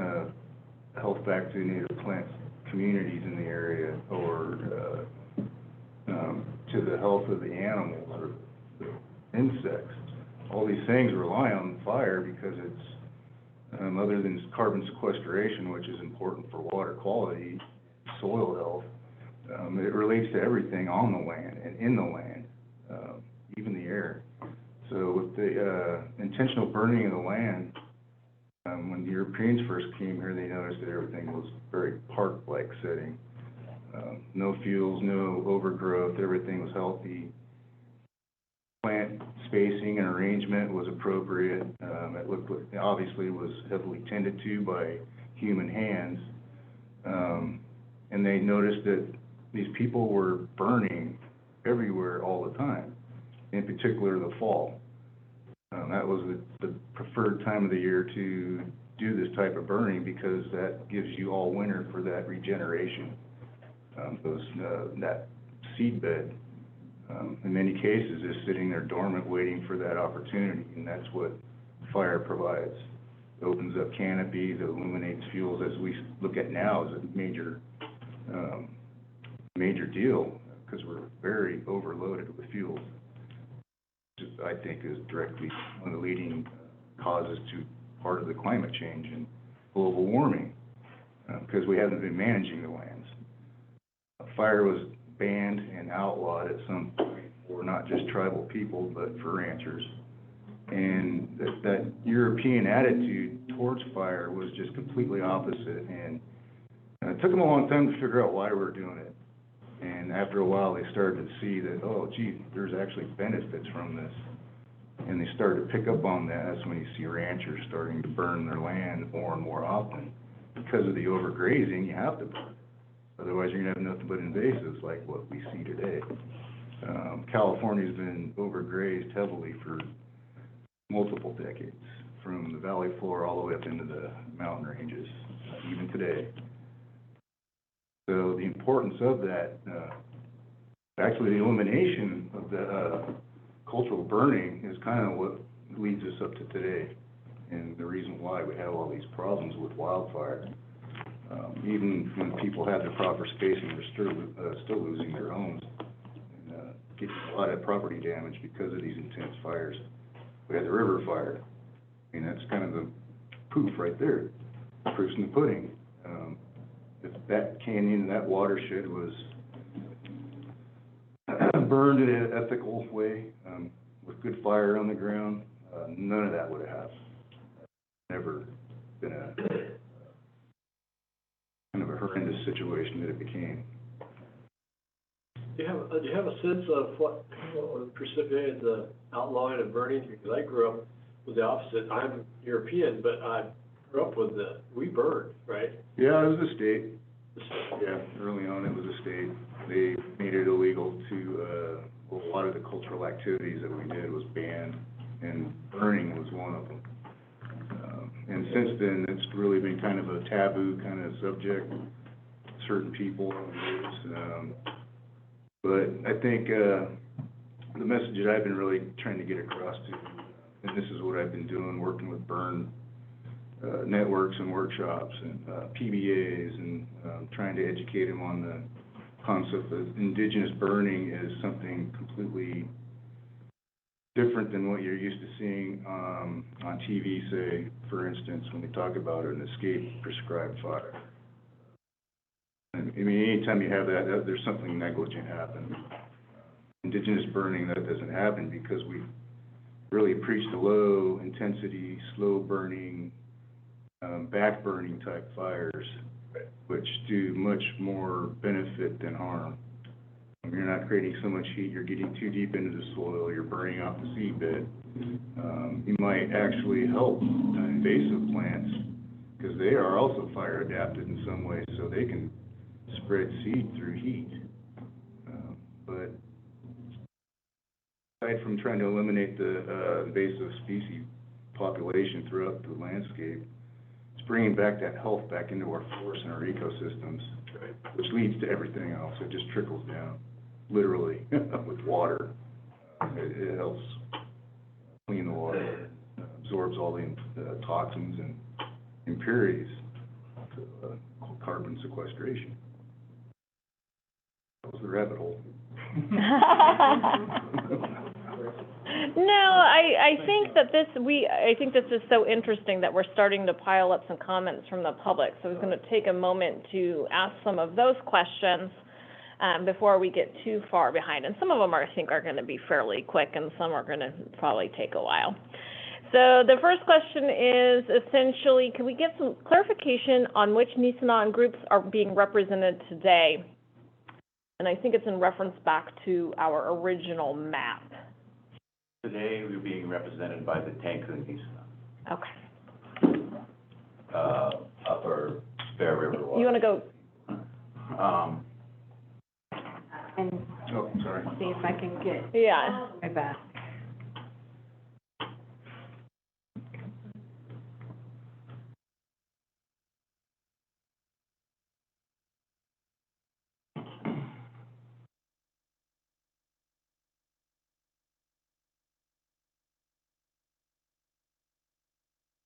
health back to native plant communities in the area, or to the health of the animals or the insects. All these things rely on fire because it's, other than carbon sequestration, which is important for water quality, soil health, it relates to everything on the land and in the land, even the air. So with the intentional burning of the land, when the Europeans first came here, they noticed that everything was very park-like setting. No fuels, no overgrowth, everything was healthy. Plant spacing and arrangement was appropriate. It looked like, obviously was heavily tended to by human hands. And they noticed that these people were burning everywhere all the time, in particular the fall. That was the preferred time of the year to do this type of burning, because that gives you all winter for that regeneration. That seed bed in many cases, is sitting there dormant, waiting for that opportunity, and that's what fire provides. It opens up canopies, it illuminates fuels, as we look at now, is a major deal, because we're very overloaded with fuels. Which I think is directly one of the leading causes to part of the climate change and global warming, because we haven't been managing the lands. Fire was banned and outlawed at some point for not just tribal people, but for ranchers. And that European attitude towards fire was just completely opposite, and it took them a long time to figure out why we were doing it. And after a while, they started to see that, oh, gee, there's actually benefits from this. And they started to pick up on that. That's when you see ranchers starting to burn their land more and more often. Because of the overgrazing, you have to burn. Otherwise, you're gonna have nothing but invasives like what we see today. California's been overgrazed heavily for multiple decades, from the valley floor all the way up into the mountain ranges, even today. So the importance of that, actually the elimination of the cultural burning is kind of what leads us up to today, and the reason why we have all these problems with wildfire. Even when people have the proper spacing, they're still losing their homes and getting a lot of property damage because of these intense fires. We had the river fire. I mean, that's kind of the proof right there, proof's in the pudding. If that canyon, that watershed was burned in an ethical way, with good fire on the ground, none of that would have happened. Never been a kind of a horrendous situation that it became. Do you have a sense of what precipitated the outlawing of burning? Because I grew up with the opposite. I'm European, but I grew up with we burned, right? Yeah, it was a state. Yeah, early on it was a state. They made it illegal to, a lot of the cultural activities that we did was banned, and burning was one of them. And since then, it's really been kind of a taboo kind of subject, certain people and groups. But I think the message that I've been really trying to get across to, and this is what I've been doing, working with burn networks and workshops and PBAs, and trying to educate them on the concept that indigenous burning is something completely different than what you're used to seeing on TV, say, for instance, when they talk about an escape prescribed fire. I mean, anytime you have that, there's something negligent happen. Indigenous burning, that doesn't happen because we really preach the low intensity, slow burning, back burning type fires, which do much more benefit than harm. You're not creating so much heat, you're getting too deep into the soil, you're burning off the seedbed. You might actually help invasive plants, because they are also fire adapted in some ways, so they can spread seed through heat. But aside from trying to eliminate the invasive species population throughout the landscape, it's bringing back that health back into our forests and our ecosystems, which leads to everything else. It just trickles down, literally, with water. It helps clean the water, absorbs all the toxins and impurities, carbon sequestration. That was the rabbit hole. No, I think that I think this is so interesting that we're starting to pile up some comments from the public. So I was going to take a moment to ask some of those questions before we get too far behind. And some of them I think are going to be fairly quick, and some are going to probably take a while. So the first question is essentially, can we get some clarification on which Nisenan groups are being represented today? And I think it's in reference back to our original map. Today, we're being represented by the Tanku Nisenan. Okay. Upper Bear River Water. You want to go? And Oh, sorry. see if I can get Yeah. my back.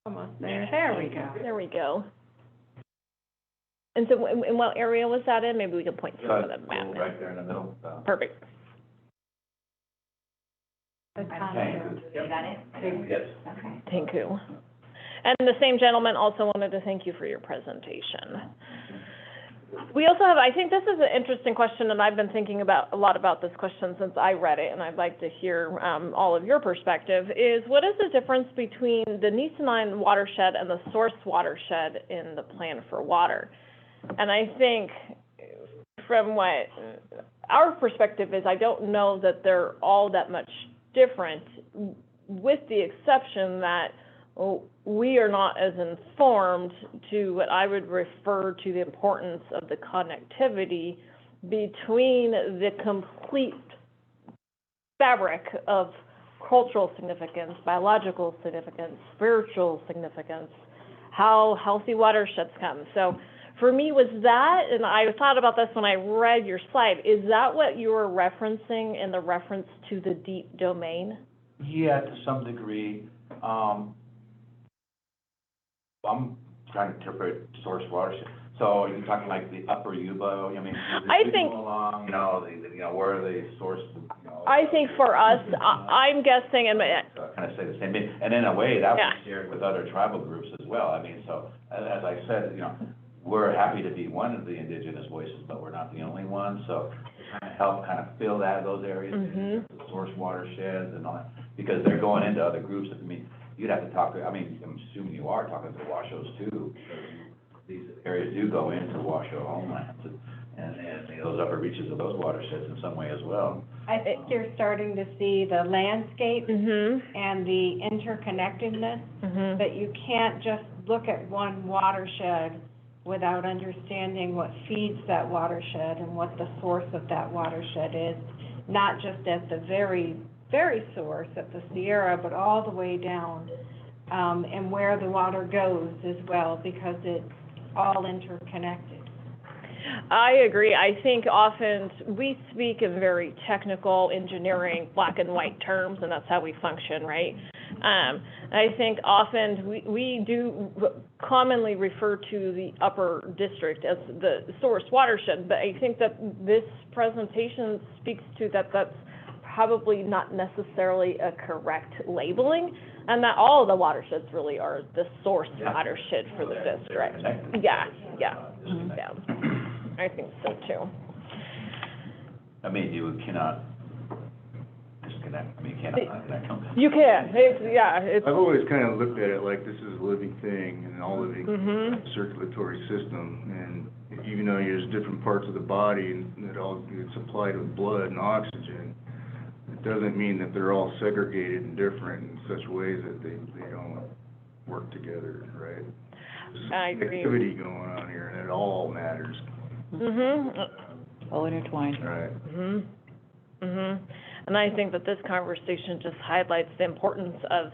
Almost there. There we go. There we go. And so in what area was that in? Maybe we could point to some of the map. Right there in the middle, Perfect. That's Thank You got it? Yes. Okay. Thank you. And the same gentleman also wanted to thank you for your presentation. We also have, I think this is an interesting question, and I've been thinking a lot about this question since I read it, and I'd like to hear all of your perspective, is what is the difference between the Nisenan watershed and the source watershed in the plan for water? And I think from what our perspective is, I don't know that they're all that much different, with the exception that we are not as informed to what I would refer to the importance of the connectivity between the complete fabric of cultural significance, biological significance, spiritual significance, how healthy watersheds come. So for me, was that, and I thought about this when I read your slide, is that what you were referencing in the reference to the deep domain? Yeah, to some degree. I'm trying to interpret source watershed. So you're talking like the upper Yuba, I mean, I think, go along, where are they sourced, I think for us, I'm guessing, and kind of say the same thing. And in a way, that was Yeah. shared with other tribal groups as well. I mean, so as I said, we're happy to be one of the indigenous voices, but we're not the only one. So to kind of help fill those areas, in the source watersheds and all that, because they're going into other groups. I mean, you'd have to talk to, I'm assuming you are talking to the Washos too, because these areas do go into Washoe homelands and those upper reaches of those watersheds in some way as well. I think you're starting to see the landscape Mm-hmm. and the interconnectedness, Mm-hmm. but you can't just look at one watershed without understanding what feeds that watershed and what the source of that watershed is, not just at the very, very source at the Sierra, but all the way down, and where the water goes as well, because it's all interconnected. I agree. I think often we speak in very technical engineering, black and white terms, and that's how we function, right? I think often we do commonly refer to the upper district as the source watershed, but I think that this presentation speaks to that's probably not necessarily a correct labeling, and that all of the watersheds really are the source watershed for the district. Yeah. I think so too. I mean, you cannot disconnect, you cannot unconnect them. You can, it's. I've always kind of looked at it like this is a living thing, and all living circulatory system, and even though there's different parts of the body and it all gets supplied with blood and oxygen, it doesn't mean that they're all segregated and different in such ways that they don't work together, right? I agree. There's activity going on here, and it all matters. All intertwined. Right. And I think that this conversation just highlights the importance of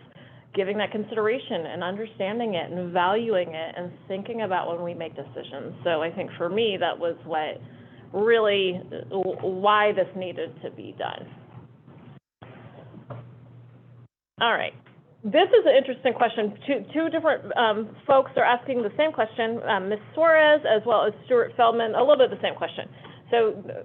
giving that consideration and understanding it and valuing it and thinking about when we make decisions. So I think for me, that was what really, why this needed to be done. All right. This is an interesting question. Two different folks are asking the same question, Ms. Suarez as well as Stuart Feldman, a little bit of the same question. So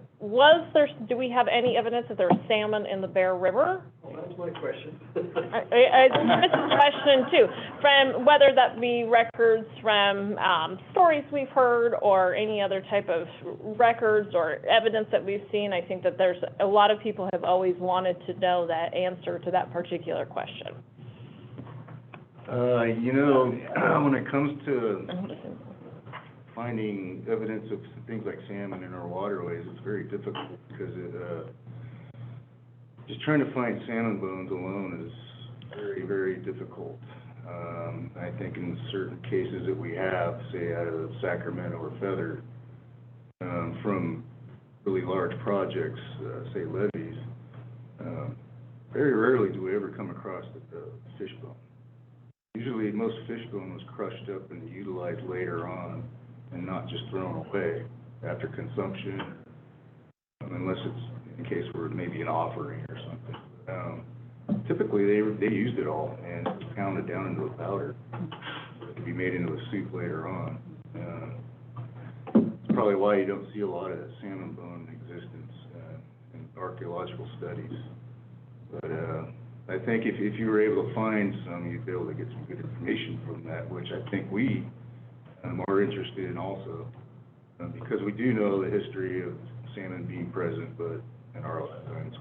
do we have any evidence that there was salmon in the Bear River? Well, that's my question. It's a question too, from whether that be records from stories we've heard or any other type of records or evidence that we've seen. I think that there's a lot of people have always wanted to know that answer to that particular question. When it comes to finding evidence of things like salmon in our waterways, it's very difficult because just trying to find salmon bones alone is very, very difficult. I think in certain cases that we have, say out of Sacramento or Feather, from really large projects, say levees, very rarely do we ever come across the fish bone. Usually, most fish bone was crushed up and utilized later on and not just thrown away after consumption, unless it's in a case where it may be an offering or something. Typically, they used it all, and pounded down into a powder. It could be made into a soup later on. It's probably why you don't see a lot of salmon bone existence in archaeological studies. But I think if you were able to find some, you'd be able to get some good information from that, which I think we are interested in also, because we do know the history of salmon being present, but in our lifetimes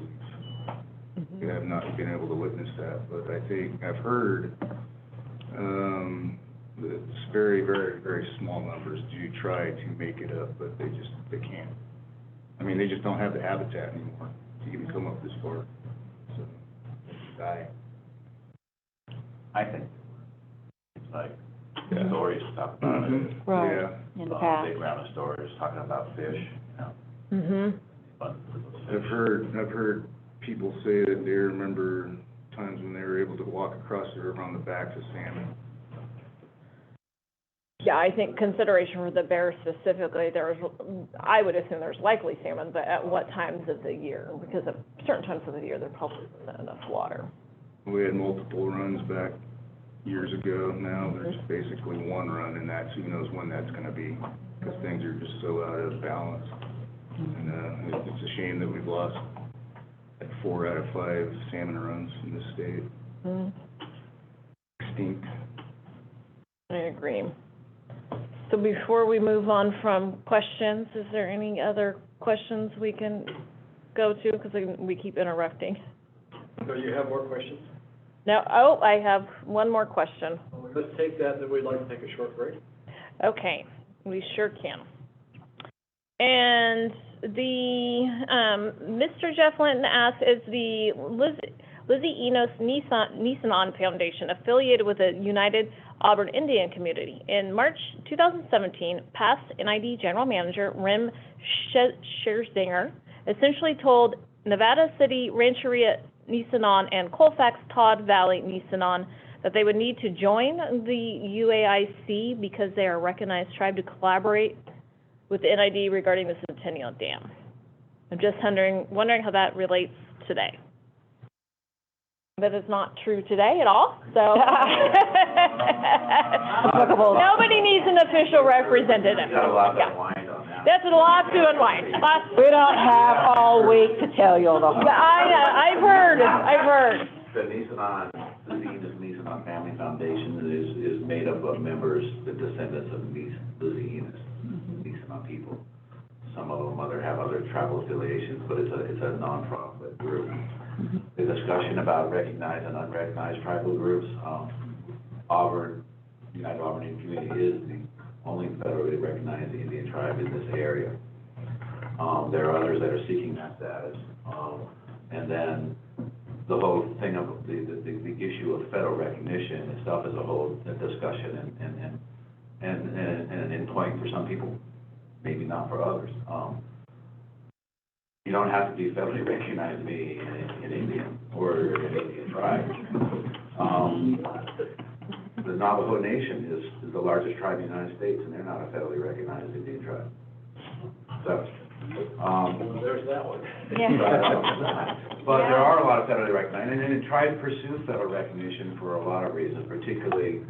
we have not been able to witness that. But I think I've heard that it's very, very, very small numbers do try to make it up, but they can't. I mean, they just don't have the habitat anymore to even come up this far. So they die. I think it's like stories talk about it. Right. Yeah. In the past. Big round of stories talking about fish, you know. Mhm. But I've heard people say that they remember times when they were able to walk across the river on the backs of salmon. Yeah, I think consideration for the bear specifically, I would assume there's likely salmon, but at what times of the year? Because at certain times of the year, there probably isn't enough water. We had multiple runs back years ago. Now there's basically one run, and that's, who knows when that's gonna be, because things are just so out of balance. And it's a shame that we've lost like 4 out of 5 salmon runs in this state. Extinct. I agree. So before we move on from questions, is there any other questions we can go to? Because we keep interrupting. So you have more questions? Now, I have one more question. Let's take that, then we'd like to take a short break. Okay, we sure can. And Mr. Jeff Linton asked, is the Lizzie Enos Nisenan Foundation affiliated with the United Auburn Indian Community? In March 2017, past NID General Manager Rem Scherzinger essentially told Nevada City Rancheria Nisenan and Colfax Todd Valley Nisenan that they would need to join the UAIC because they are a recognized tribe to collaborate with the NID regarding the Centennial Dam. I'm just wondering how that relates today. That is not true today at all, so. Nobody needs an official representative. got a lot to unwind on that. That's a lot to unwind. We don't have all week to tell you the whole. I've heard. The Nisenan Family Foundation is made up of members, the descendants of Lizzie Enos, Nisenan people. Some of them have other tribal affiliations, but it's a non-profit group. The discussion about recognized and unrecognized tribal groups, Auburn, United Auburn Indian Community is the only federally recognized Indian tribe in this area. There are others that are seeking that status. And then the whole thing of the issue of federal recognition itself is a whole discussion and an endpoint for some people, maybe not for others. You don't have to be federally recognized to be an Indian or an Indian tribe. The Navajo Nation is the largest tribe in the United States, and they're not a federally recognized Indian tribe. So, there's that one. but there are a lot of federally recognized, and tribes pursue federal recognition for a lot of reasons, particularly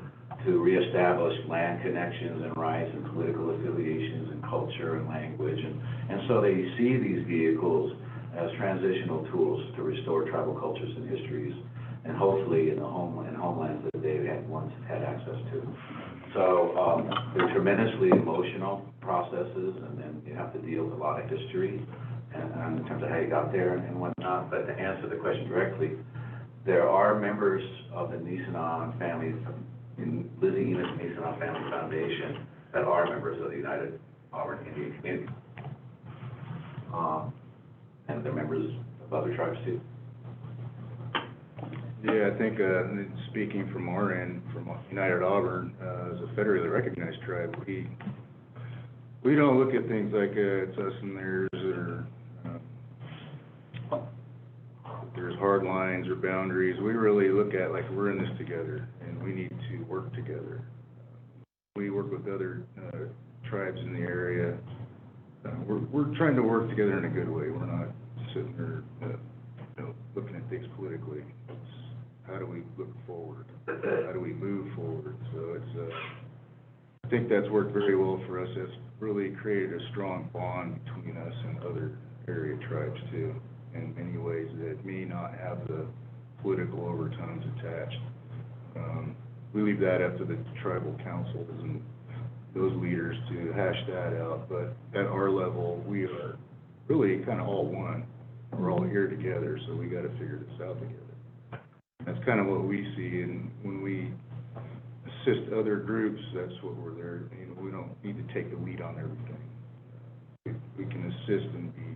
to reestablish land connections and rights and political affiliations and culture and language. And so they see these vehicles as transitional tools to restore tribal cultures and histories, and hopefully in homelands that they had once had access to. So they're tremendously emotional processes, and then you have to deal with a lot of history and in terms of how you got there and whatnot. But to answer the question directly, there are members of the Nisenan family, in Lizzie Enos Nisenan Family Foundation, that are members of the United Auburn Indian Community. And they're members of other tribes too. Yeah, I think, speaking from our end, from United Auburn, as a federally recognized tribe, we don't look at things like it's us and theirs, or there's hard lines or boundaries. We really look at like we're in this together, and we need to work together. We work with other tribes in the area. We're trying to work together in a good way. We're not sitting there, looking at things politically. how do we look forward? How do we move forward? So it's, I think that's worked very well for us. It's really created a strong bond between us and other area tribes too, in many ways that may not have the political overtones attached. We leave that up to the tribal councils and those leaders to hash that out, but at our level, we are really kind of all one. We're all here together, so we gotta figure this out together. That's kind of what we see, and when we assist other groups, that's what we're there, you know, we don't need to take the lead on everything. We can assist and be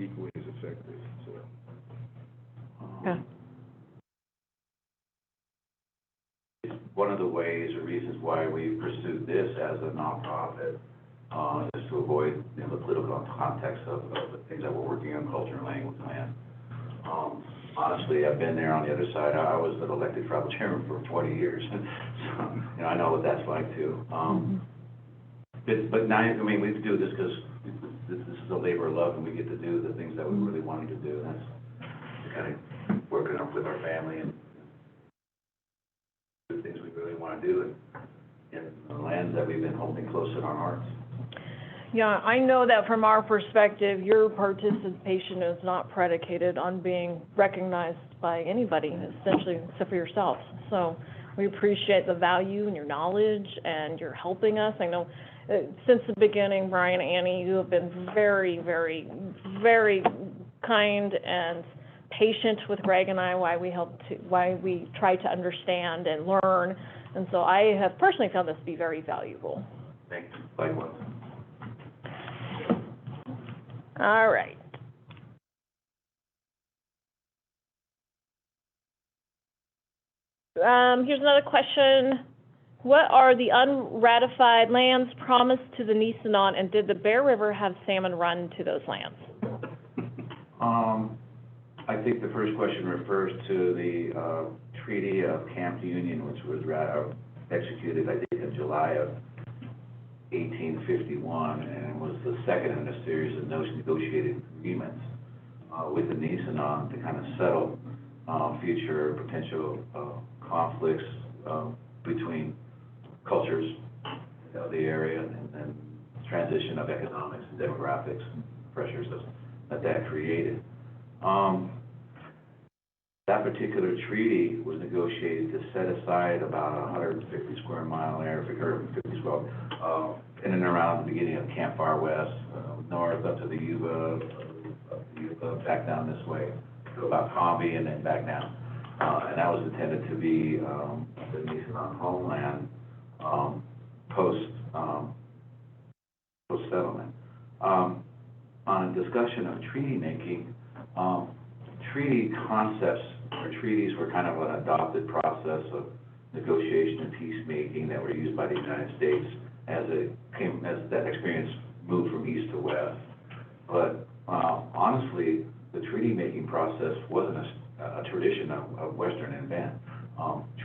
equally as effective, so. Yeah. One of the ways or reasons why we pursued this as a nonprofit, is to avoid, you know, the political context of the things that we're working on, culture and language land. Honestly, I've been there on the other side. I was an elected tribal chairman for 20 years, so, you know, I know what that's like too. But now, I mean, we do this because this is a labor of love, and we get to do the things that we really wanted to do. That's kind of working up with our family and the things we really want to do in the lands that we've been holding close in our hearts. Yeah, I know that from our perspective, your participation is not predicated on being recognized by anybody, essentially, except for yourself. So we appreciate the value and your knowledge, and you're helping us. I know since the beginning, Brian, Annie, you have been very, very, very kind and patient with Greg and I, why we try to understand and learn. And so I have personally found this to be very valuable. Thank you. Likewise. All right. Here's another question. What are the unratified lands promised to the Nisenan, and did the Bear River have salmon run to those lands? I think the first question refers to the Treaty of Camp Union, which was executed, I think, in July of 1851, and was the second in a series of negotiated agreements with the Nisenan to kind of settle future potential conflicts between cultures of the area, and then transition of economics and demographics and pressures that created. That particular treaty was negotiated to set aside about 150 square mile area, or 50 square, in and around the beginning of Camp Far West, north up to the Yuba, back down this way, to about Combi and then back down. And that was intended to be the Nisenan homeland post-settlement. On discussion of treaty making, treaty concepts or treaties were kind of an adopted process of negotiation and peacemaking that were used by the United States as that experience moved from east to west. But honestly, the treaty making process wasn't a tradition of Western invent.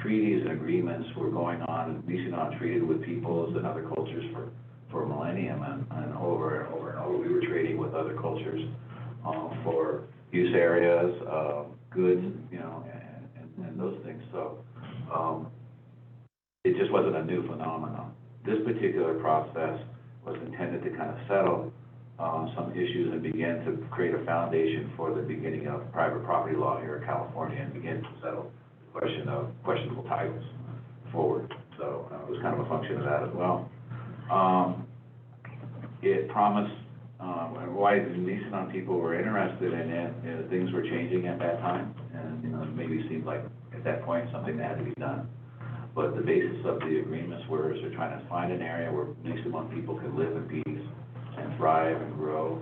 Treaties and agreements were going on. Nisenan treated with peoples and other cultures for a millennium, and over and over and over, we were trading with other cultures for use areas, goods, you know, and those things. So it just wasn't a new phenomenon. This particular process was intended to kind of settle some issues and begin to create a foundation for the beginning of private property law here in California, and begin to settle the question of questionable titles forward. So it was kind of a function of that as well. It promised, why the Nisenan people were interested in it, you know, things were changing at that time, and, you know, it maybe seemed like at that point something that had to be done. But the basis of the agreements was they're trying to find an area where Nisenan people could live in peace and thrive and grow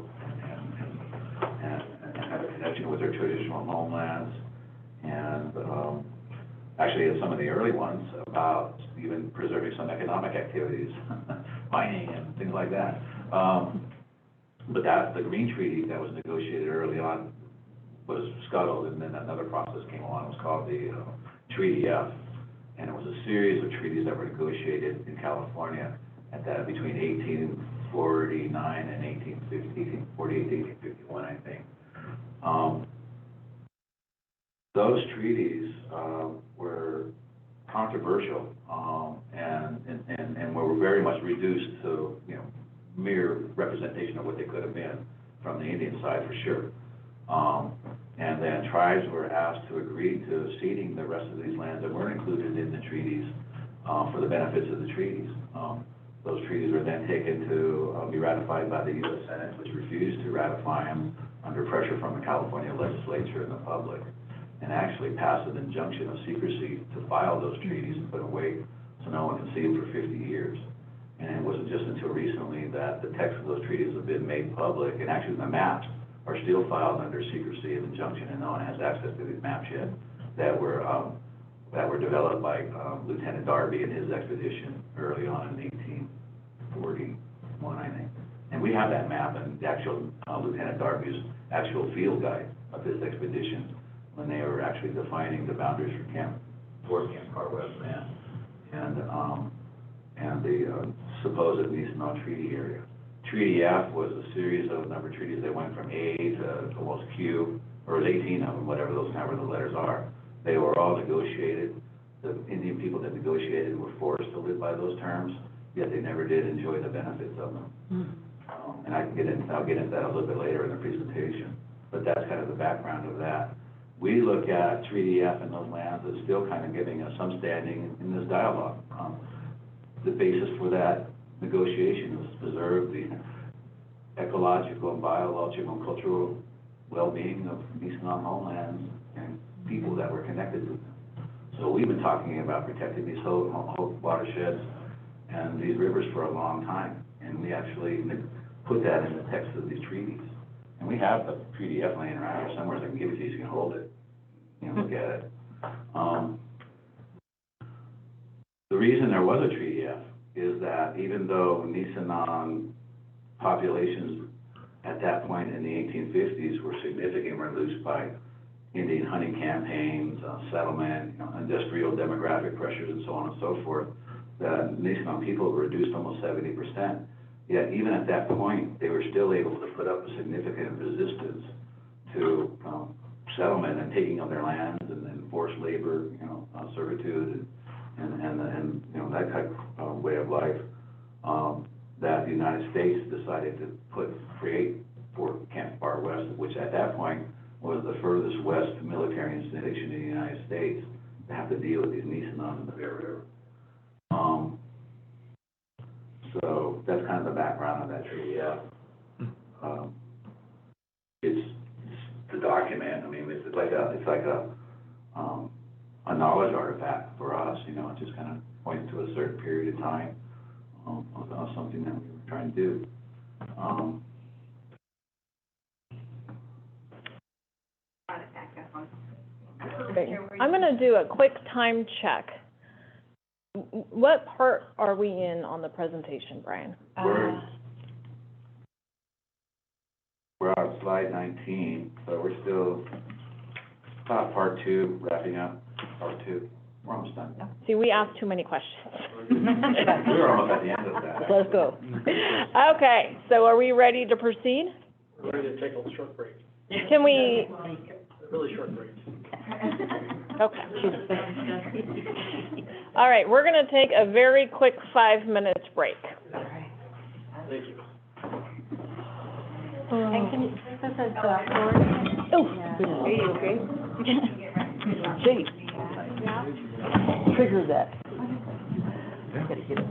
and have a connection with their traditional homelands. And actually, in some of the early ones, about even preserving some economic activities, mining and things like that. But the Green Treaty that was negotiated early on was scuttled, and then another process came along. It was called the Treaty F, and it was a series of treaties that were negotiated in California at that between 1849 and 1848 to 1851, I think. those treaties, were controversial, and were very much reduced to, mere representation of what they could have been from the Indian side, for sure. And then tribes were asked to agree to ceding the rest of these lands that weren't included in the treaties, for the benefits of the treaties. Those treaties were then taken to be ratified by the U.S. Senate, which refused to ratify them under pressure from the California legislature and the public, and actually passed an injunction of secrecy to file those treaties and put away so no one can see them for 50 years. And it wasn't just until recently that the text of those treaties have been made public, and actually the maps are still filed under secrecy and injunction, and no one has access to these maps yet, that were developed by Lieutenant Darby and his expedition early on in 1841, I think. And we have that map and the actual Lieutenant Darby's actual field guide of his expedition when they were actually defining the boundaries for Fort Camp Far West and the supposed Nisenan Treaty area. Treaty F was a series of a number of treaties that went from A to almost Q, or 18 of them, whatever the letters are. They were all negotiated. The Indian people that negotiated were forced to live by those terms, yet they never did enjoy the benefits of them. And I'll get into that a little bit later in the presentation, but that's kind of the background of that. We look at Treaty F and those lands as still kind of giving us some standing in this dialogue. The basis for that negotiation was to preserve the ecological, biological, and cultural well-being of Nisenan homelands and people that were connected to them. So we've been talking about protecting these whole watersheds and these rivers for a long time, and we actually put that in the text of these treaties. And we have the Treaty F laying around here somewhere, so I can give it to you so you can hold it, look at it. The reason there was a Treaty F is that even though Nisenan populations at that point in the 1850s were significantly reduced by Indian hunting campaigns, settlement, industrial demographic pressures, and so on and so forth, the Nisenan people were reduced almost 70%. Yet even at that point, they were still able to put up a significant resistance to settlement and taking of their lands and forced labor, servitude and that type of way of life, that the United States decided to create Fort Camp Far West, which at that point was the furthest west military installation in the United States to have to deal with these Nisenan in the Bear River. So that's kind of the background of that treaty. It's the document. I mean, it's like a knowledge artifact for us. It just kind of points to a certain period of time of something that we were trying to do. Okay. I'm going to do a quick time check. What part are we in on the presentation, Brian? We're on slide 19, so we're still about part 2, wrapping up part 2. We're almost done. See, we asked too many questions. We're almost at the end of that. Let's go. Okay, so are we ready to proceed? We're ready to take a short break, Can we, a really short break. okay. All right, we're going to take a very quick 5 minutes break. Thank you. And can you, this is the board? Oh, Are you okay? Jake, trigger that. Gotta get it.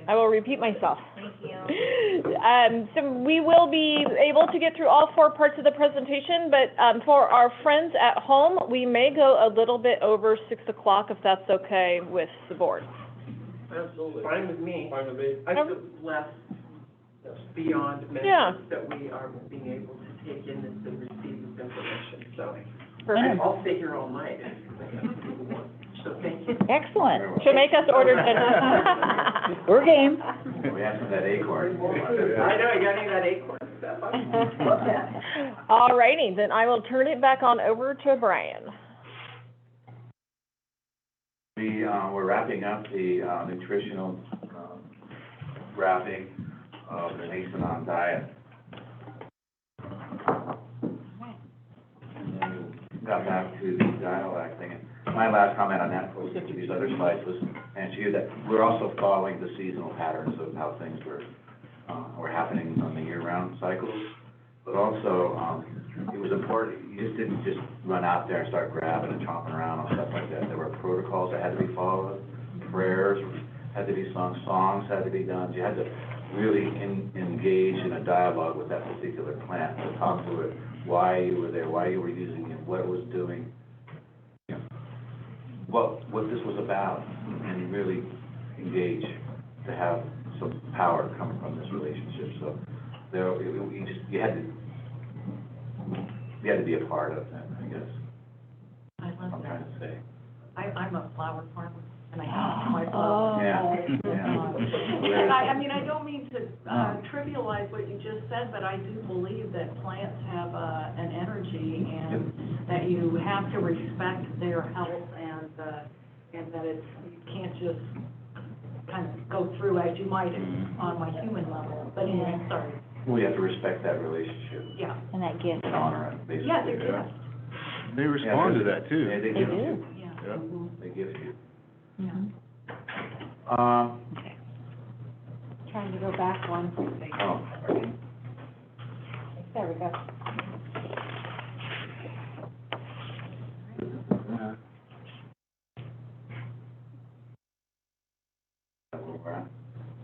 I will repeat myself. Thank you. So we will be able to get through all 4 parts of the presentation, but for our friends at home, we may go a little bit over 6 o'clock if that's okay with the board. Absolutely. Fine with me. Fine with me. I feel blessed beyond Yeah. measure that we are being able to take in this and receive this information, so. Perfect. I'll stay here all night. So thank you. Excellent. She'll make us order dinner. We're game. We have some of that acorn. I know, you got any of that acorn stuff? I love that. All righty, then I will turn it back on over to Brian. We're wrapping up the nutritional wrapping of the Nisenan diet. And then we got back to the dialogue thing. And my last comment on that, before we get to these other slides, was to answer you that we're also following the seasonal patterns of how things were happening on the year-round cycles. But also, it was important, you just didn't just run out there and start grabbing and chomping around and stuff like that. There were protocols that had to be followed, prayers had to be sung, songs had to be done. You had to really engage in a dialogue with that particular plant, to talk to it, why you were there, why you were using it, what it was doing, you know, what this was about, and really engage to have some power coming from this relationship. So there, you had to be a part of that, I guess. I love I'm trying to say. I'm a flower farmer, and I have my flowers. Yeah. I mean, I don't mean to trivialize what you just said, but I do believe that plants have an energy, and that you have to respect their health, and that you can't just kind of go through as you might on my human level. But anyway, sorry. We have to respect that relationship. Yeah. And that gift. And honor it, basically. Yeah, they're gifts. They respond to that too. Yeah, they They give do. you. Yeah. They give you. Yeah. Okay. Trying to go back one. There we go.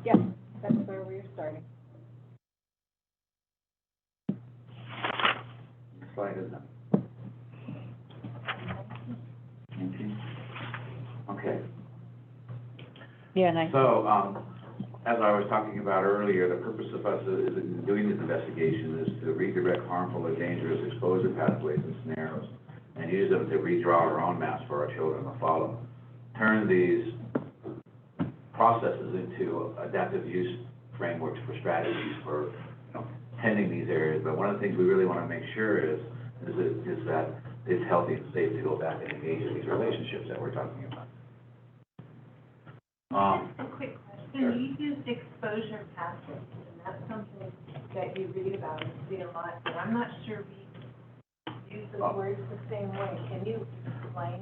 Yeah, that's where we're starting. Slide is up. Okay. Yeah, nice. So, as I was talking about earlier, the purpose of us is in doing this investigation is to redirect harmful or dangerous exposure pathways and scenarios, and use them to redraw our own maps for our children to follow. Turn these processes into adaptive use frameworks for strategies for, tending these areas. But one of the things we really want to make sure is that it's healthy and safe to go back and engage in these relationships that we're talking about. A quick question, you used exposure pathways, and that's something that you read about and see a lot, but I'm not sure we use those words the same way. Can you explain?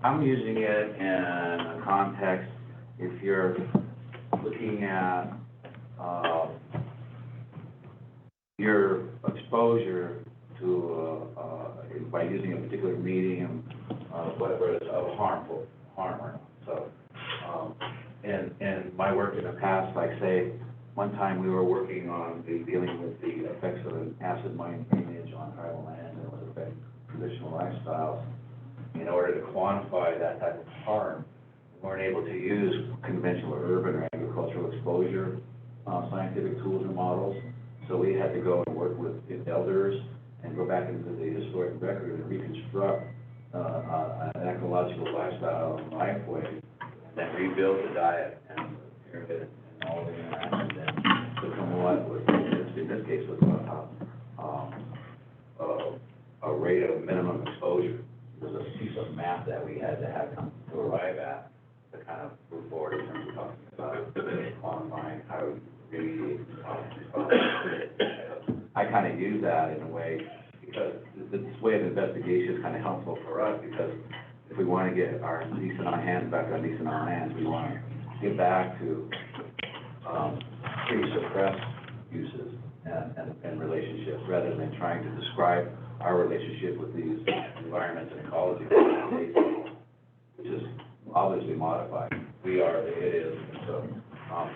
I'm using it in a context, if you're looking at, your exposure to, by using a particular medium, whatever it is, of harm or not. So, and my work in the past, like say, one time we were working on dealing with the effects of an acid mine drainage on tribal land that would affect traditional lifestyles. In order to quantify that type of harm, we weren't able to use conventional urban or agricultural exposure, scientific tools or models. So we had to go and work with elders and go back into the historic record and reconstruct an ecological lifestyle and life way, and then rebuild the diet and pyramid and all the interactions and become what was, in this case, was a rate of minimum exposure. It was a piece of map that we had to have to arrive at to kind of move forward in terms of talking about quantifying how to remediate the problem. I kind of use that in a way because this way of investigation is kind of helpful for us, because if we want to get our Nisenan hands back on Nisenan lands, we want to get back to pretty suppressed uses and relationships, rather than trying to describe our relationship with these environments and ecology, which is obviously modified. we are, it is. So,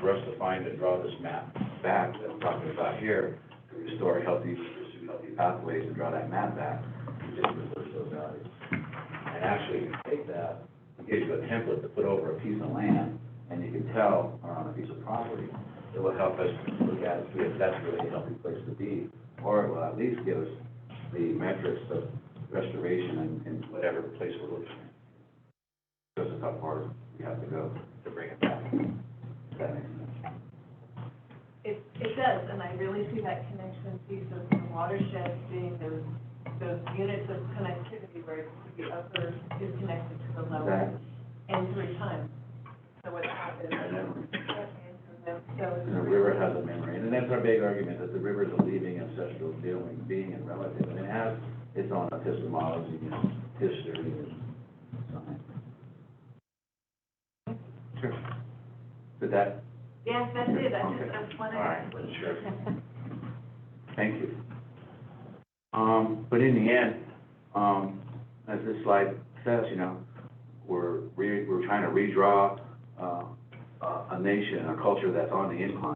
for us to find and draw this map back that I'm talking about here, to restore healthy, pursue healthy pathways and draw that map back, we just reverse those values. And actually, you take that, it gives you a template to put over a piece of land, and you can tell, or on a piece of property, it will help us look at it, see if that's really a healthy place to be, or it will at least give us the metrics of restoration in whatever place we're looking at. This is how far we have to go to bring it back. Does that make sense? It does, and I really see that connection piece of the watershed being those units of connectivity where the upper is connected to the lower, Exactly. and through time. So what happens? And then, So the river has a memory, and that's our big argument, that the river is a living ancestral being and relative, and it has its own epistemology and history and science. Sure. Did that? yes, that's it. Okay. That's one. All right, sure. Thank you. But in the end, as this slide says, you know, we're trying to redraw a nation, a culture that's on the incline,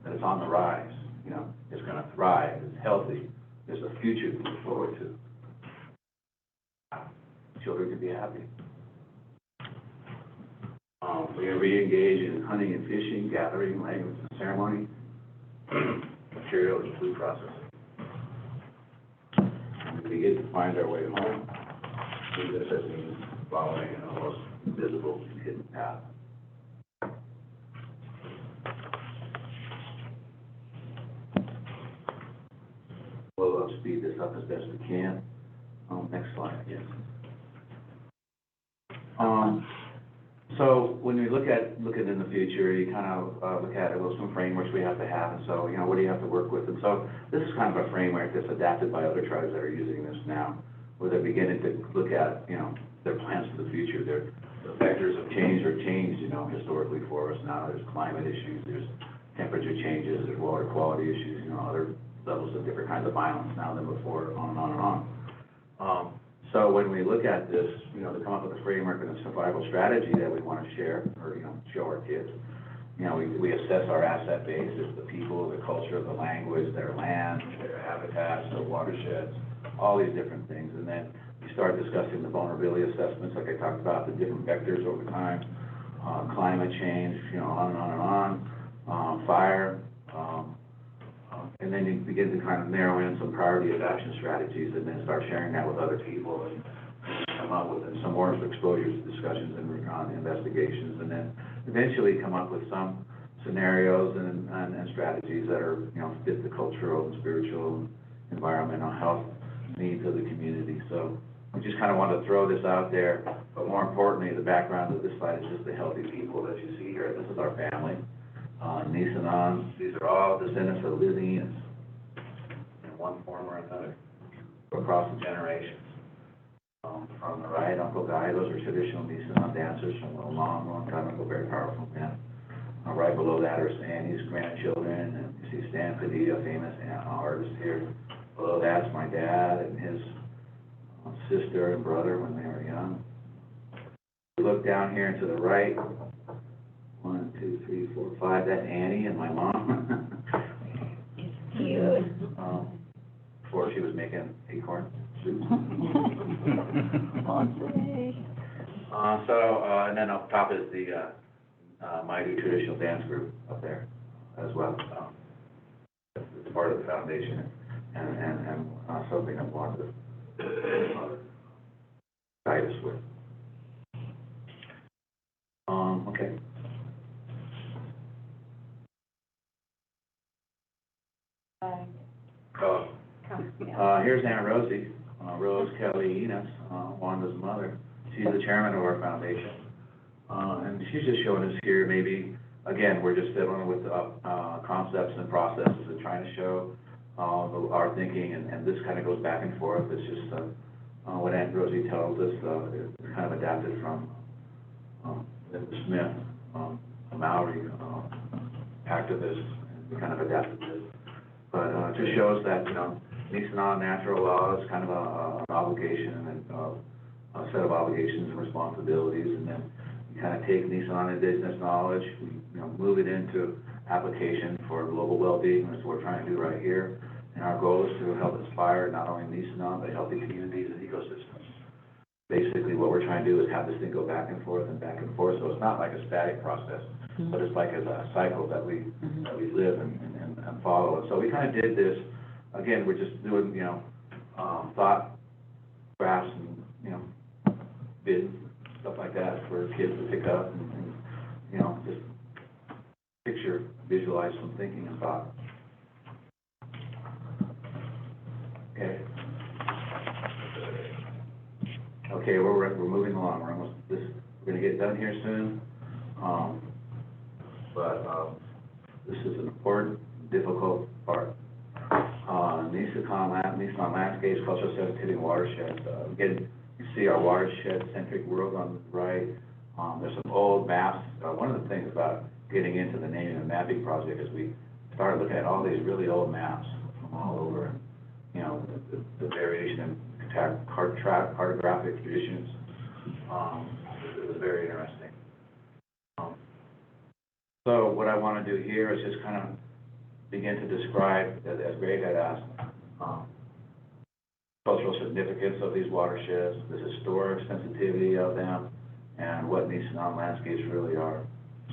that is on the rise. You know, it's going to thrive, it's healthy, there's a future to look forward to. Children can be happy. We're going to re-engage in hunting and fishing, gathering, language and ceremony, material and food processing. And we begin to find our way home. See this as means following an almost invisible and hidden path. We'll speed this up as best we can. Next slide, I guess. So when we look at in the future, you kind of look at it, well, some frameworks we have to have, and so, you know, what do you have to work with? And so this is kind of a framework that's adapted by other tribes that are using this now, where they're beginning to look at, you know, their plans for the future. The vectors of change are changed, you know, historically for us now. There's climate issues, there's temperature changes, there's water quality issues, you know, other levels of different kinds of violence now than before, on and on and on. So when we look at this, you know, to come up with a framework and a survival strategy that we want to share, or, you know, show our kids, you know, we assess our asset base, it's the people, the culture, the language, their land, their habitats, their watersheds, all these different things. And then we start discussing the vulnerability assessments, like I talked about, the different vectors over time, climate change, you know, on and on and on, fire, and then you begin to kind of narrow in some priority of action strategies and then start sharing that with other people and come up with some more exposures, discussions, and investigations, and then eventually come up with some scenarios and strategies that are, you know, fit the cultural and spiritual and environmental health needs of the community. So we just kind of want to throw this out there, but more importantly, the background of this slide is just the healthy people that you see here. This is our family. Nisenan, these are all descendants of Lizzie Enos in one form or another, across the generations. From the right, Uncle Guy, those are traditional Nisenan dancers from a long, long time ago, very powerful men. Right below that are Sandy's grandchildren, and you see Stan Padilla, famous artist here. Below that's my dad and his sister and brother when they were young. We look down here and to the right, 1, 2, 3, 4, 5, that's Annie and my mom. Cute. Before she was making acorn soup. And then up top is the Maidu traditional dance group up there as well. It's part of the foundation and something I wanted to guide us with. Okay. Here's Aunt Rosie, Rose Kelly Enos, Wanda's mother. She's the chairman of our foundation. And she's just showing us here, maybe, again, we're just fiddling with concepts and processes and trying to show our thinking, and this kind of goes back and forth. It's just what Aunt Rosie tells us, it's kind of adapted from Linda Smith, a Maori activist, and we kind of adapted this. But it just shows that, you know, Nisenan natural law is kind of an obligation and a set of obligations and responsibilities, and then you kind of take Nisenan indigenous knowledge, we, move it into application for global well-being, that's what we're trying to do right here. And our goal is to help inspire not only Nisenan, but healthy communities and ecosystems. Basically, what we're trying to do is have this thing go back and forth, so it's not like a static process, but it's like a cycle that we live and follow. And so we kind of did this, again, we're just doing, thought graphs and, bids, stuff like that for kids to pick up and just picture, visualize some thinking and thought. Okay. Okay, we're moving along. We're gonna get done here soon. This is an important, difficult part. Nisenan landscapes, cultural sensitivity, and watersheds. Again, you see our watershed-centric world on the right. There's some old maps. One of the things about getting into the naming and mapping project is we started looking at all these really old maps from all over. The variation in cartographic traditions. It was very interesting. So what I want to do here is just kind of begin to describe, as Greg had asked, cultural significance of these watersheds, the historic sensitivity of them, and what Nisenan landscapes really are.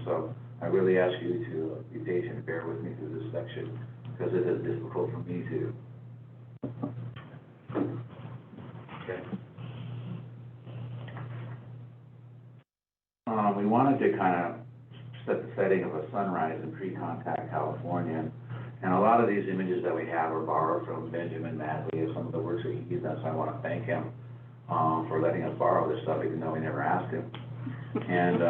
So I really ask you to be patient and bear with me through this section, because it is difficult for me to. Okay. We wanted to kind of set the setting of a sunrise in pre-contact California. And a lot of these images that we have are borrowed from Benjamin Madley and some of the works that he's done, so I want to thank him for letting us borrow this stuff, even though we never asked him. And,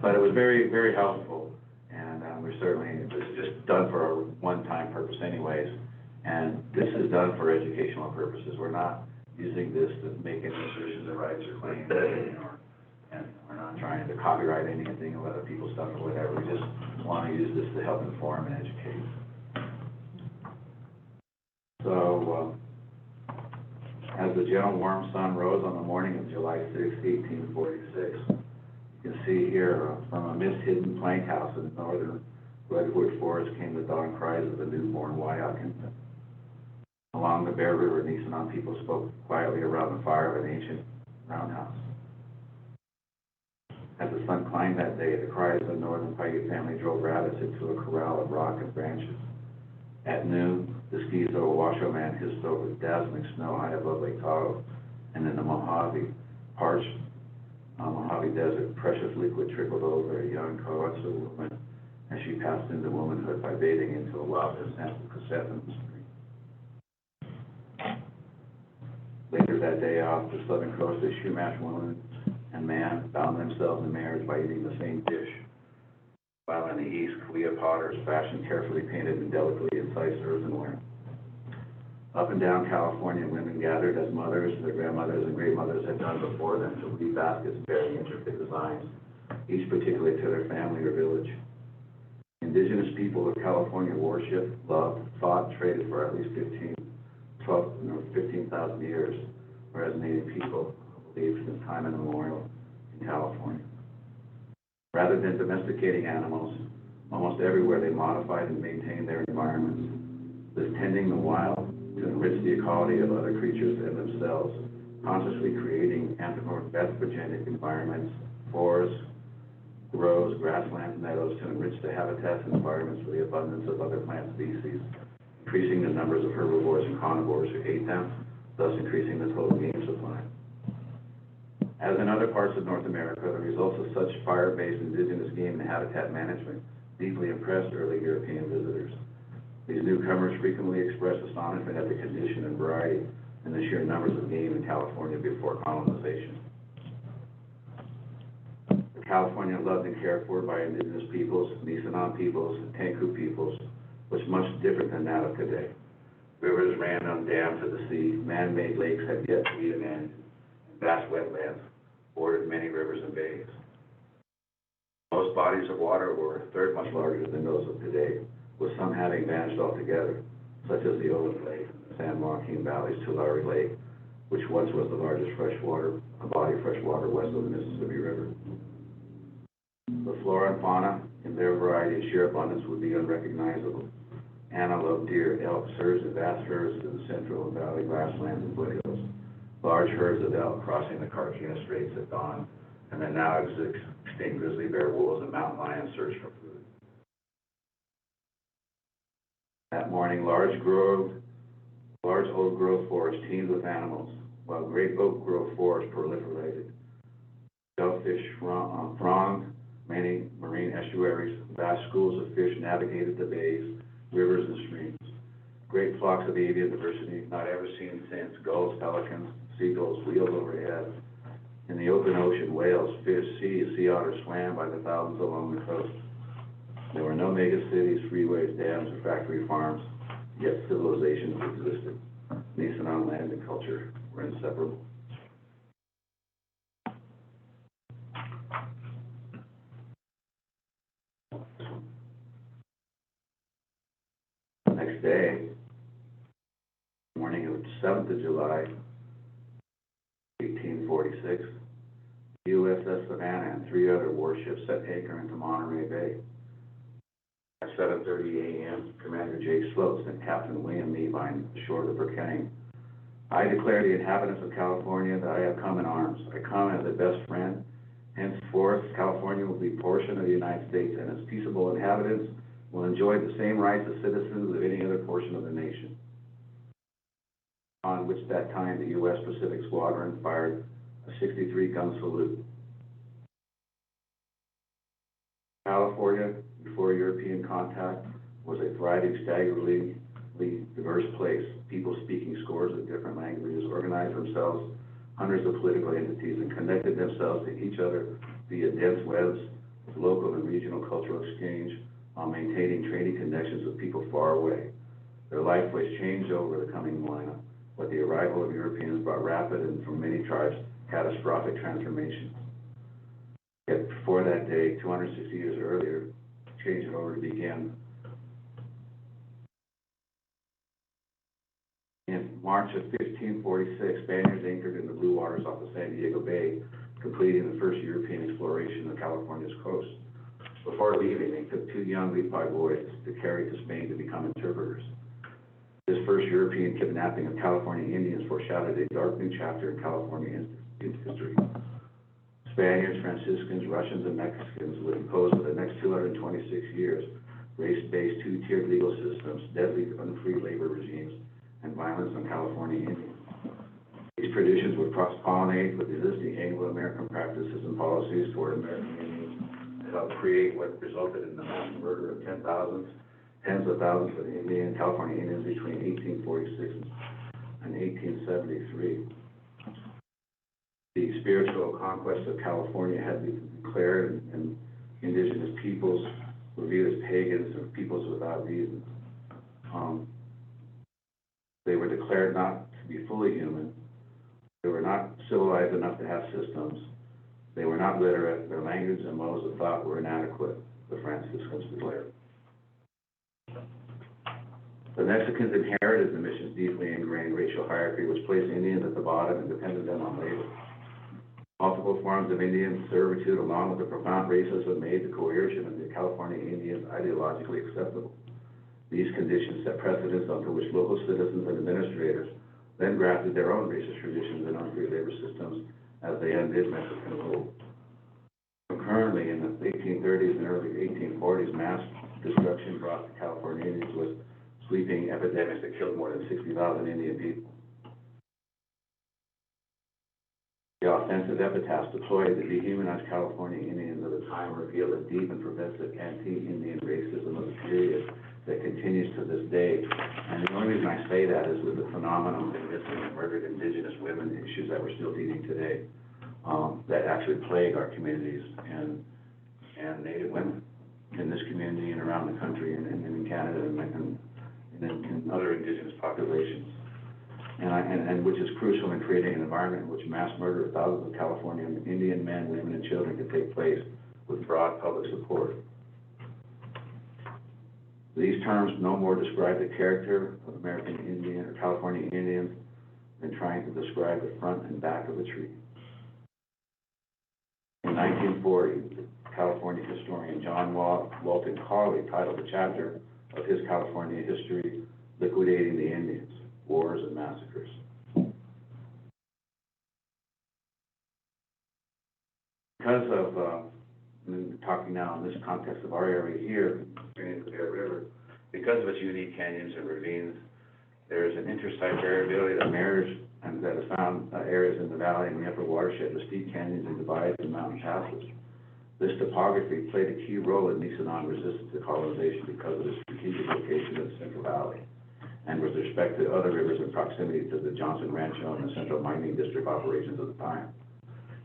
but it was very, very helpful. And this is just done for a one-time purpose anyways. And this is done for educational purposes. We're not using this to make any assertions of rights or claims, and we're not trying to copyright anything of other people's stuff or whatever. We just want to use this to help inform and educate. So, as the gentle warm sun rose on the morning of July 6, 1846, you can see here from a mist-hidden plank house in the northern redwood forest came the dawn cries of the newborn Wyatt. Along the Bear River, Nisenan people spoke quietly around the fire of an ancient roundhouse. As the sun climbed that day, the cries of the northern Paiute family drove rabbits into a corral of rock and branches. At noon, the skis of a washoe man hissed over the dazzling snow high above Lake Tahoe, and in the Mojave, parched Mojave Desert, precious liquid trickled over a young Coatsu woman as she passed into womanhood by bathing into a wild chrysanthemum stream. Later that day off the southern coast, the Chumash woman and man bound themselves in marriage by eating the same dish. While in the east, Kalia potters fashioned carefully painted and delicately incised earthenware. Up and down California, women gathered as mothers, their grandmothers and great-mothers had done before them to weave baskets bearing intricate designs, each particularly to their family or village. Indigenous people of California worshipped, loved, fought, traded for at least 15,000 years, whereas Native people believed since time immemorial in California. Rather than domesticating animals, almost everywhere they modified and maintained their environments, thus tending the wild to enrich the ecology of other creatures and themselves, consciously creating anthropogenic environments, forests, groves, grasslands, meadows to enrich the habitats and environments for the abundance of other plant species, increasing the numbers of herbivores and carnivores who ate them, thus increasing the total game supply. As in other parts of North America, the results of such fire-based indigenous game and habitat management deeply impressed early European visitors. These newcomers frequently expressed astonishment at the condition and variety and the sheer numbers of game in California before colonization. The California loved and cared for by indigenous peoples, Nisenan peoples, and Tenku peoples was much different than that of today. Rivers ran undammed to the sea, man-made lakes had yet to be abandoned, and vast wetlands bordered many rivers and bays. Most bodies of water were a third much larger than those of today, with some having vanished altogether, such as the Olin Lake, the San Joaquin Valley's Tulare Lake, which once was the largest freshwater, body of fresh water west of the Mississippi River. The flora and fauna, in their variety and sheer abundance, would be unrecognizable. Antelope, deer, elk, surge, and vast herds to the central and valley grasslands and foothills. Large herds of elk crossing the Carquinez Straits at dawn, and the now extinct grizzly bear, wolves, and mountain lions search for food. That morning, large oak grove forest teemed with animals, while great oak grove forest proliferated. Shellfish thronged many marine estuaries. Vast schools of fish navigated the bays, rivers, and streams. Great flocks of avian diversity, not ever seen since. Gulls, pelicans, seagulls wheeled overhead. In the open ocean, whales, fish, sea otters swam by the thousands along the coast. There were no mega cities, freeways, dams, or factory farms, yet civilizations existed. Nisenan land and culture were inseparable. Next day, morning of the 7th of July, 1846, the USS Savannah and 3 other warships set anchor into Monterey Bay. At 7:30 a.m., Commander Jake Slopes and Captain William Levine assured the Burkang, I declare the inhabitants of California that I have come in arms. I come as a best friend. Henceforth, California will be a portion of the United States, and its peaceable inhabitants will enjoy the same rights as citizens of any other portion of the nation. On which that time the U.S. Pacific Squadron fired a 63-gun salute. California, before European contact, was a thriving, staggeringly diverse place. People speaking scores of different languages organized themselves, hundreds of political entities, and connected themselves to each other via dense webs of local and regional cultural exchange, while maintaining trading connections with people far away. Their life was changed over the coming millennia, but the arrival of Europeans brought rapid and, for many tribes, catastrophic transformations. Yet before that day, 260 years earlier, change had already begun. In March of 1546, Spaniards anchored in the blue waters off of San Diego Bay, completing the first European exploration of California's coast. Before leaving, they took 2 young Levi boys to carry to Spain to become interpreters. This first European kidnapping of California Indians foreshadowed a dark new chapter in California history. Spaniards, Franciscans, Russians, and Mexicans would impose for the next 226 years race-based 2-tiered legal systems, deadly unfree labor regimes, and violence on California Indians. These traditions would cross-pollinate with existing Anglo-American practices and policies toward American Indians to help create what resulted in the mass murder of tens of thousands of California Indians between 1846 and 1873. The spiritual conquest of California had been declared, and indigenous peoples were viewed as pagans or peoples without reason. They were declared not to be fully human. They were not civilized enough to have systems. They were not literate. Their language and modes of thought were inadequate, the Franciscans declared. The Mexicans inherited the mission's deeply ingrained racial hierarchy, which placed Indians at the bottom and depended them on labor. Multiple forms of Indian servitude, along with the profound racism, made the coercion of the California Indians ideologically acceptable. These conditions set precedents onto which local citizens and administrators then grafted their own racist traditions and unfree labor systems as they undid Mexican rule. Concurrently, in the 1830s and early 1840s, mass destruction brought to California Indians with sweeping epidemics that killed more than 60,000 Indian people. The offensive epitaphs deployed to dehumanize California Indians of the time revealed a deep and pervasive anti-Indian racism of the period that continues to this day. And the only reason I say that is with the phenomenon of missing and murdered indigenous women issues that we're still dealing today, that actually plague our communities and Native women in this community and around the country and in Canada and in other indigenous populations. And which is crucial in creating an environment in which mass murder of thousands of California Indian men, women, and children can take place with broad public support. These terms no more describe the character of American Indian or California Indians than trying to describe the front and back of a tree. In 1940, California historian John Walton Carley titled a chapter of his California history, Liquidating the Indians, Wars and Massacres. Because of, I'm talking now in this context of our area here, in the Bear River, because of its unique canyons and ravines, there is an intersite variability that mirrors and that is found areas in the valley and the upper watershed with steep canyons and divides and mountain passes. This topography played a key role in Nisenan resistance to colonization because of its strategic location in the Central Valley, and with respect to other rivers in proximity to the Johnson Rancho and the Central Mining District operations of the time.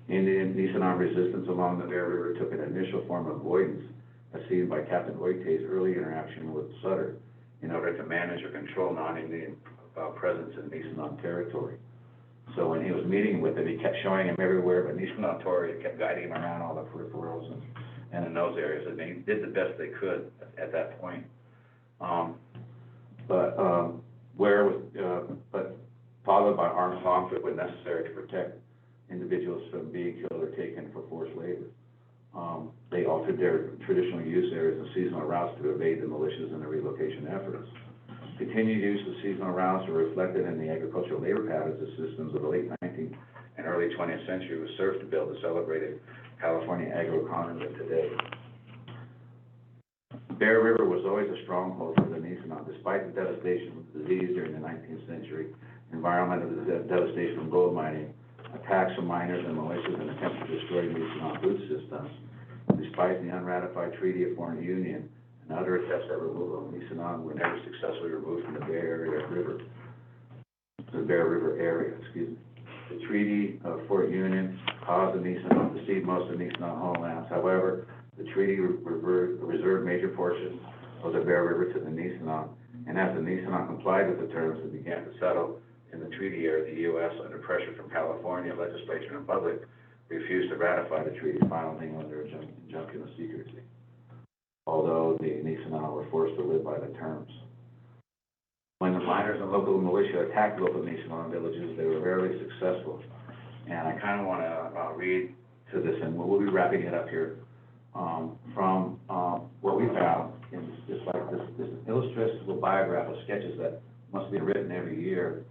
Indian Nisenan resistance along the Bear River took an initial form of avoidance, as seen by Captain Oite's early interaction with Sutter in order to manage or control non-Indian presence in Nisenan territory. So when he was meeting with him, he kept showing him everywhere, but Nisenan territory kept guiding him around all the peripherals and in those areas, and they did the best they could at that point. But followed by armed conflict when necessary to protect individuals from being killed or taken for forced labor. They altered their traditional use areas and seasonal routes to evade the militias and the relocation efforts. Continued use of seasonal routes were reflected in the agricultural labor patterns and systems of the late 19th and early 20th century, which served to build the celebrated California agroeconomy of today. Bear River was always a stronghold for the Nisenan, despite the devastation of disease during the 19th century, environmental devastation from gold mining, attacks from miners and militias, and attempts to destroy Nisenan food systems. Despite the unratified Treaty of Foreign Union and other attempts at removal, Nisenan were never successfully removed from the Bear River area. The Treaty of Foreign Union caused the Nisenan to cede most of Nisenan homelands. However, the treaty reserved major portions of the Bear River to the Nisenan, and as the Nisenan complied with the terms and began to settle in the treaty area, the U.S., under pressure from California legislature and public, refused to ratify the treaty, filing under injunction of secrecy, although the Nisenan were forced to live by the terms. When the miners and local militia attacked local Nisenan villages, they were rarely successful. And I kind of want to read to this, and we'll be wrapping it up here, from what we found in just like this illustrative biograph of sketches that must be written every year.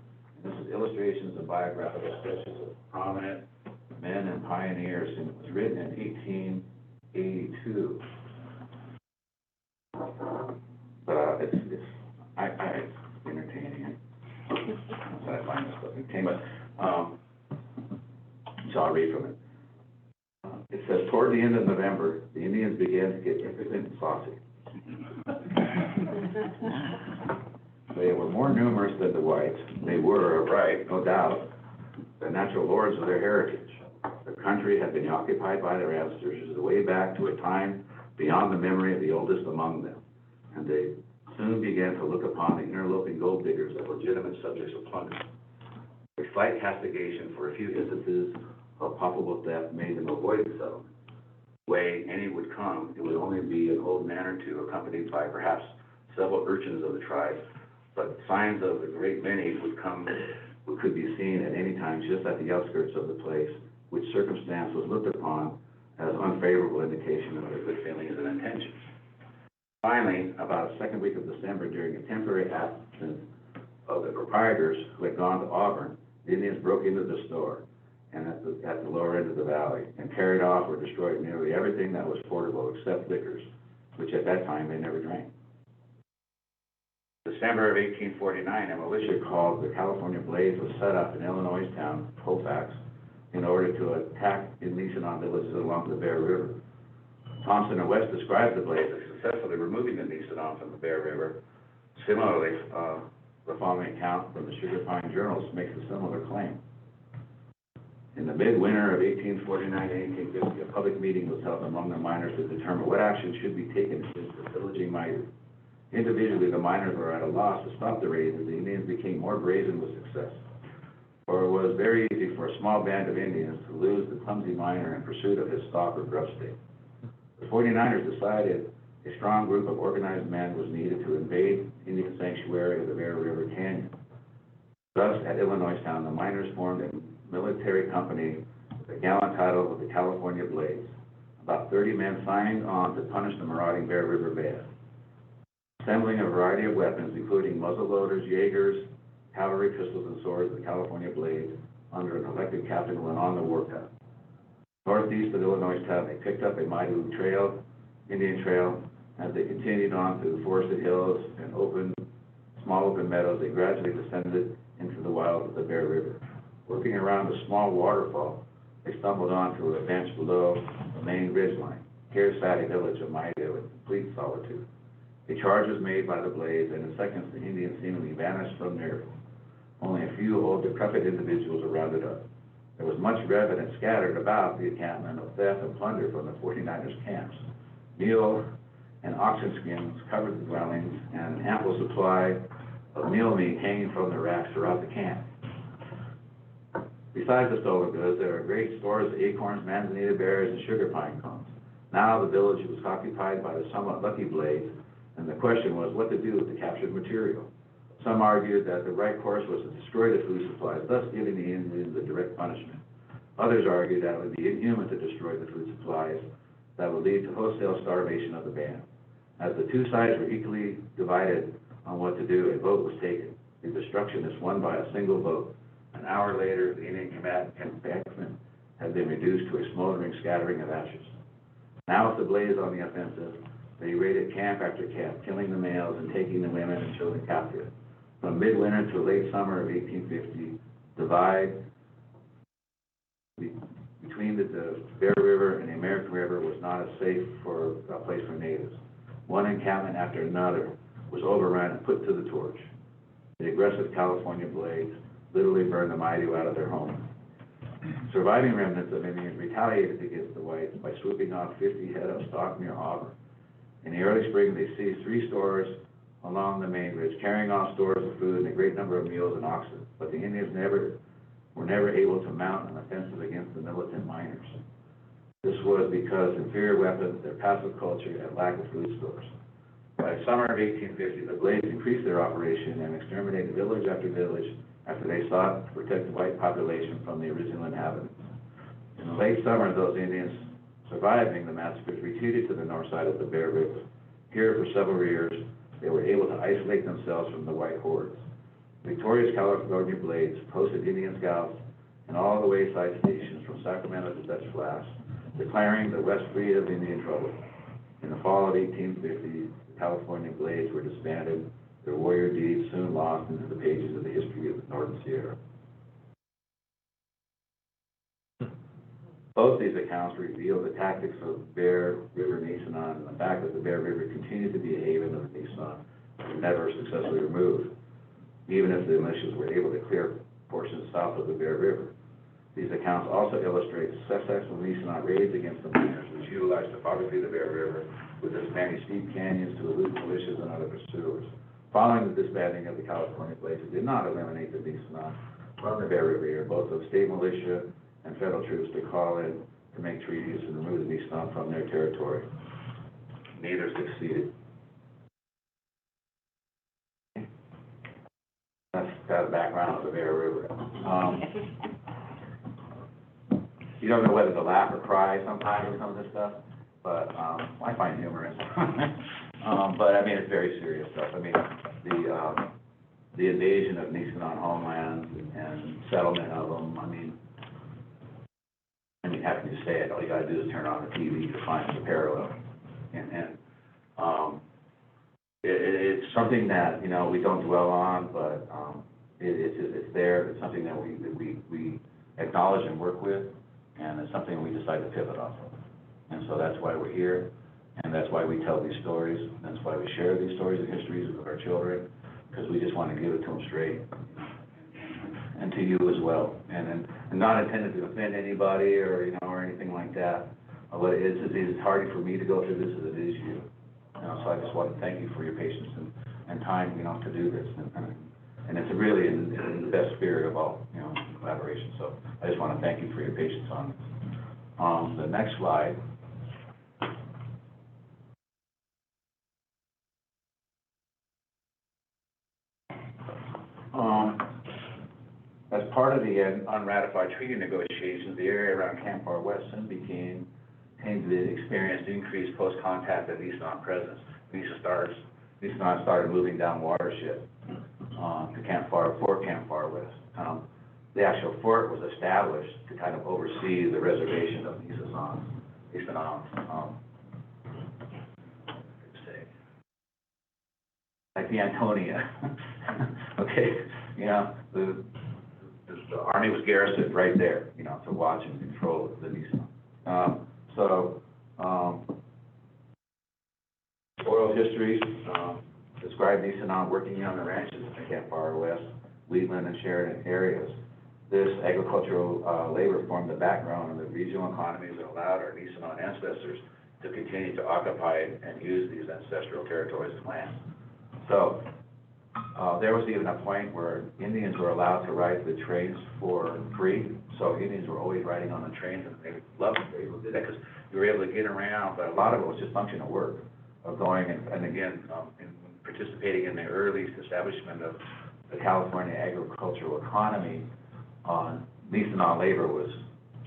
And this is illustrations and biographical sketches of prominent men and pioneers, and it was written in 1882. But it's entertaining. I find this stuff entertaining, so I'll read from it. It says, toward the end of November, the Indians began to get impotent and saucy. They were more numerous than the whites. They were, right, no doubt, the natural lords of their heritage. The country had been occupied by their ancestors way back to a time beyond the memory of the oldest among them, and they soon began to look upon the interloping gold diggers as legitimate subjects of plunder. A slight castigation for a few instances of palpable theft made them avoid the settlement. The way any would come, it would only be an old man or two, accompanied by perhaps several urchins of the tribe, but signs of the great many could be seen at any time just at the outskirts of the place, which circumstance was looked upon as unfavorable indication of their good feelings and intentions. Finally, about the second week of December, during a temporary absence of the proprietors who had gone to Auburn, the Indians broke into the store and at the lower end of the valley and carried off or destroyed nearly everything that was portable except liquors, which at that time they never drank. December of 1849, a militia called the California Blaze was set up in Illinois town, Colfax, in order to attack in Nisenan villages along the Bear River. Thompson and West described the Blaze as successfully removing the Nisenan from the Bear River. Similarly, the following account from the Sugar Pine Journals makes a similar claim. In the midwinter of 1849 and 1850, a public meeting was held among the miners to determine what action should be taken against the pillaging miners. Individually, the miners were at a loss to stop the raids, as the Indians became more brazen with success. For it was very easy for a small band of Indians to lose the clumsy miner in pursuit of his stock or grub stake. The 49ers decided a strong group of organized men was needed to invade Indian sanctuary of the Bear River Canyon. Thus, at Illinoistown, the miners formed a military company with a gallant title of the California Blades. About 30 men signed on to punish the marauding Bear River Band, assembling a variety of weapons, including muzzle loaders, Jaegers, cavalry pistols, and swords, the California Blades, under an elected captain who went on the warpath. Northeast of Illinoistown, they picked up a mighty Indian trail. As they continued on through the forested hills and small open meadows, they gradually descended into the wilds of the Bear River. Working around a small waterfall, they stumbled onto a bench below the main ridgeline. Here sat a village of Maida in complete solitude. A charge was made by the Blades, and in seconds the Indians seemingly vanished from there. Only a few old, decrepit individuals were rounded up. There was much evidence scattered about the encampment of theft and plunder from the 49ers' camps. Meal and oxen skins covered the dwellings, and an ample supply of meal meat hanging from the racks throughout the camp. Besides the stolen goods, there were great stores of acorns, manzanita berries, and sugar pine cones. Now the village was occupied by the somewhat lucky Blades, and the question was what to do with the captured material. Some argued that the right course was to destroy the food supplies, thus giving the Indians a direct punishment. Others argued that it would be inhuman to destroy the food supplies that would lead to wholesale starvation of the band. As the two sides were equally divided on what to do, a vote was taken. The destruction is won by a single vote. An hour later, the Indian encampment had been reduced to a smoldering scattering of ashes. Now with the Blades on the offensive, they raided camp after camp, killing the males and taking the women and children captive. From midwinter to late summer of 1850, divide between the Bear River and the American River was not as safe for a place for natives. One encampment after another was overrun and put to the torch. The aggressive California Blades literally burned the mighty out of their home. Surviving remnants of Indians retaliated against the whites by swooping off 50 head of stock near Auburn. In the early spring, they seized 3 stores along the main ridge, carrying off stores of food and a great number of mules and oxen. But the Indians were never able to mount an offensive against the militant miners. This was because inferior weapons, their passive culture, and lack of food stores. By summer of 1850, the Blades increased their operation and exterminated village after village after they sought to protect the white population from the original inhabitants. In the late summer, those Indians surviving the massacres retreated to the north side of the Bear River. Here, for several years, they were able to isolate themselves from the white hordes. Victorious California Blades posted Indian scouts in all the wayside stations from Sacramento to Dutch Flats, declaring the West free of Indian trouble. In the fall of 1850, the California Blades were disbanded, their warrior deeds soon lost into the pages of the history of the Northern Sierra. Both these accounts reveal the tactics of Bear River Nisenan and the fact that the Bear River continued to be a haven of the Nisenan and was never successfully removed, even if the militias were able to clear portions south of the Bear River. These accounts also illustrate successful Nisenan raids against the miners, which utilized topography of the Bear River with its many steep canyons to elude militias and other pursuers. Following the disbanding of the California Blades, it did not eliminate the Nisenan from the Bear River here. Both the state militia and federal troops to call in to make treaties and remove the Nisenan from their territory. Neither succeeded. That's kind of the background of the Bear River. You don't know whether to laugh or cry sometimes with some of this stuff, but I find humorous. But I mean, it's very serious stuff. I mean, the invasion of Nisenan homelands and settlement of them, I mean, happy to say it, all you gotta do is turn on the TV to find the parallel. And it's something that, you know, we don't dwell on, but it's there. It's something that we acknowledge and work with, and it's something we decide to pivot off of. And so that's why we're here, and that's why we tell these stories, and that's why we share these stories and histories with our children, because we just want to give it to them straight, and to you as well. And not intended to offend anybody or, you know, or anything like that. What it is it's harder for me to go through this as it is you. So I just want to thank you for your patience and time, you know, to do this. And it's really in the best spirit of all, you know, collaboration. So I just want to thank you for your patience on this. The next slide. part of the unratified treaty negotiations, the area around Camp Far West soon came to experience increased post-contact and Nisenan presence. Nisenan started moving down Watershed to Fort Camp Far West. The actual fort was established to kind of oversee the reservation of Nisenan, like the Antonia. Okay, you know, the army was garrisoned right there, you know, to watch and control the Nisenan. Oral histories describe Nisenan working on the ranches in Camp Far West, Wheatland, and Sheridan areas. This agricultural labor formed the background of the regional economies that allowed our Nisenan ancestors to continue to occupy and use these ancestral territories and lands. So there was even a point where Indians were allowed to ride the trains for free. So Indians were always riding on the trains, and they loved it. They did that because you were able to get around, but a lot of it was just functional work of going and again, in participating in the early establishment of the California agricultural economy. Nisenan labor was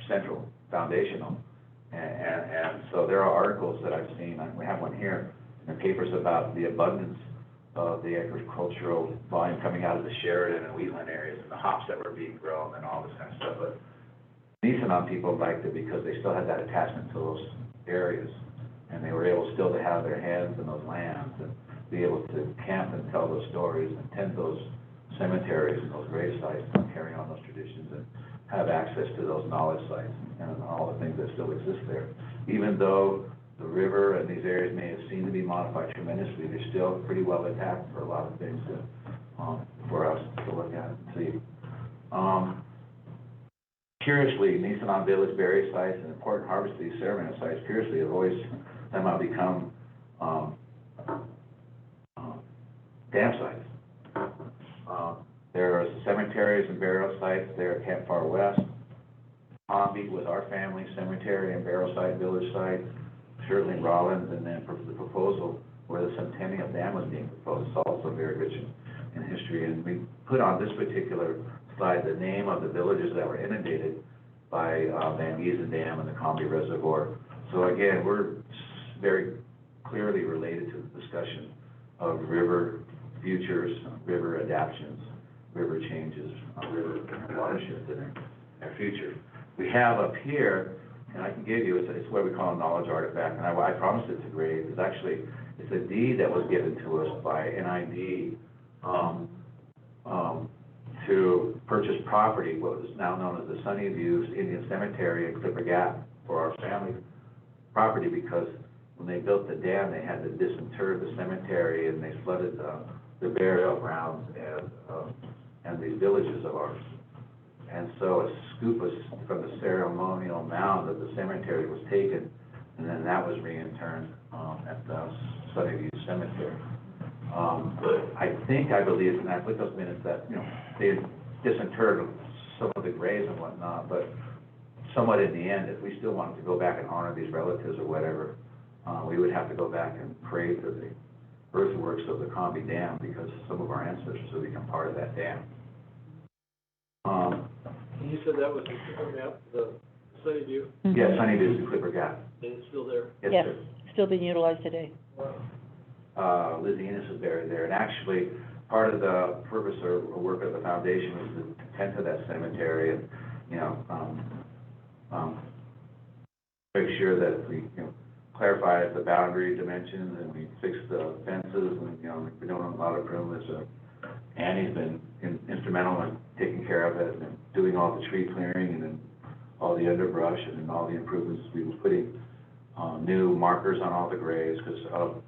central, foundational, and so there are articles that I've seen. We have one here in the papers about the abundance of the agricultural volume coming out of the Sheridan and Wheatland areas, and the hops that were being grown and all this kind of stuff. But Nisenan people liked it because they still had that attachment to those areas, and they were able still to have their hands in those lands and be able to camp and tell those stories and tend those cemeteries and those grave sites and carry on those traditions and have access to those knowledge sites and all the things that still exist there. Even though the river and these areas may have seemed to be modified tremendously, they're still pretty well intact for a lot of things for us to look at and see. Curiously, Nisenan Village burial sites and important harvest ceremonial sites, curiously, have always somehow become dam sites. There are cemeteries and burial sites there at Camp Far West. Palm was our family cemetery and burial site, village site, Shirley and Rollins, and then the proposal where the Centennial Dam was being proposed is also very rich in history. And we put on this particular slide the name of the villages that were inundated by Van Giesen Dam and the Combi Reservoir. So again, we're very clearly related to the discussion of river futures, river adaptions, river changes, river watersheds in their future. We have up here, and I can give you, it's what we call a knowledge artifact, and I promised it to Grave. It's a deed that was given to us by NID to purchase property, what is now known as the Sunny Views Indian Cemetery in Clipper Gap for our family property, because when they built the dam, they had to disinter the cemetery, and they flooded the burial grounds and these villages of ours. And so a scoop from the ceremonial mound of the cemetery was taken, and then that was reinterred at the Sunnyview Cemetery. I believe, and I've looked those minutes, that, you know, they had disinterred some of the graves and whatnot, but somewhat in the end, if we still wanted to go back and honor these relatives or whatever, we would have to go back and pray for the earthworks of the Combi Dam, because some of our ancestors have become part of that dam. You said that was the Sunnyview? Mm-hmm. Yeah, Sunnyview is Clipper Gap. And it's still there? Yes, Sir. still being utilized today. Lizzie Enos is buried there, and actually, part of the purpose or work of the foundation was to tend to that cemetery and, you know, make sure that we, you know, clarify the boundary dimensions, and we fix the fences, and, you know, we're doing a lot of improvements. Annie's been instrumental in taking care of it and doing all the tree clearing and then all the underbrush and then all the improvements. We were putting new markers on all the graves, because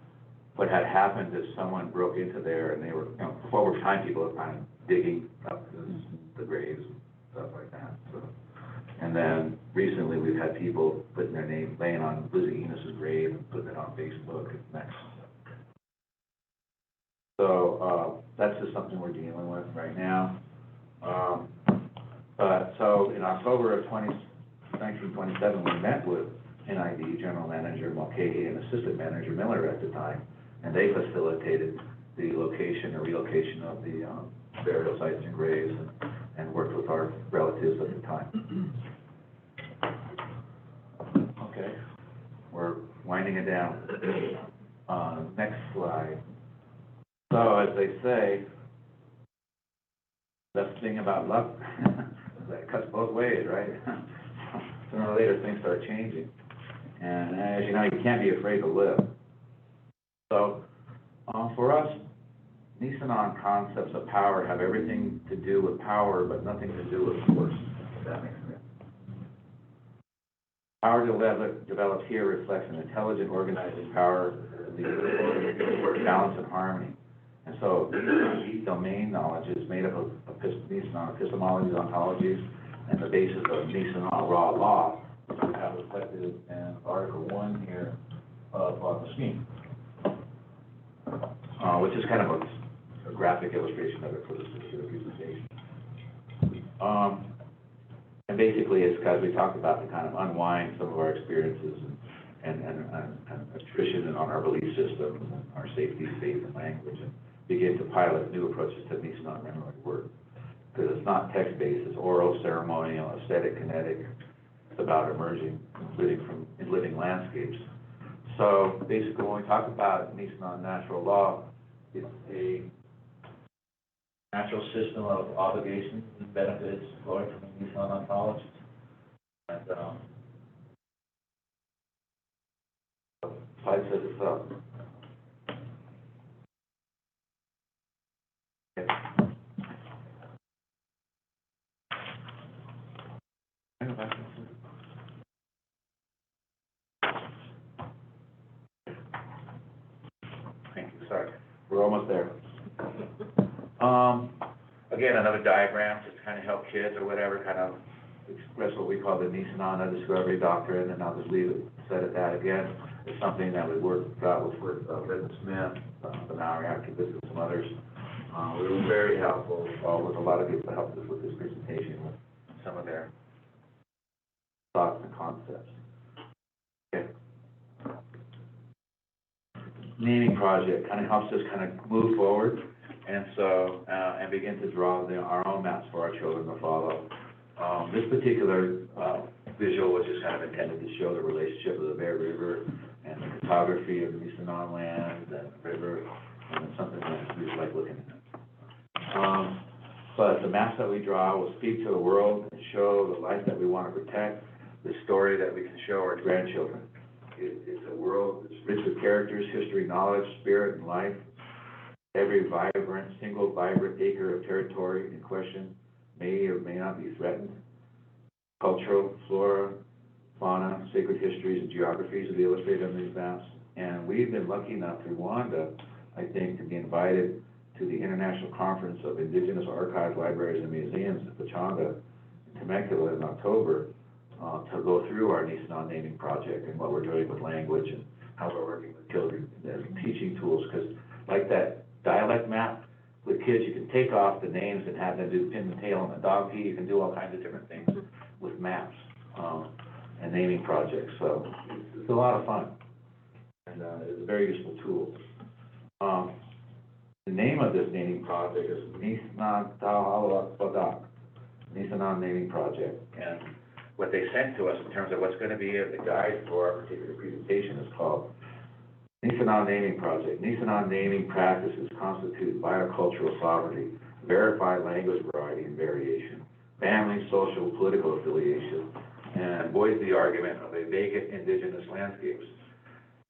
what had happened is someone broke into there, and they were, you know, forward time people were kind of digging up the graves and stuff like that. So, and then recently we've had people putting their name, laying on Lizzie Enos's grave and putting it on Facebook and next. So that's just something we're dealing with right now. But so in October of 1927, we met with NID General Manager Mulcahy and Assistant Manager Miller at the time, and they facilitated the location or relocation of the burial sites and graves, and worked with our relatives at the time. Okay, we're winding it down. Next slide. So as they say, best thing about luck, that it cuts both ways, right? Sooner or later, things start changing. And as you know, you can't be afraid to live. So, for us, Nisenan concepts of power have everything to do with power, but nothing to do with force, if that makes sense. Power developed here reflects an intelligent organizing power, the balance and harmony. And so these domain knowledge is made up of Nisenan epistemologies, ontologies, and the basis of Nisenan raw law, which we have reflected in Article 1 here of the SME, which is kind of a graphic illustration of it for this particular presentation. And basically, it's because we talked about to kind of unwind some of our experiences and attrition on our belief systems and our safety, faith, and language, and begin to pilot new approaches to Nisenan memory work. Because it's not text-based, it's oral, ceremonial, aesthetic, kinetic. It's about emerging, living landscapes. So basically, when we talk about Nisenan natural law, it's a natural system of obligations and benefits flowing from the Nisenan ontologies. And slide says it's up. Okay. Thank you, sorry. We're almost there. Again, another diagram, just to kind of help kids or whatever, kind of express what we call the Nisenan discovery doctrine, and I'll just leave it, set at that again. It's something that we worked out with Linda Smith, the Maori activist, and some others. We were very helpful with a lot of people that helped us with this presentation, with some of their thoughts and concepts. Okay. Naming project kind of helps us kind of move forward, and so and begin to draw our own maps for our children to follow. This particular visual was just kind of intended to show the relationship of the Bear River and the cartography of the Nisenan lands and the river, and it's something that we like looking at. But the maps that we draw will speak to the world and show the life that we want to protect, the story that we can show our grandchildren. It's a world that's rich with characters, history, knowledge, spirit, and life. Every single vibrant acre of territory in question may or may not be threatened. Cultural, flora, fauna, sacred histories, and geographies will be illustrated on these maps. And we've been lucky enough through Wanda, I think, to be invited to the International Conference of Indigenous Archives, Libraries, and Museums at Pachanga in Temecula in October, to go through our Nisenan naming project and what we're doing with language and how we're working with children as teaching tools. Because like that dialect map, with kids, you can take off the names and have them do pin and tail on the dog pee. You can do all kinds of different things with maps and naming projects. So it's a lot of fun, and it's a very useful tool. The name of this naming project is Nisenan Tahalak, Nisenan Naming Project. And what they sent to us in terms of what's going to be the guide for our particular presentation is called Nisenan Naming Project. Nisenan naming practices constitute biocultural sovereignty, verified language variety and variation, family, social, political affiliation, and voids the argument of a vacant indigenous landscapes.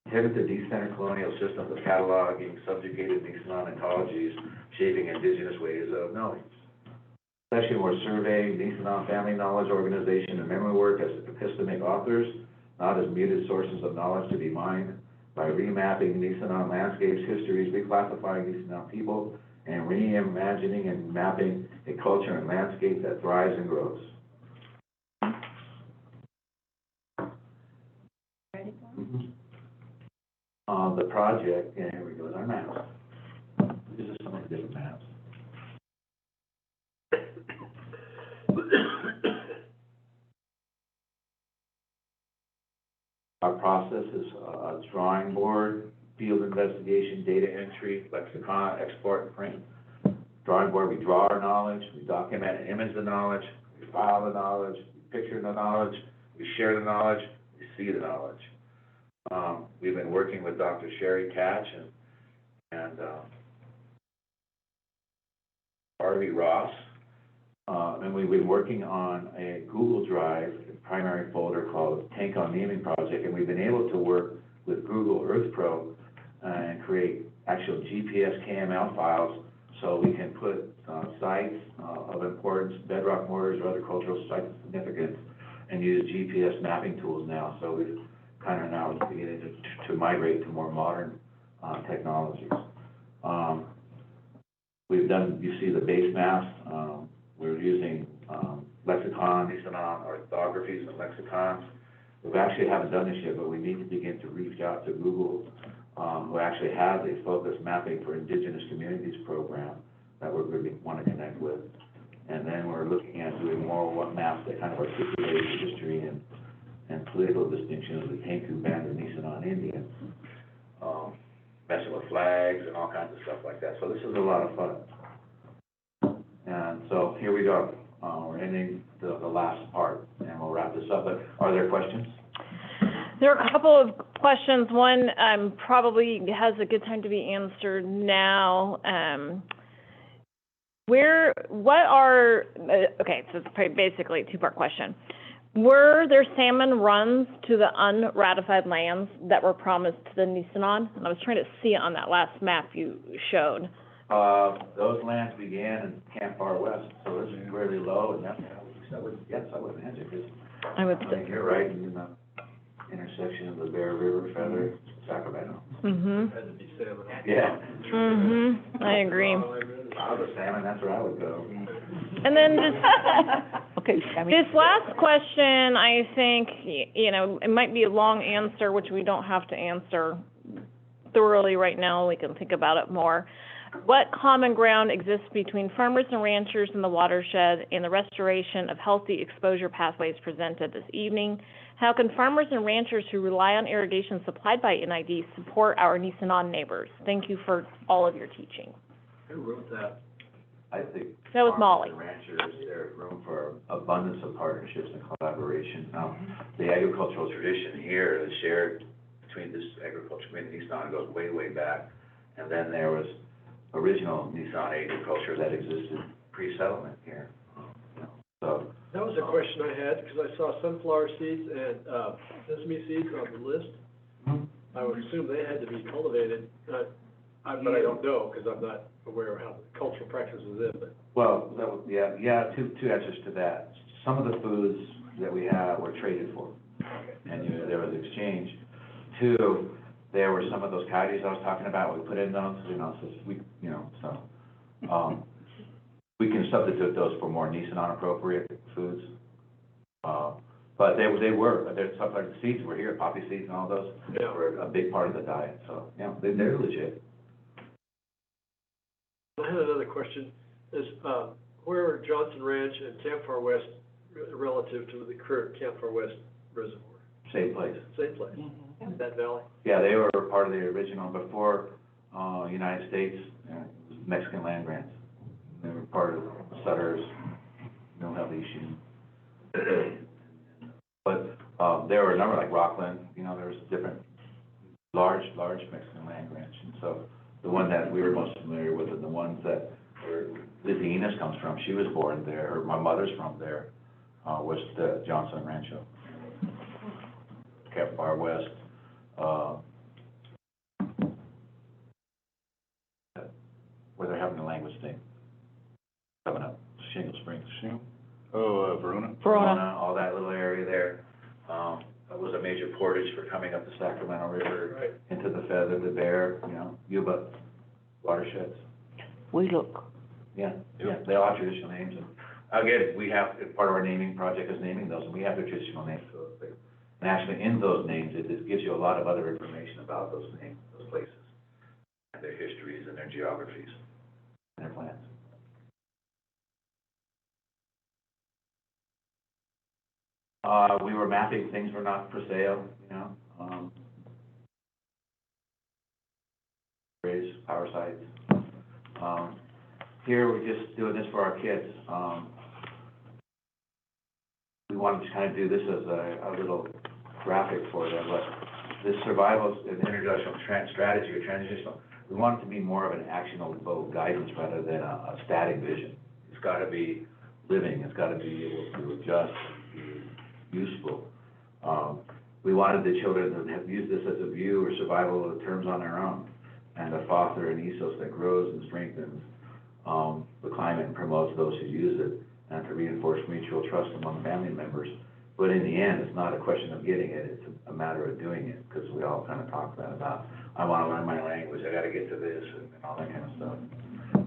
Intended to decenter colonial systems of cataloging subjugated Nisenan ecologies, shaping indigenous ways of knowing. Section where surveying Nisenan family knowledge organization and memory work as epistemic authors, not as muted sources of knowledge to be mined, by remapping Nisenan landscapes, histories, reclassifying Nisenan people, and reimagining and mapping a culture and landscape that thrives and grows. Ready? The project, and here we go with our maps. These are some of the different maps. Our process is a drawing board, field investigation, data entry, lexicon, export and print, drawing board, we draw our knowledge, we document and image the knowledge, we file the knowledge, we picture the knowledge, we share the knowledge, we see the knowledge. We've been working with Dr. Sherry Catch and Harvey Ross, and we've been working on a Google Drive primary folder called Tank on Naming Project, and we've been able to work with Google Earth Pro and create actual GPS KML files so we can put sites of importance, bedrock mortars or other cultural sites of significance, and use GPS mapping tools now. So we've kind of now beginning to migrate to more modern technologies. We've done, you see the base maps. We're using lexicon, Nisenan orthographies and lexicons. We actually haven't done this yet, but we need to begin to reach out to Google, who actually has a focused mapping for indigenous communities program that we're going to want to connect with. And then we're looking at doing more maps that kind of articulate the history and political distinction of the Tenku Band of Nisenan Indians, messing with flags and all kinds of stuff like that. So this is a lot of fun. And so here we go. We're ending the last part, and we'll wrap this up. But are there questions? There are a couple of questions. One probably has a good time to be answered now. Okay, so it's basically a two-part question. Were there salmon runs to the unratified lands that were promised to the Nisenan? And I was trying to see it on that last map you showed. Those lands began in Camp Far West, so it's really low, and I would imagine, because I would think you're right, in the intersection of the Bear River, Feather, Sacramento. Mhm. Had to be salmon. Yeah. Mhm. I agree. If I was a salmon, that's where I would go. And then this last question, I think, it might be a long answer, which we don't have to answer thoroughly right now. We can think about it more. What common ground exists between farmers and ranchers in the watershed and the restoration of healthy exposure pathways presented this evening? How can farmers and ranchers who rely on irrigation supplied by NID support our Nisenan neighbors? Thank you for all of your teaching. Who wrote that? I think That was Molly. farmers and ranchers, there's room for abundance of partnerships and collaboration. The agricultural tradition here is shared between this agriculture community, Nisenan, goes way, way back. And then there was original Nisenan agriculture that existed pre-settlement here. So That was a question I had, because I saw sunflower seeds and sesame seeds on the list. I would assume they had to be cultivated, but I don't know, because I'm not aware of how the cultural practices is, but. well, two answers to that. Some of the foods that we have were traded for, and there was exchange. Two, there were some of those coyotes I was talking about, we put in those, we can substitute those for more Nisenan appropriate foods. But some of the seeds were here, poppy seeds and all those were a big part of the diet, so, they're legit. I had another question, where are Johnson Ranch and Camp Far West relative to the current Camp Far West reservoir? Same place. Same place, that valley? Yeah, they were part of the original, before, United States, Mexican land grants. They were part of Sutter's, Haitian. But, there were a number like Rockland, there was different large Mexican land grants. And so the one that we were most familiar with are the ones that where Lizzie Enos comes from. She was born there, or my mother's from there, was the Johnson Rancho. Camp Far West, where they're having the language thing coming up, Shingle Springs. Verona? All that little area there. That was a major portage for coming up the Sacramento River, into the Feather, the Bear, Yuba watersheds. We look. Yeah, they all have traditional names. And again, we have, part of our naming project is naming those, and we have their traditional names. And actually, in those names, it gives you a lot of other information about those names, those places, and their histories and their geographies, and their plans. We were mapping, things were not for sale, power sites. here, we're just doing this for our kids. We wanted to kind of do this as a little graphic for them, but this survival and intergenerational strategy or transitional, we want it to be more of an actionable guidance rather than a static vision. It's got to be living, it's got to be able to adjust and be useful. We wanted the children to have used this as a view or survival of the terms on their own, and to foster an ethos that grows and strengthens the climate and promotes those who use it, and to reinforce mutual trust among family members. But in the end, it's not a question of getting it, it's a matter of doing it, because we all kind of talk about, I want to learn my language, I got to get to this, and all that kind of stuff.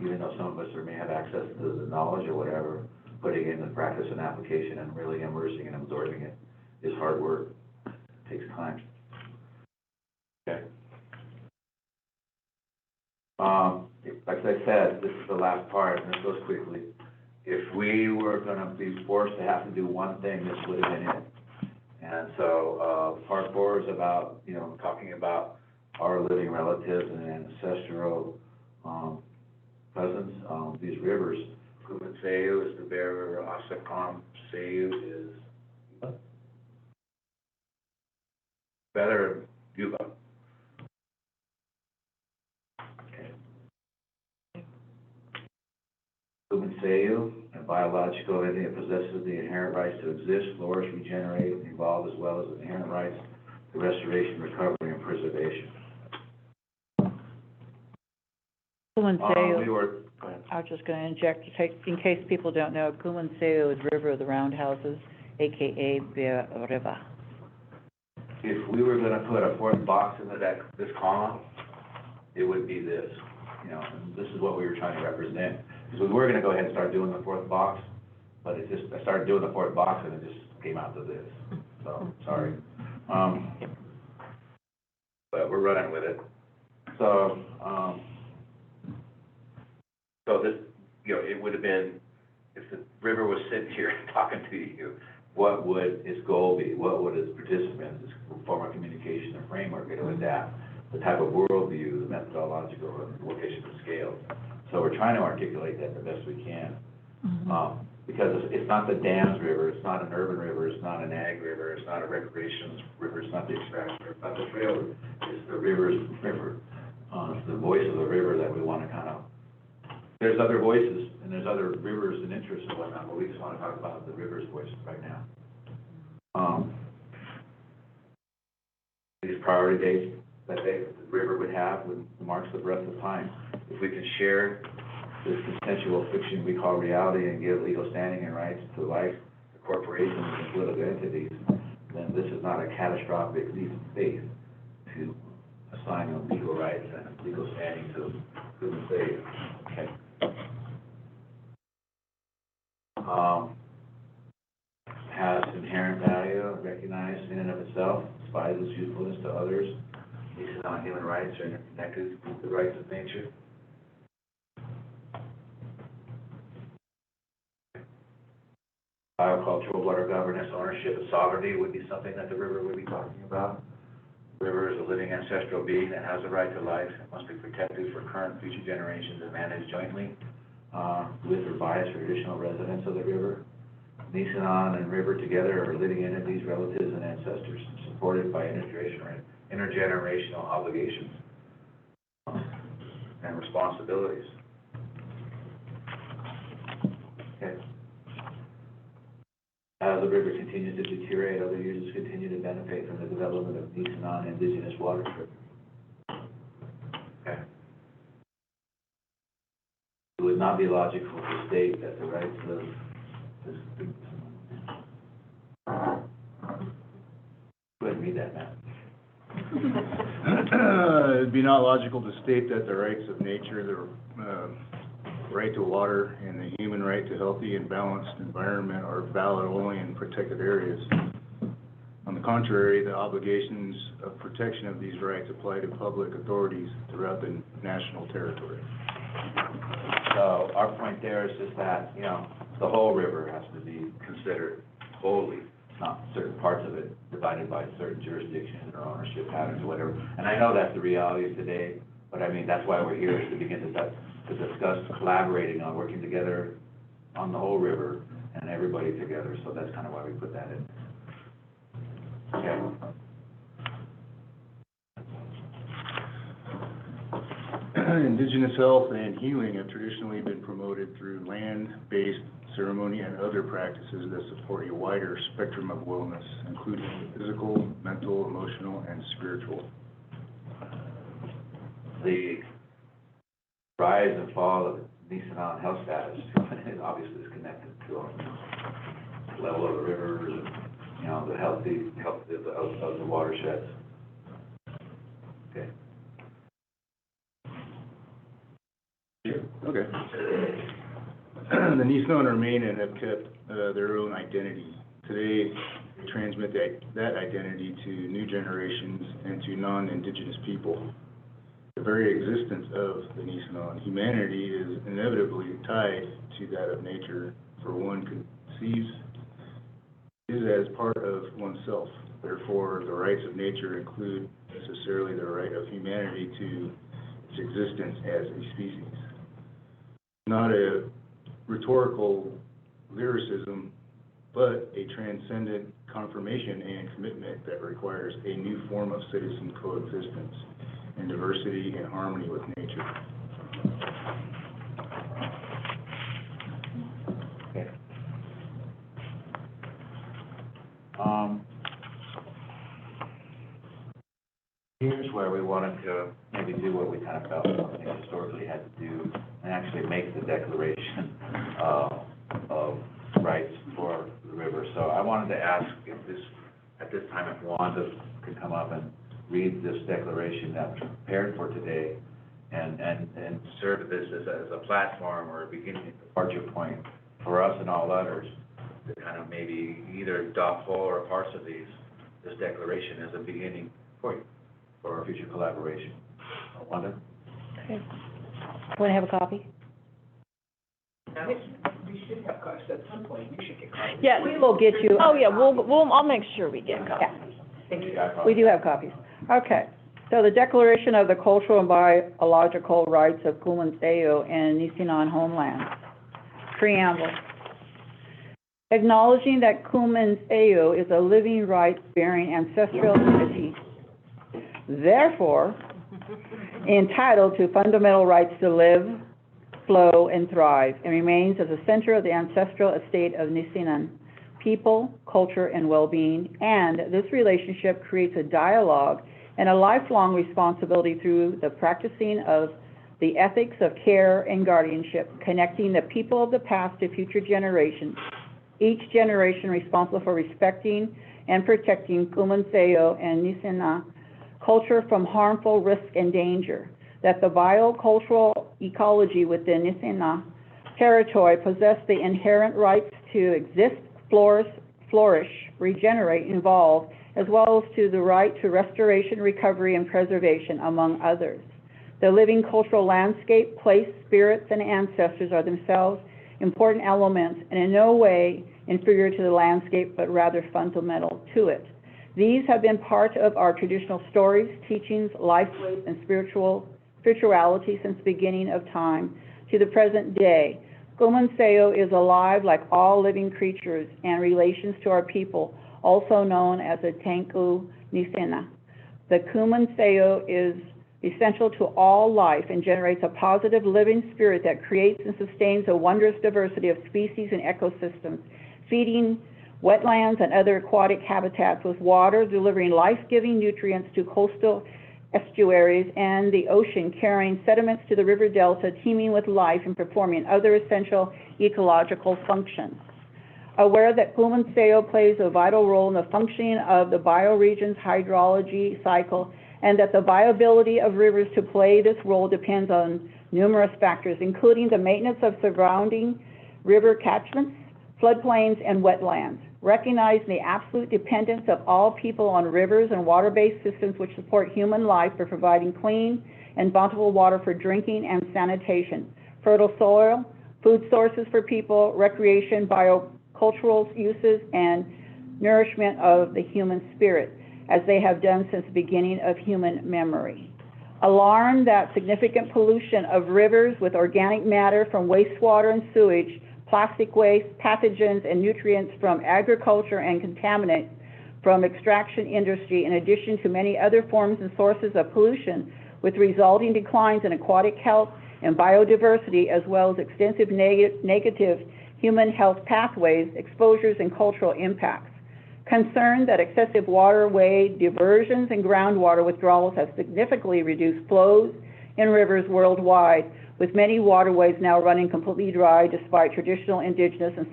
Even though some of us may have access to the knowledge or whatever, putting it into practice and application and really immersing and absorbing it is hard work. It takes time. Okay. Like I said, this is the last part, and this goes quickly. If we were going to be forced to have to do one thing, this would have been it. And so, part 4 is about, talking about our living relatives and ancestral cousins, these rivers. Kumaseyu is the Bear River, Asakam Seyu is Feather Yuba. Kumaseyu, a biological entity that possesses the inherent rights to exist, flourish, regenerate, and evolve, as well as the inherent rights to restoration, recovery, and preservation. Kumaseyu, I was just going to inject, in case people don't know, Kumaseyu is River of the Roundhouses, a.k.a. Bear River. If we were going to put a fourth box into this column, it would be this. And this is what we were trying to represent. Because we were going to go ahead and start doing the fourth box, but I started doing the fourth box and it just came out to this. So, sorry. But we're running with it. So, this, it would have been, if the river was sitting here talking to you, what would its goal be? What would its participants, its form of communication or framework to adapt? The type of worldview, the methodological, and location and scale. So we're trying to articulate that the best we can. Because it's not the dams river, it's not an urban river, it's not an ag river, it's not a recreation river, it's not the extraction river, it's not the trail river, it's the river's river. It's the voice of the river that we want to kind of, there's other voices and there's other rivers and interests and whatnot, but we just want to talk about the river's voice right now. These priority dates that the river would have marks the breadth of time. If we can share this consensual fiction we call reality and give legal standing and rights to life, to corporations and political entities, then this is not a catastrophic leap of faith to assign them legal rights and legal standing to human faith. Okay. Has inherent value recognized in and of itself, despite its usefulness to others. These non-human rights are interconnected with the rights of nature. Biocultural water governance, ownership, and sovereignty would be something that the river would be talking about. The river is a living ancestral being that has a right to life and must be protected for current and future generations and managed jointly with or by its traditional residents of the river. Nisenan and river together are living entities, relatives, and ancestors, supported by intergenerational obligations and responsibilities. Okay. As the river continues to deteriorate, other users continue to benefit from the development of Nisenan indigenous watershed. Okay. It would not be logical to state that the rights of this. Go ahead and read that, Matt. It'd be not logical to state that the rights of nature, the right to water, and the human right to healthy and balanced environment are valid only in protected areas. On the contrary, the obligations of protection of these rights apply to public authorities throughout the national territory. So our point there is just that, the whole river has to be considered wholly, not certain parts of it divided by certain jurisdictions or ownership patterns or whatever. And I know that's the reality of today, but I mean, that's why we're here, is to begin to to discuss collaborating on working together on the whole river and everybody together, so that's kind of why we put that in. Okay. Indigenous health and healing have traditionally been promoted through land-based ceremony and other practices that support a wider spectrum of wellness, including physical, mental, emotional, and spiritual. The rise and fall of Nisenan health status obviously is connected to the level of the rivers and, you know, the health of the watersheds. Okay. Okay. The Nisenan remain and have kept their own identity. Today, they transmit that identity to new generations and to non-Indigenous people. The very existence of the Nisenan, humanity is inevitably tied to that of nature, for one conceives is as part of oneself. Therefore, the rights of nature include necessarily the right of humanity to its existence as a species. Not a rhetorical lyricism, but a transcendent confirmation and commitment that requires a new form of citizen coexistence in diversity and harmony with nature. Okay. Here's where we wanted to maybe do what we kind of felt something historically had to do, and actually make the declaration of rights for the river. So I wanted to ask if at this time, if Wanda could come up and read this declaration that was prepared for today, and serve this as a platform or a beginning, departure point for us and all others to kind of maybe either adopt whole or parts of this declaration as a beginning point for our future collaboration. Wanda? Okay. Want to have a copy? We should have copies at some point, you should get copies. Yeah. We will get you. Oh, yeah, I'll make sure we get copies. Thank you. We do have copies. Okay. So the Declaration of the Cultural and Biological Rights of Kumanseyo and Nisenan Homelands. Preamble. Acknowledging that Kumanseyo is a living rights-bearing ancestral entity, therefore entitled to fundamental rights to live, flow, and thrive, and remains as the center of the ancestral estate of Nisenan, people, culture, and well-being, and this relationship creates a dialogue and a lifelong responsibility through the practicing of the ethics of care and guardianship, connecting the people of the past to future generations, each generation responsible for respecting and protecting Kumanseyo and Nisenan culture from harmful risk and danger, that the biocultural ecology within Nisenan territory possess the inherent rights to exist, flourish, regenerate, evolve, as well as to the right to restoration, recovery, and preservation, among others. The living cultural landscape, place, spirits, and ancestors are themselves important elements and in no way inferior to the landscape, but rather fundamental to it. These have been part of our traditional stories, teachings, life ways, and spirituality since the beginning of time to the present day. Kumanseyo is alive like all living creatures and relations to our people, also known as the Tanku Nisenan. The Kumanseyo is essential to all life and generates a positive living spirit that creates and sustains a wondrous diversity of species and ecosystems, feeding wetlands and other aquatic habitats with water, delivering life-giving nutrients to coastal estuaries and the ocean, carrying sediments to the river delta, teeming with life and performing other essential ecological functions. Aware that Kumanseyo plays a vital role in the functioning of the bioregion's hydrology cycle, and that the viability of rivers to play this role depends on numerous factors, including the maintenance of surrounding river catchments, floodplains, and wetlands. Recognizing the absolute dependence of all people on rivers and water-based systems which support human life for providing clean and bountiful water for drinking and sanitation, fertile soil, food sources for people, recreation, biocultural uses, and nourishment of the human spirit, as they have done since the beginning of human memory. alarmed that significant pollution of rivers with organic matter from wastewater and sewage, plastic waste, pathogens, and nutrients from agriculture, and contaminants from extraction industry, in addition to many other forms and sources of pollution, with resulting declines in aquatic health and biodiversity, as well as extensive negative human health pathways, exposures, and cultural impacts. Concerned that excessive waterway diversions and groundwater withdrawals have significantly reduced flows in rivers worldwide, with many waterways now running completely dry despite traditional, indigenous, and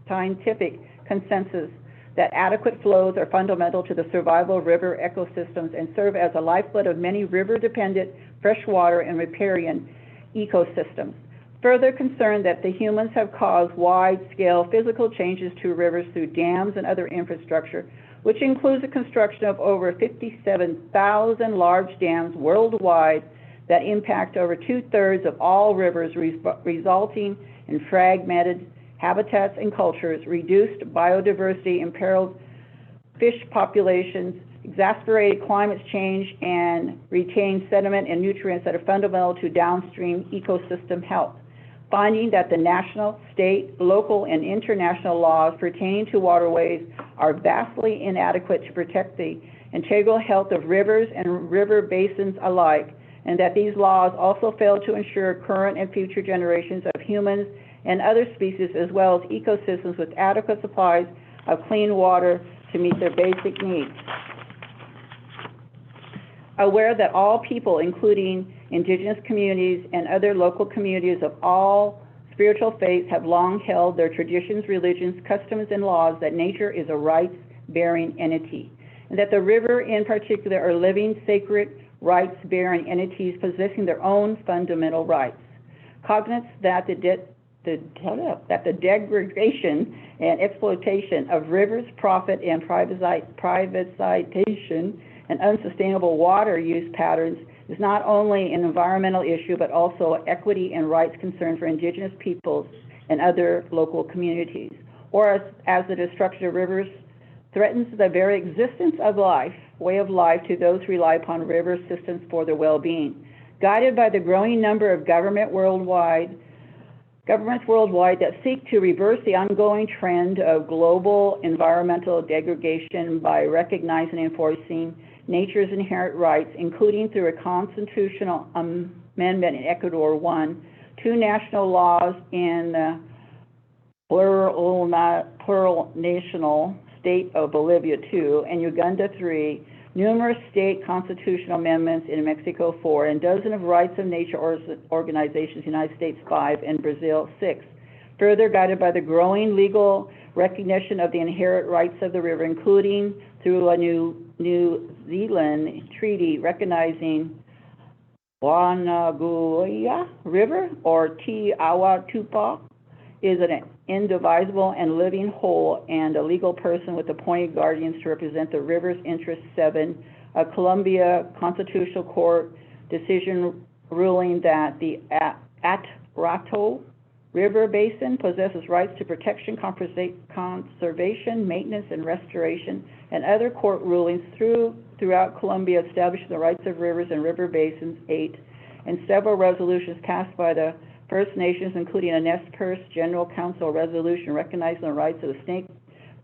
scientific consensus that adequate flows are fundamental to the survival of river ecosystems and serve as a lifeblood of many river-dependent freshwater and riparian ecosystems. Further concerned that the humans have caused wide-scale physical changes to rivers through dams and other infrastructure, which includes the construction of over 57,000 large dams worldwide that impact over 2/3 of all rivers, resulting in fragmented habitats and cultures, reduced biodiversity, imperiled fish populations, exacerbated climate change, and retained sediment and nutrients that are fundamental to downstream ecosystem health. Finding that the national, state, local, and international laws pertaining to waterways are vastly inadequate to protect the integral health of rivers and river basins alike, and that these laws also fail to ensure current and future generations of humans and other species, as well as ecosystems, with adequate supplies of clean water to meet their basic needs. Aware that all people, including indigenous communities and other local communities of all spiritual faiths, have long held their traditions, religions, customs, and laws that nature is a rights-bearing entity, and that the river in particular are living, sacred, rights-bearing entities possessing their own fundamental rights. Cognizant that the degradation and exploitation of rivers, profit and privatization, and unsustainable water use patterns is not only an environmental issue, but also an equity and rights concern for indigenous peoples and other local communities, or as the destruction of rivers threatens the very existence of life, way of life to those who rely upon river systems for their well-being. Guided by the growing number of governments worldwide that seek to reverse the ongoing trend of global environmental degradation by recognizing and enforcing nature's inherent rights, including through a constitutional amendment in Ecuador 1, 2 national laws in the plurinational state of Bolivia 2, and Uganda 3, numerous state constitutional amendments in Mexico 4, and dozens of rights of nature organizations, United States 5, and Brazil 6. Further guided by the growing legal recognition of the inherent rights of the river, including through a New Zealand treaty recognizing Wanagoya River, or Te Awa Tupa, is an indivisible and living whole and a legal person with appointed guardians to represent the river's interests. 7, a Colombia Constitutional Court decision ruling that the Atrato River Basin possesses rights to protection, conservation, maintenance, and restoration, and other court rulings throughout Colombia establishing the rights of rivers and river basins. 8, and several resolutions passed by the First Nations, including a Nez Perce General Council resolution recognizing the rights of the Snake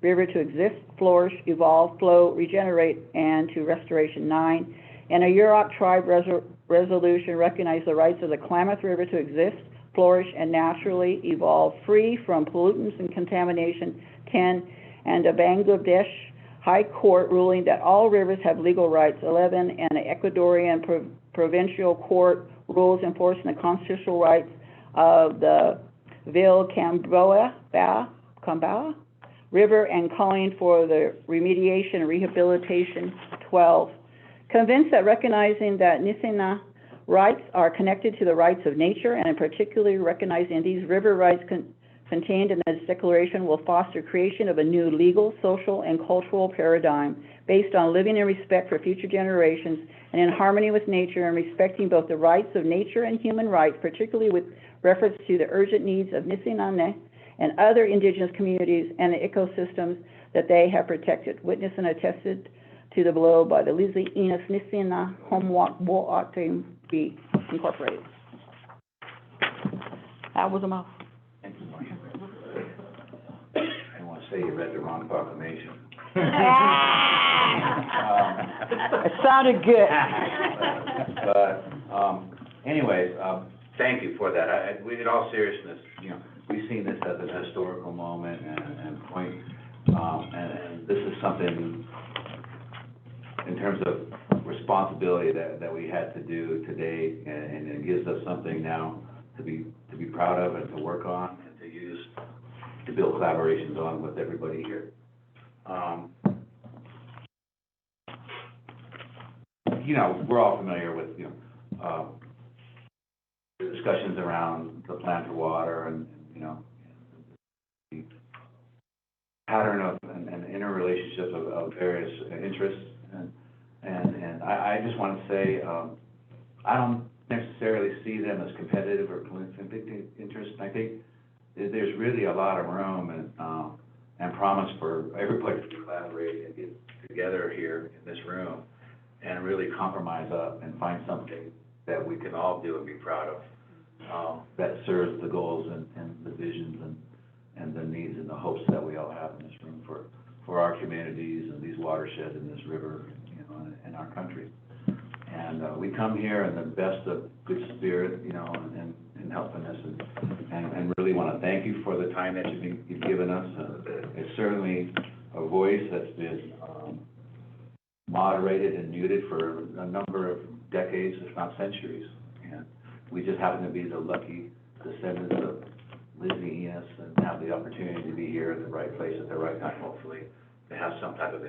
River to exist, flourish, evolve, flow, regenerate, and to restoration. 9, and a Yurok tribe resolution recognizing the rights of the Klamath River to exist, flourish, and naturally evolve free from pollutants and contamination. 10, and a Bangladesh High Court ruling that all rivers have legal rights. 11, and an Ecuadorian provincial court rules enforcing the constitutional rights of the Vilcabamba River and calling for the remediation and rehabilitation. 12, convinced that recognizing that Nisenan rights are connected to the rights of nature, and in particular recognizing these river rights contained in this declaration will foster creation of a new legal, social, and cultural paradigm based on living in respect for future generations and in harmony with nature, and respecting both the rights of nature and human rights, particularly with reference to the urgent needs of Nisenan and other indigenous communities and the ecosystems that they have protected, witnessed, and attested to the below by the Lizzie, Enos, Nisenan, Watershed-Tabled Incorporated. That was a mouth. Thank you, Maureen. I want to say you read the wrong proclamation. It sounded good. But, anyways, thank you for that. In all seriousness, you know, we've seen this as a historical moment and point, and this is something in terms of responsibility that we had to do today, and it gives us something now to be proud of and to work on and to use to build collaborations on with everybody here. You know, we're all familiar with, you know, the discussions around the plan for water and, you know, the pattern of and interrelationships of various interests. And I just want to say, I don't necessarily see them as competitive or conflicting interests. I think there's really a lot of room and promise for everybody to collaborate and get together here in this room and really compromise up and find something that we can all do and be proud of, that serves the goals and the visions and the needs and the hopes that we all have in this room for our communities and these watersheds in this river, you know, in our country. And we come here in the best of good spirit, you know, and helping us, and really want to thank you for the time that you've given us. It's certainly a voice that's been moderated and muted for a number of decades, if not centuries. And we just happen to be the lucky descendants of Lizzie, Enos, and have the opportunity to be here in the right place at the right time, hopefully, to have some type of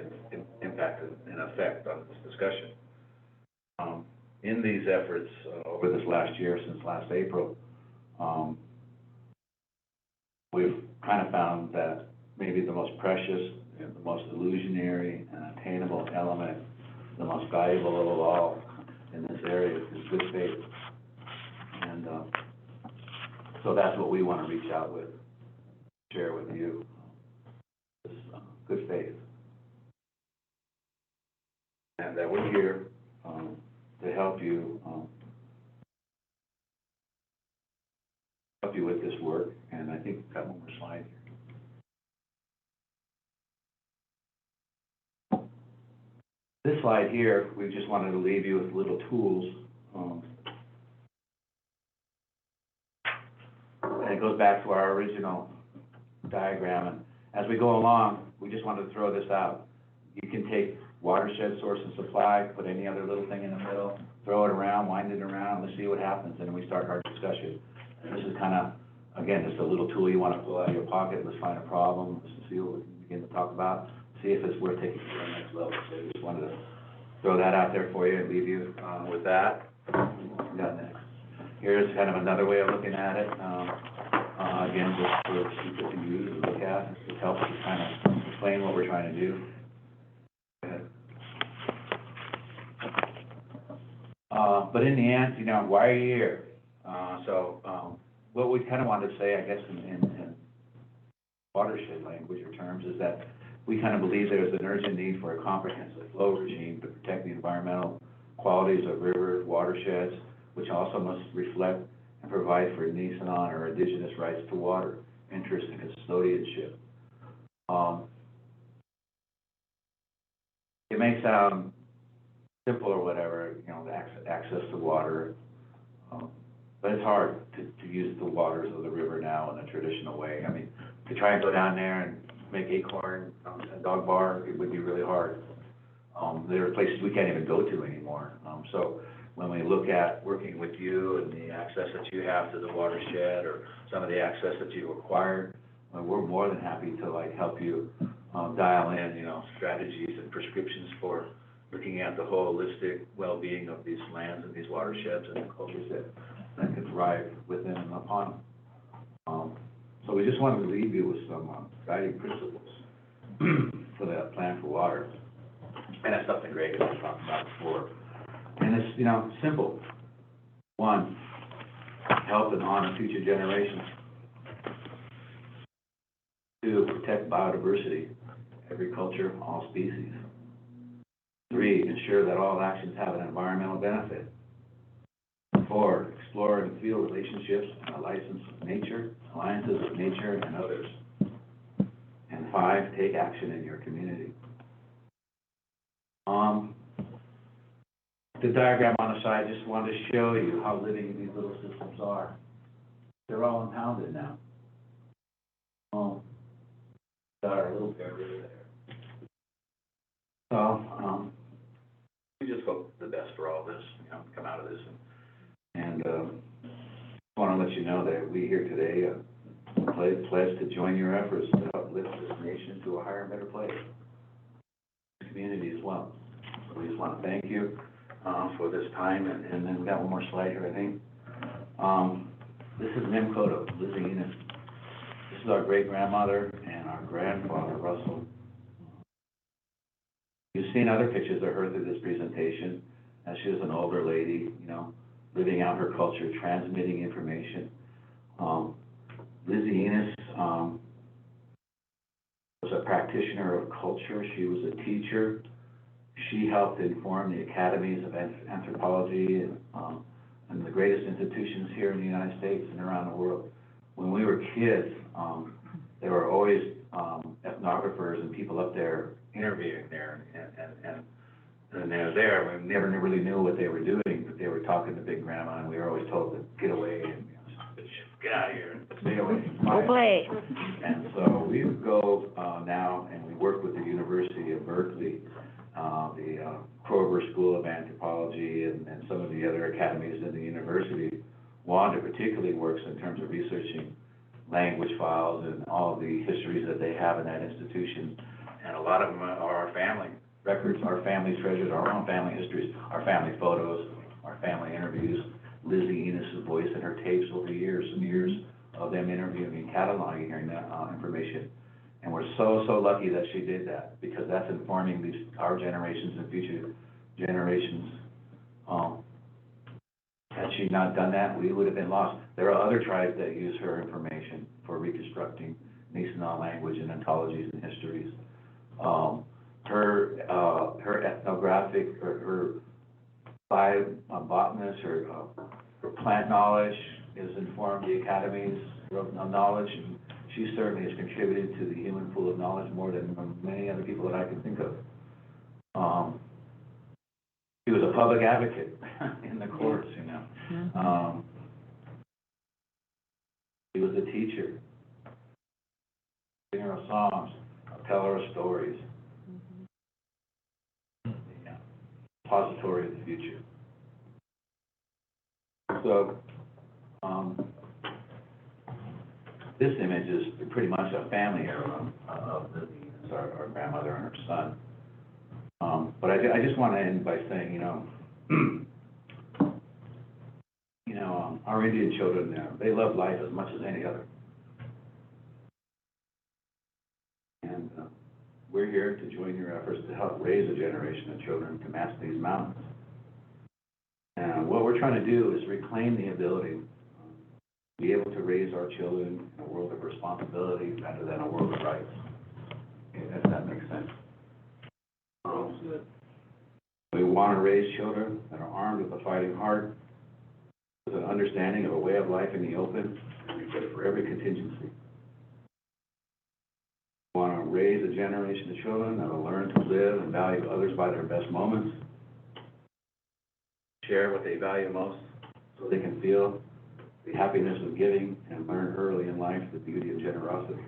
impact and effect on this discussion. In these efforts over this last year, since last April, we've kind of found that maybe the most precious and the most illusionary and attainable element, the most valuable of all in this area is good faith. And so that's what we want to reach out with, share with you, this good faith. And that we're here to help you with this work. And I think we've got one more slide here. This slide here, we just wanted to leave you with little tools. And it goes back to our original diagram. And as we go along, we just wanted to throw this out. You can take watershed source and supply, put any other little thing in the middle, throw it around, wind it around, let's see what happens, and then we start our discussion. And this is kind of, again, just a little tool you want to pull out of your pocket. Let's find a problem, let's see what we can begin to talk about, see if it's worth taking to the next level. So I just wanted to throw that out there for you and leave you with that. What we got next? Here's kind of another way of looking at it. Again, just for people to use and look at. It helps to kind of explain what we're trying to do. But in the end, you know, why are you here? What we kind of wanted to say, I guess, in watershed language or terms, is that we kind of believe there's an urgent need for a comprehensive flow regime to protect the environmental qualities of rivers, watersheds, which also must reflect and provide for Nisenan or indigenous rights to water, interest, and custodianship. It may sound simple or whatever, you know, the access to water, but it's hard to use the waters of the river now in a traditional way. I mean, to try and go down there and make acorn and dog bar, it would be really hard. There are places we can't even go to anymore. So when we look at working with you and the access that you have to the watershed or some of the access that you acquired, we're more than happy to help you dial in, you know, strategies and prescriptions for looking at the holistic well-being of these lands and these watersheds and the cultures that can thrive within and upon them. So we just wanted to leave you with some guiding principles for that plan for water. And that's something Greg has been talking about before. And it's, you know, simple. 1, help and honor future generations. 2, protect biodiversity, every culture, all species. 3, ensure that all actions have an environmental benefit. 4, explore and feel relationships and alliances with nature and others. And 5, take action in your community. The diagram on the side just wanted to show you how living these little systems are. They're all impounded now. Got our little barrier there. So, we just hope the best for all this, come out of this. And want to let you know that we here today pledge to join your efforts to uplift this nation to a higher and better place. Community as well. So we just want to thank you for this time, and then we got one more slide here, I think. This is Nimcoto, Lizzie Enos. This is our great-grandmother and our grandfather, Russell. You've seen other pictures of her through this presentation, as she was an older lady, living out her culture, transmitting information. Lizzie Enos was a practitioner of culture. She was a teacher. She helped inform the academies of anthropology and the greatest institutions here in the United States and around the world. When we were kids, there were always ethnographers and people up there interviewing there, and they were there. We never really knew what they were doing, but they were talking to Big Grandma, and we were always told to get away and get out of here and stay away. Go play. And so we go now, and we work with the University of Berkeley, the Kroger School of Anthropology, and some of the other academies in the university. Wanda particularly works in terms of researching language files and all of the histories that they have in that institution. And a lot of them are our family records, our family treasures, our own family histories, our family photos, our family interviews. Lizzie Enos' voice and her tapes over years and years of them interviewing and cataloging her information. And we're so lucky that she did that, because that's informing our generations and future generations. Had she not done that, we would have been lost. There are other tribes that use her information for reconstructing Nisenan language and ontologies and histories. Her ethnographic, her botanist, her plant knowledge has informed the academies of knowledge, and she certainly has contributed to the human pool of knowledge more than many other people that I can think of. She was a public advocate in the courts, She was a teacher, singer of songs, a teller of stories, repository of the future. So, this image is pretty much a family heirloom of Lizzie. It's our grandmother and her son. But I just want to end by saying, our Indian children, they love life as much as any other. And we're here to join your efforts to help raise a generation of children to match these mountains. And what we're trying to do is reclaim the ability to be able to raise our children in a world of responsibility rather than a world of rights. If that makes sense. We want to raise children that are armed with a fighting heart, with an understanding of a way of life in the open, and for every contingency. We want to raise a generation of children that will learn to live and value others by their best moments, share what they value most so they can feel the happiness of giving and learn early in life the beauty of generosity.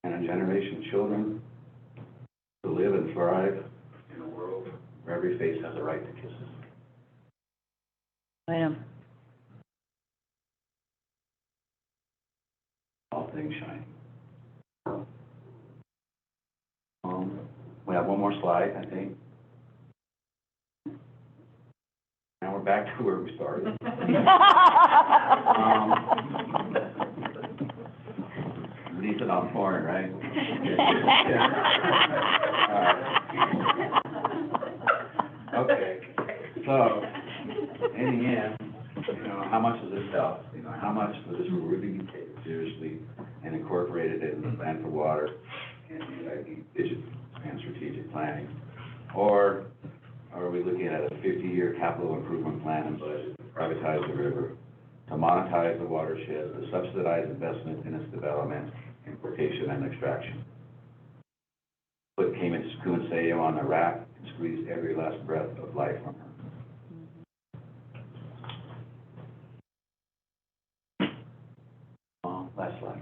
And a generation of children to live and thrive in a world where every face has a right to kisses. I am. All things shining. We have one more slide, I think. Now we're back to where we started. Nisenan porn, right? Okay. So, in the end, how much does this help? How much does this really be taken seriously and incorporated in the plan for water and EID digit and strategic planning? Or are we looking at a 50-year capital improvement plan and budget to privatize the river, to monetize the watershed, to subsidize investment in its development, importation, and extraction? Put Cayman Sayo on the rack and squeeze every last breath of life from her. Last slide.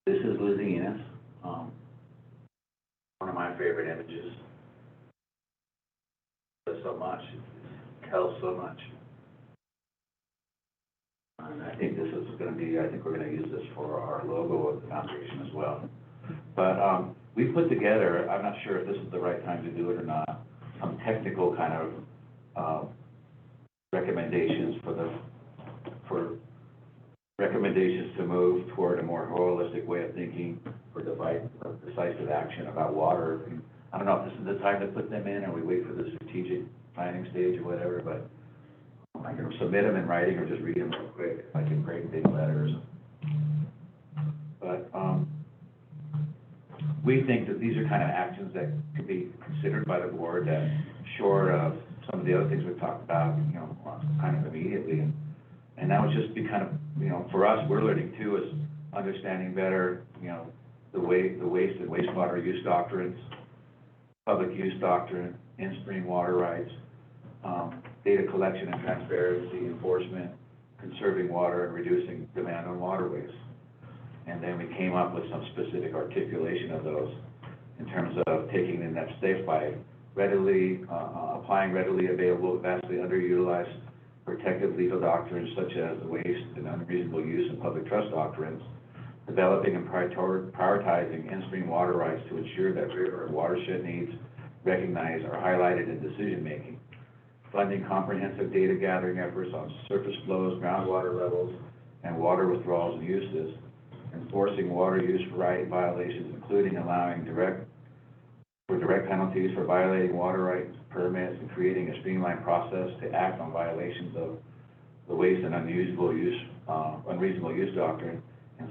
This is Lizzie Enos. One of my favorite images. It does so much. It tells so much. And I think this is going to be, I think we're going to use this for our logo of the foundation as well. But we put together, I'm not sure if this is the right time to do it or not, some technical kind of recommendations for recommendations to move toward a more holistic way of thinking for decisive action about water. And I don't know if this is the time to put them in, or we wait for the strategic planning stage or whatever, but I can submit them in writing or just read them real quick. I can create big letters. But we think that these are kind of actions that could be considered by the board that, short of some of the other things we've talked about, you know, kind of immediately. And that would just be kind of, you know, for us, we're learning too, is understanding better, you know, the waste and wastewater use doctrines, public use doctrine, in-stream water rights, data collection and transparency, enforcement, conserving water, and reducing demand on waterways. And then we came up with some specific articulation of those in terms of taking the next step by applying readily available, vastly underutilized protective legal doctrines such as the waste and unreasonable use and public trust doctrines, developing and prioritizing in-stream water rights to ensure that river and watershed needs recognized are highlighted in decision-making, funding comprehensive data gathering efforts on surface flows, groundwater levels, and water withdrawals and uses, enforcing water use right violations, including allowing direct penalties for violating water rights permits, and creating a streamlined process to act on violations of the waste and unreasonable use doctrine, and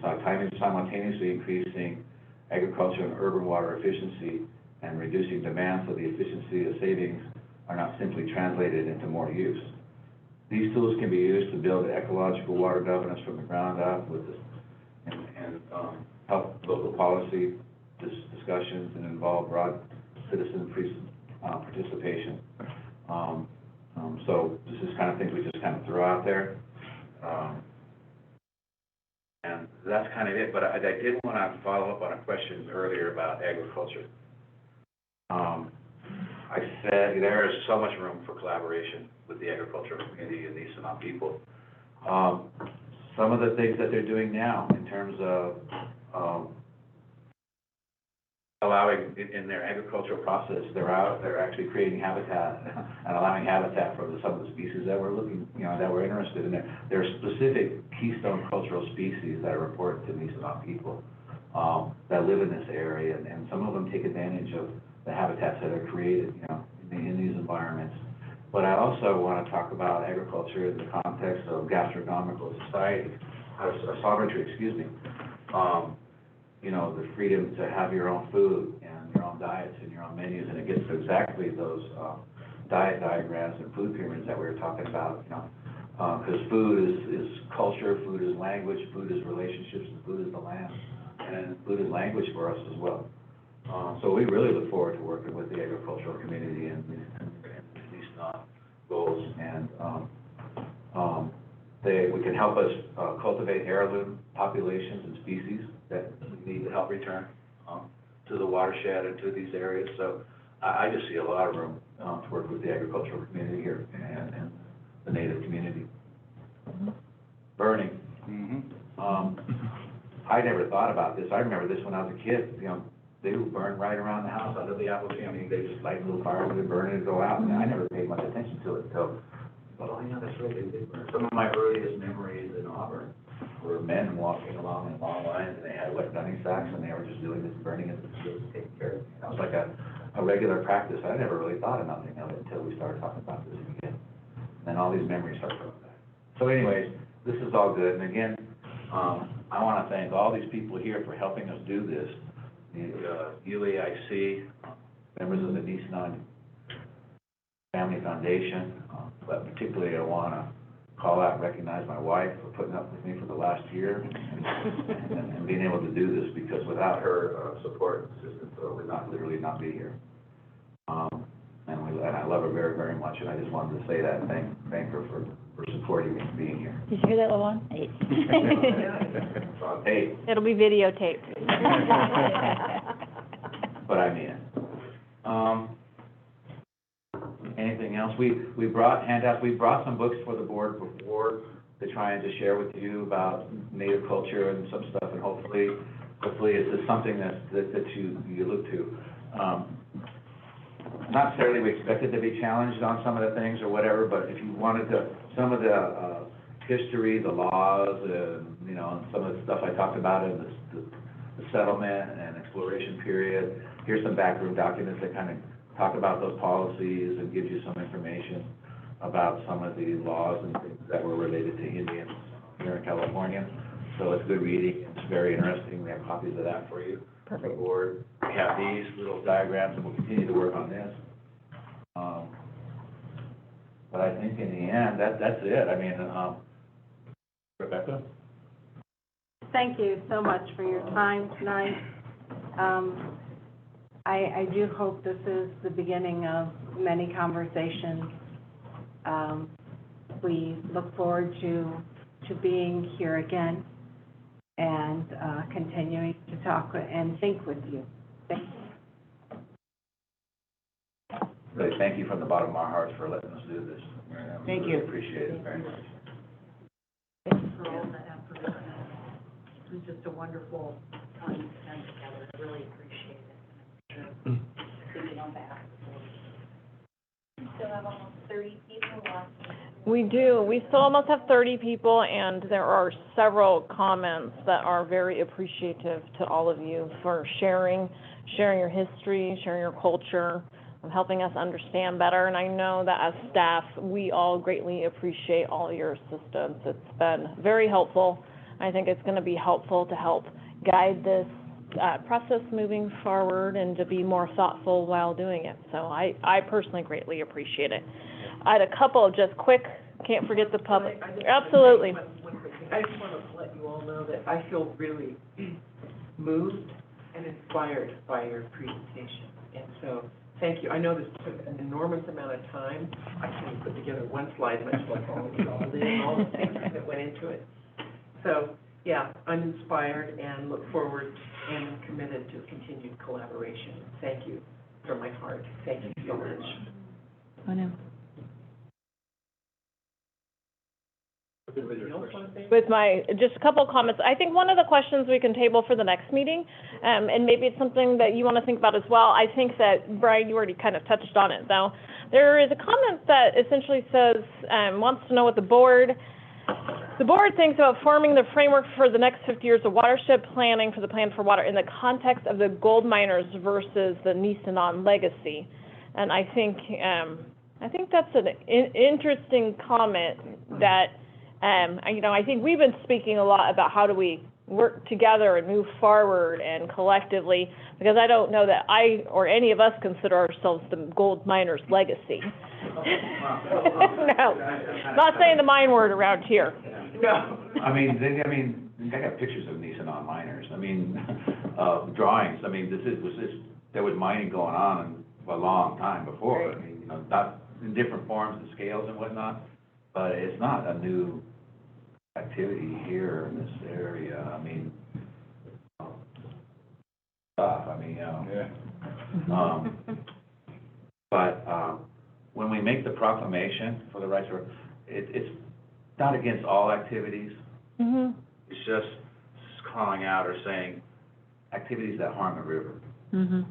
simultaneously increasing agricultural and urban water efficiency and reducing demand so the efficiency of savings are not simply translated into more use. These tools can be used to build ecological water governance from the ground up and help local policy discussions and involve broad citizen participation. So this is kind of things we just kind of threw out there. And that's kind of it, but I did want to follow up on a question earlier about agriculture. I said there is so much room for collaboration with the agricultural community and Nisenan people. Some of the things that they're doing now in terms of allowing, in their agricultural process, they're actually creating habitat and allowing habitat for some of the species that we're looking, you know, that we're interested in. There are specific keystone cultural species that are important to Nisenan people that live in this area, and some of them take advantage of the habitats that are created, you know, in these environments. But I also want to talk about agriculture in the context of gastronomical society, sovereignty, excuse me. You know, the freedom to have your own food and your own diets and your own menus, and it gets to exactly those diet diagrams and food pyramids that we were talking about, you know, because food is culture, food is language, food is relationships, and food is the land, and food is language for us as well. So we really look forward to working with the agricultural community and these goals, and we can help us cultivate heirloom populations and species that we need to help return to the watershed and to these areas. So I just see a lot of room to work with the agricultural community here and the native community. Burning. I never thought about this. I remember this when I was a kid. You know, they would burn right around the house under the apple tree. I mean, they just light a little fire, and burn it and go out. And I never paid much attention to it until, oh yeah, that's right, they did burn. Some of my earliest memories in Auburn were men walking along in long lines, and they had wet gunny sacks, and they were just doing this burning in the fields, taking care of it. That was like a regular practice. I never really thought of nothing of it until we started talking about this again. And then all these memories start coming back. So anyways, this is all good. And again, I want to thank all these people here for helping us do this. The UAIC, members of the Nisenan Family Foundation, but particularly I want to call out and recognize my wife for putting up with me for the last year and being able to do this, because without her support and assistance, I would literally not be here. And I love her very, very much, and I just wanted to say that and thank her for supporting me and being here. Did you hear that, Lavon? So, hey, It'll be videotaped. but I mean it. Anything else? We brought handouts, we brought some books for the board before to try and just share with you about native culture and some stuff, and hopefully it's just something that you look to. Not necessarily we expected to be challenged on some of the things or whatever, but if you wanted to, some of the history, the laws, and, you know, and some of the stuff I talked about in the settlement and exploration period, here's some backroom documents that kind of talk about those policies and gives you some information about some of the laws and things that were related to Indians here in California. So it's good reading, it's very interesting, we have copies of that for you. Perfect. Board. We have these little diagrams, and we'll continue to work on this. But I think in the end, that's it. I mean, Rebecca? Thank you so much for your time tonight. I do hope this is the beginning of many conversations. We look forward to being here again and continuing to talk and think with you. Thank you. Really, thank you from the bottom of our hearts for letting us do this. Thank We you. appreciate it very much. Thank you for all the effort. It was just a wonderful time to spend together. I really appreciate it. And I'm sure thinking on behalf of the board. We still have almost 30 people watching. We do. We still almost have 30 people, and there are several comments that are very appreciative to all of you for sharing your history, sharing your culture, and helping us understand better. And I know that as staff, we all greatly appreciate all your assistance. It's been very helpful. I think it's going to be helpful to help guide this process moving forward and to be more thoughtful while doing it. So I personally greatly appreciate it. I had a couple of just quick, can't forget the public. Absolutely. I just want to let you all know that I feel really moved and inspired by your presentation. And so, thank you. I know this took an enormous amount of time. I couldn't put together one slide, much like all the things that went into it. So, yeah, I'm inspired and look forward and committed to continued collaboration. Thank you from my heart. Thank you so much. I know. With just a couple of comments. I think one of the questions we can table for the next meeting, and maybe it's something that you want to think about as well. I think that, Brian, you already kind of touched on it, though. There is a comment that essentially says, wants to know what the board thinks about forming the framework for the next 50 years of watershed planning for the plan for water in the context of the gold miners versus the Nisenan legacy. And I think that's an interesting comment that, I think we've been speaking a lot about how do we work together and move forward and collectively, because I don't know that I or any of us consider ourselves the gold miners' legacy. No, not saying the mine word around here. No. I mean, they have pictures of Nisenan miners. I mean, drawings. I mean, there was mining going on a long time before. I mean, not in different forms and scales and whatnot, but it's not a new activity here in this area. I mean, but when we make the proclamation for the rights of, it's not against all activities. Mm-hmm. It's just calling out or saying activities that harm the river. Mm-hmm.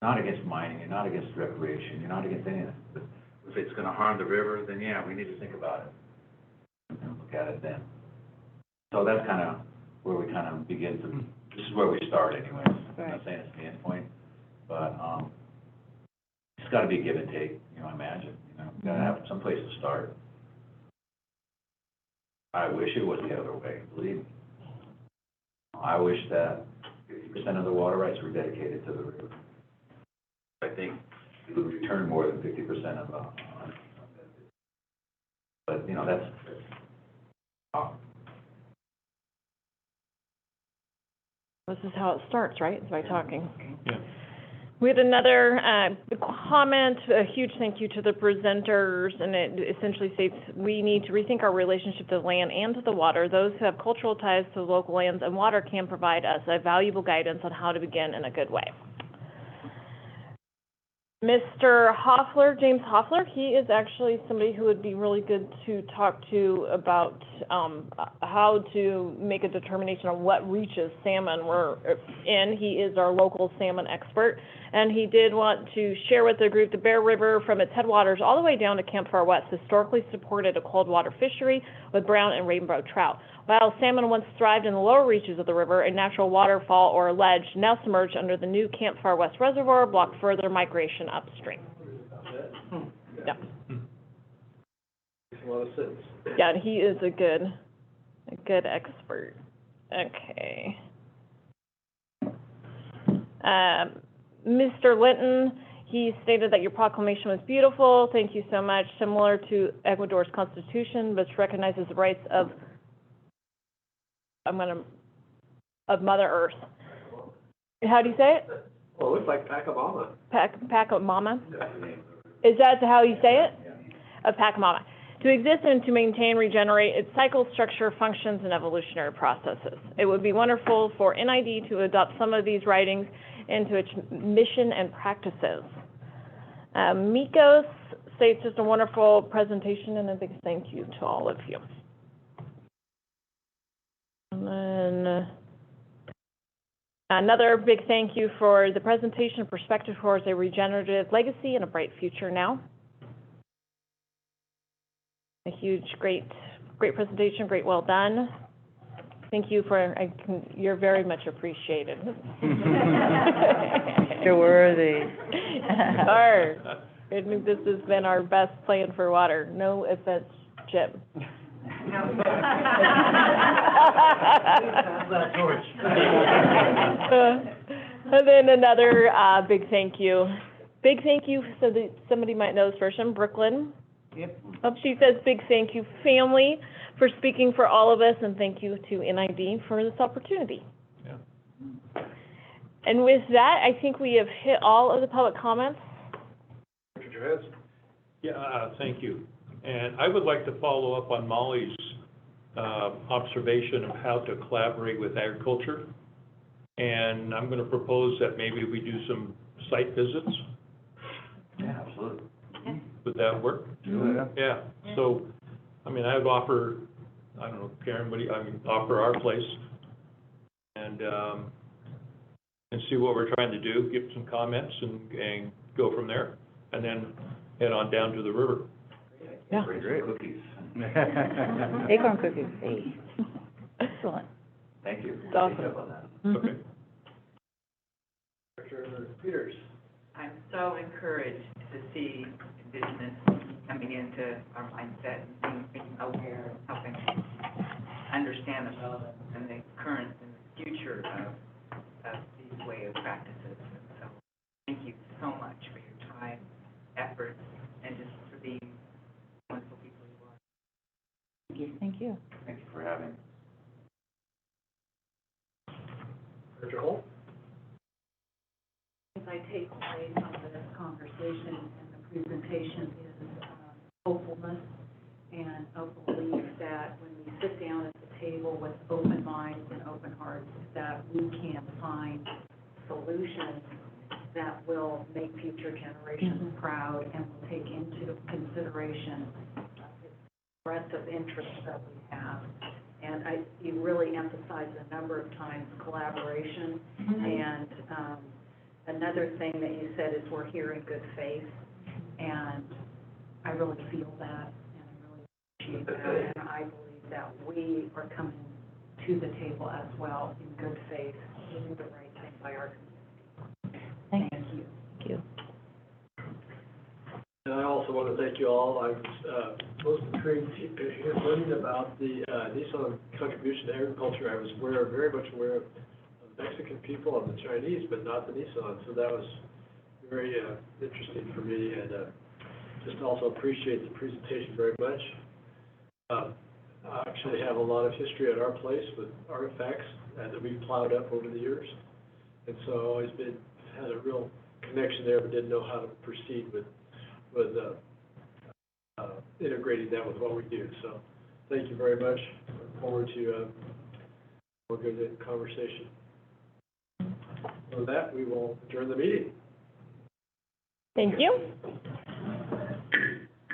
Not against mining, you're not against recreation, you're not against anything. But if it's gonna harm the river, then yeah, we need to think about it and look at it then. So that's kind of where we kind of begin to, this is where we start anyways. I'm not saying it's the end point, but, it's gotta be give and take, I imagine, you gotta have some place to start. I wish it was the other way, believe me. I wish that 50% of the water rights were dedicated to the river. I think it would return more than 50% of it. But, you know, that's This is how it starts, right? Is by talking. Yeah. We had another comment, a huge thank you to the presenters, and it essentially states, we need to rethink our relationship to the land and to the water. Those who have cultural ties to the local lands and water can provide us a valuable guidance on how to begin in a good way. Mr. Hoffler, James Hoffler, he is actually somebody who would be really good to talk to about how to make a determination on what reaches salmon we're in. He is our local salmon expert, and he did want to share with the group the Bear River from its headwaters all the way down to Camp Far West historically supported a cold water fishery with brown and rainbow trout. While salmon once thrived in the lower reaches of the river, a natural waterfall or ledge now submerged under the new Camp Far West Reservoir blocked further migration upstream. Yeah. Makes a lot of sense. Yeah, and he is a good expert. Okay. Mr. Linton, he stated that your proclamation was beautiful. Thank you so much. Similar to Ecuador's constitution, which recognizes the rights of Mother Earth. How do you say it? Well, it looks like Pachamama. Pachamama? Is that how you say it? Of Pachamama. To exist and to maintain, regenerate its cycle, structure, functions, and evolutionary processes. It would be wonderful for NID to adopt some of these writings into its mission and practices. Mikos states just a wonderful presentation and a big thank you to all of you. And then another big thank you for the presentation, Perspective Towards a Regenerative Legacy and a Bright Future Now. A huge, great presentation, great, well done. Thank you you're very much appreciated. You're worthy. I think this has been our best plan for water. No offense, Jim. And then another big thank you. Big thank you, so that somebody might know this person, Brooklyn. Yep. She says, big thank you, family, for speaking for all of us, and thank you to NID for this opportunity. Yeah. And with that, I think we have hit all of the public comments. Richard Johannes? Yeah, thank you. And I would like to follow up on Molly's observation of how to collaborate with agriculture. And I'm going to propose that maybe we do some site visits. Yeah, absolutely. Would that work? Yeah. So, I mean, I would offer, I don't know, Karen, offer our place and see what we're trying to do, give some comments and go from there. And then head on down to the river. Yeah. Great cookies. Acorn cookies, hey. Excellent. Thank you. It's awesome. Good job on that. Okay. Director Peters? I'm so encouraged to see Indigenous coming into our mindset and being aware of helping understand the relevance and the current and the future of these way of practices. And so thank you so much for your time, effort, and just for being wonderful people you are. Thank you. Thank you for having me. Director Holt? As I take away from this conversation and the presentation is hopefulness and a belief that when we sit down at the table with open minds and open hearts, that we can find solutions that will make future generations proud and will take into consideration the breadth of interests that we have. And you really emphasized a number of times collaboration. And another thing that you said is we're here in good faith. And I really feel that, and I really appreciate that. And I believe that we are coming to the table as well in good faith, doing the right thing by our community. Thank you. Thank you. And I also want to thank you all. I was, most intrigued here learning about the, Nisenan contribution to agriculture. I was very much aware of the Mexican people and the Chinese, but not the Nisenan. So that was very, interesting for me, and, just also appreciate the presentation very much. I actually have a lot of history at our place with artifacts that we've plowed up over the years. And so I've always had a real connection there, but didn't know how to proceed with integrating that with what we do. So thank you very much. Look forward to a good conversation. With that, we will adjourn the meeting. Thank you.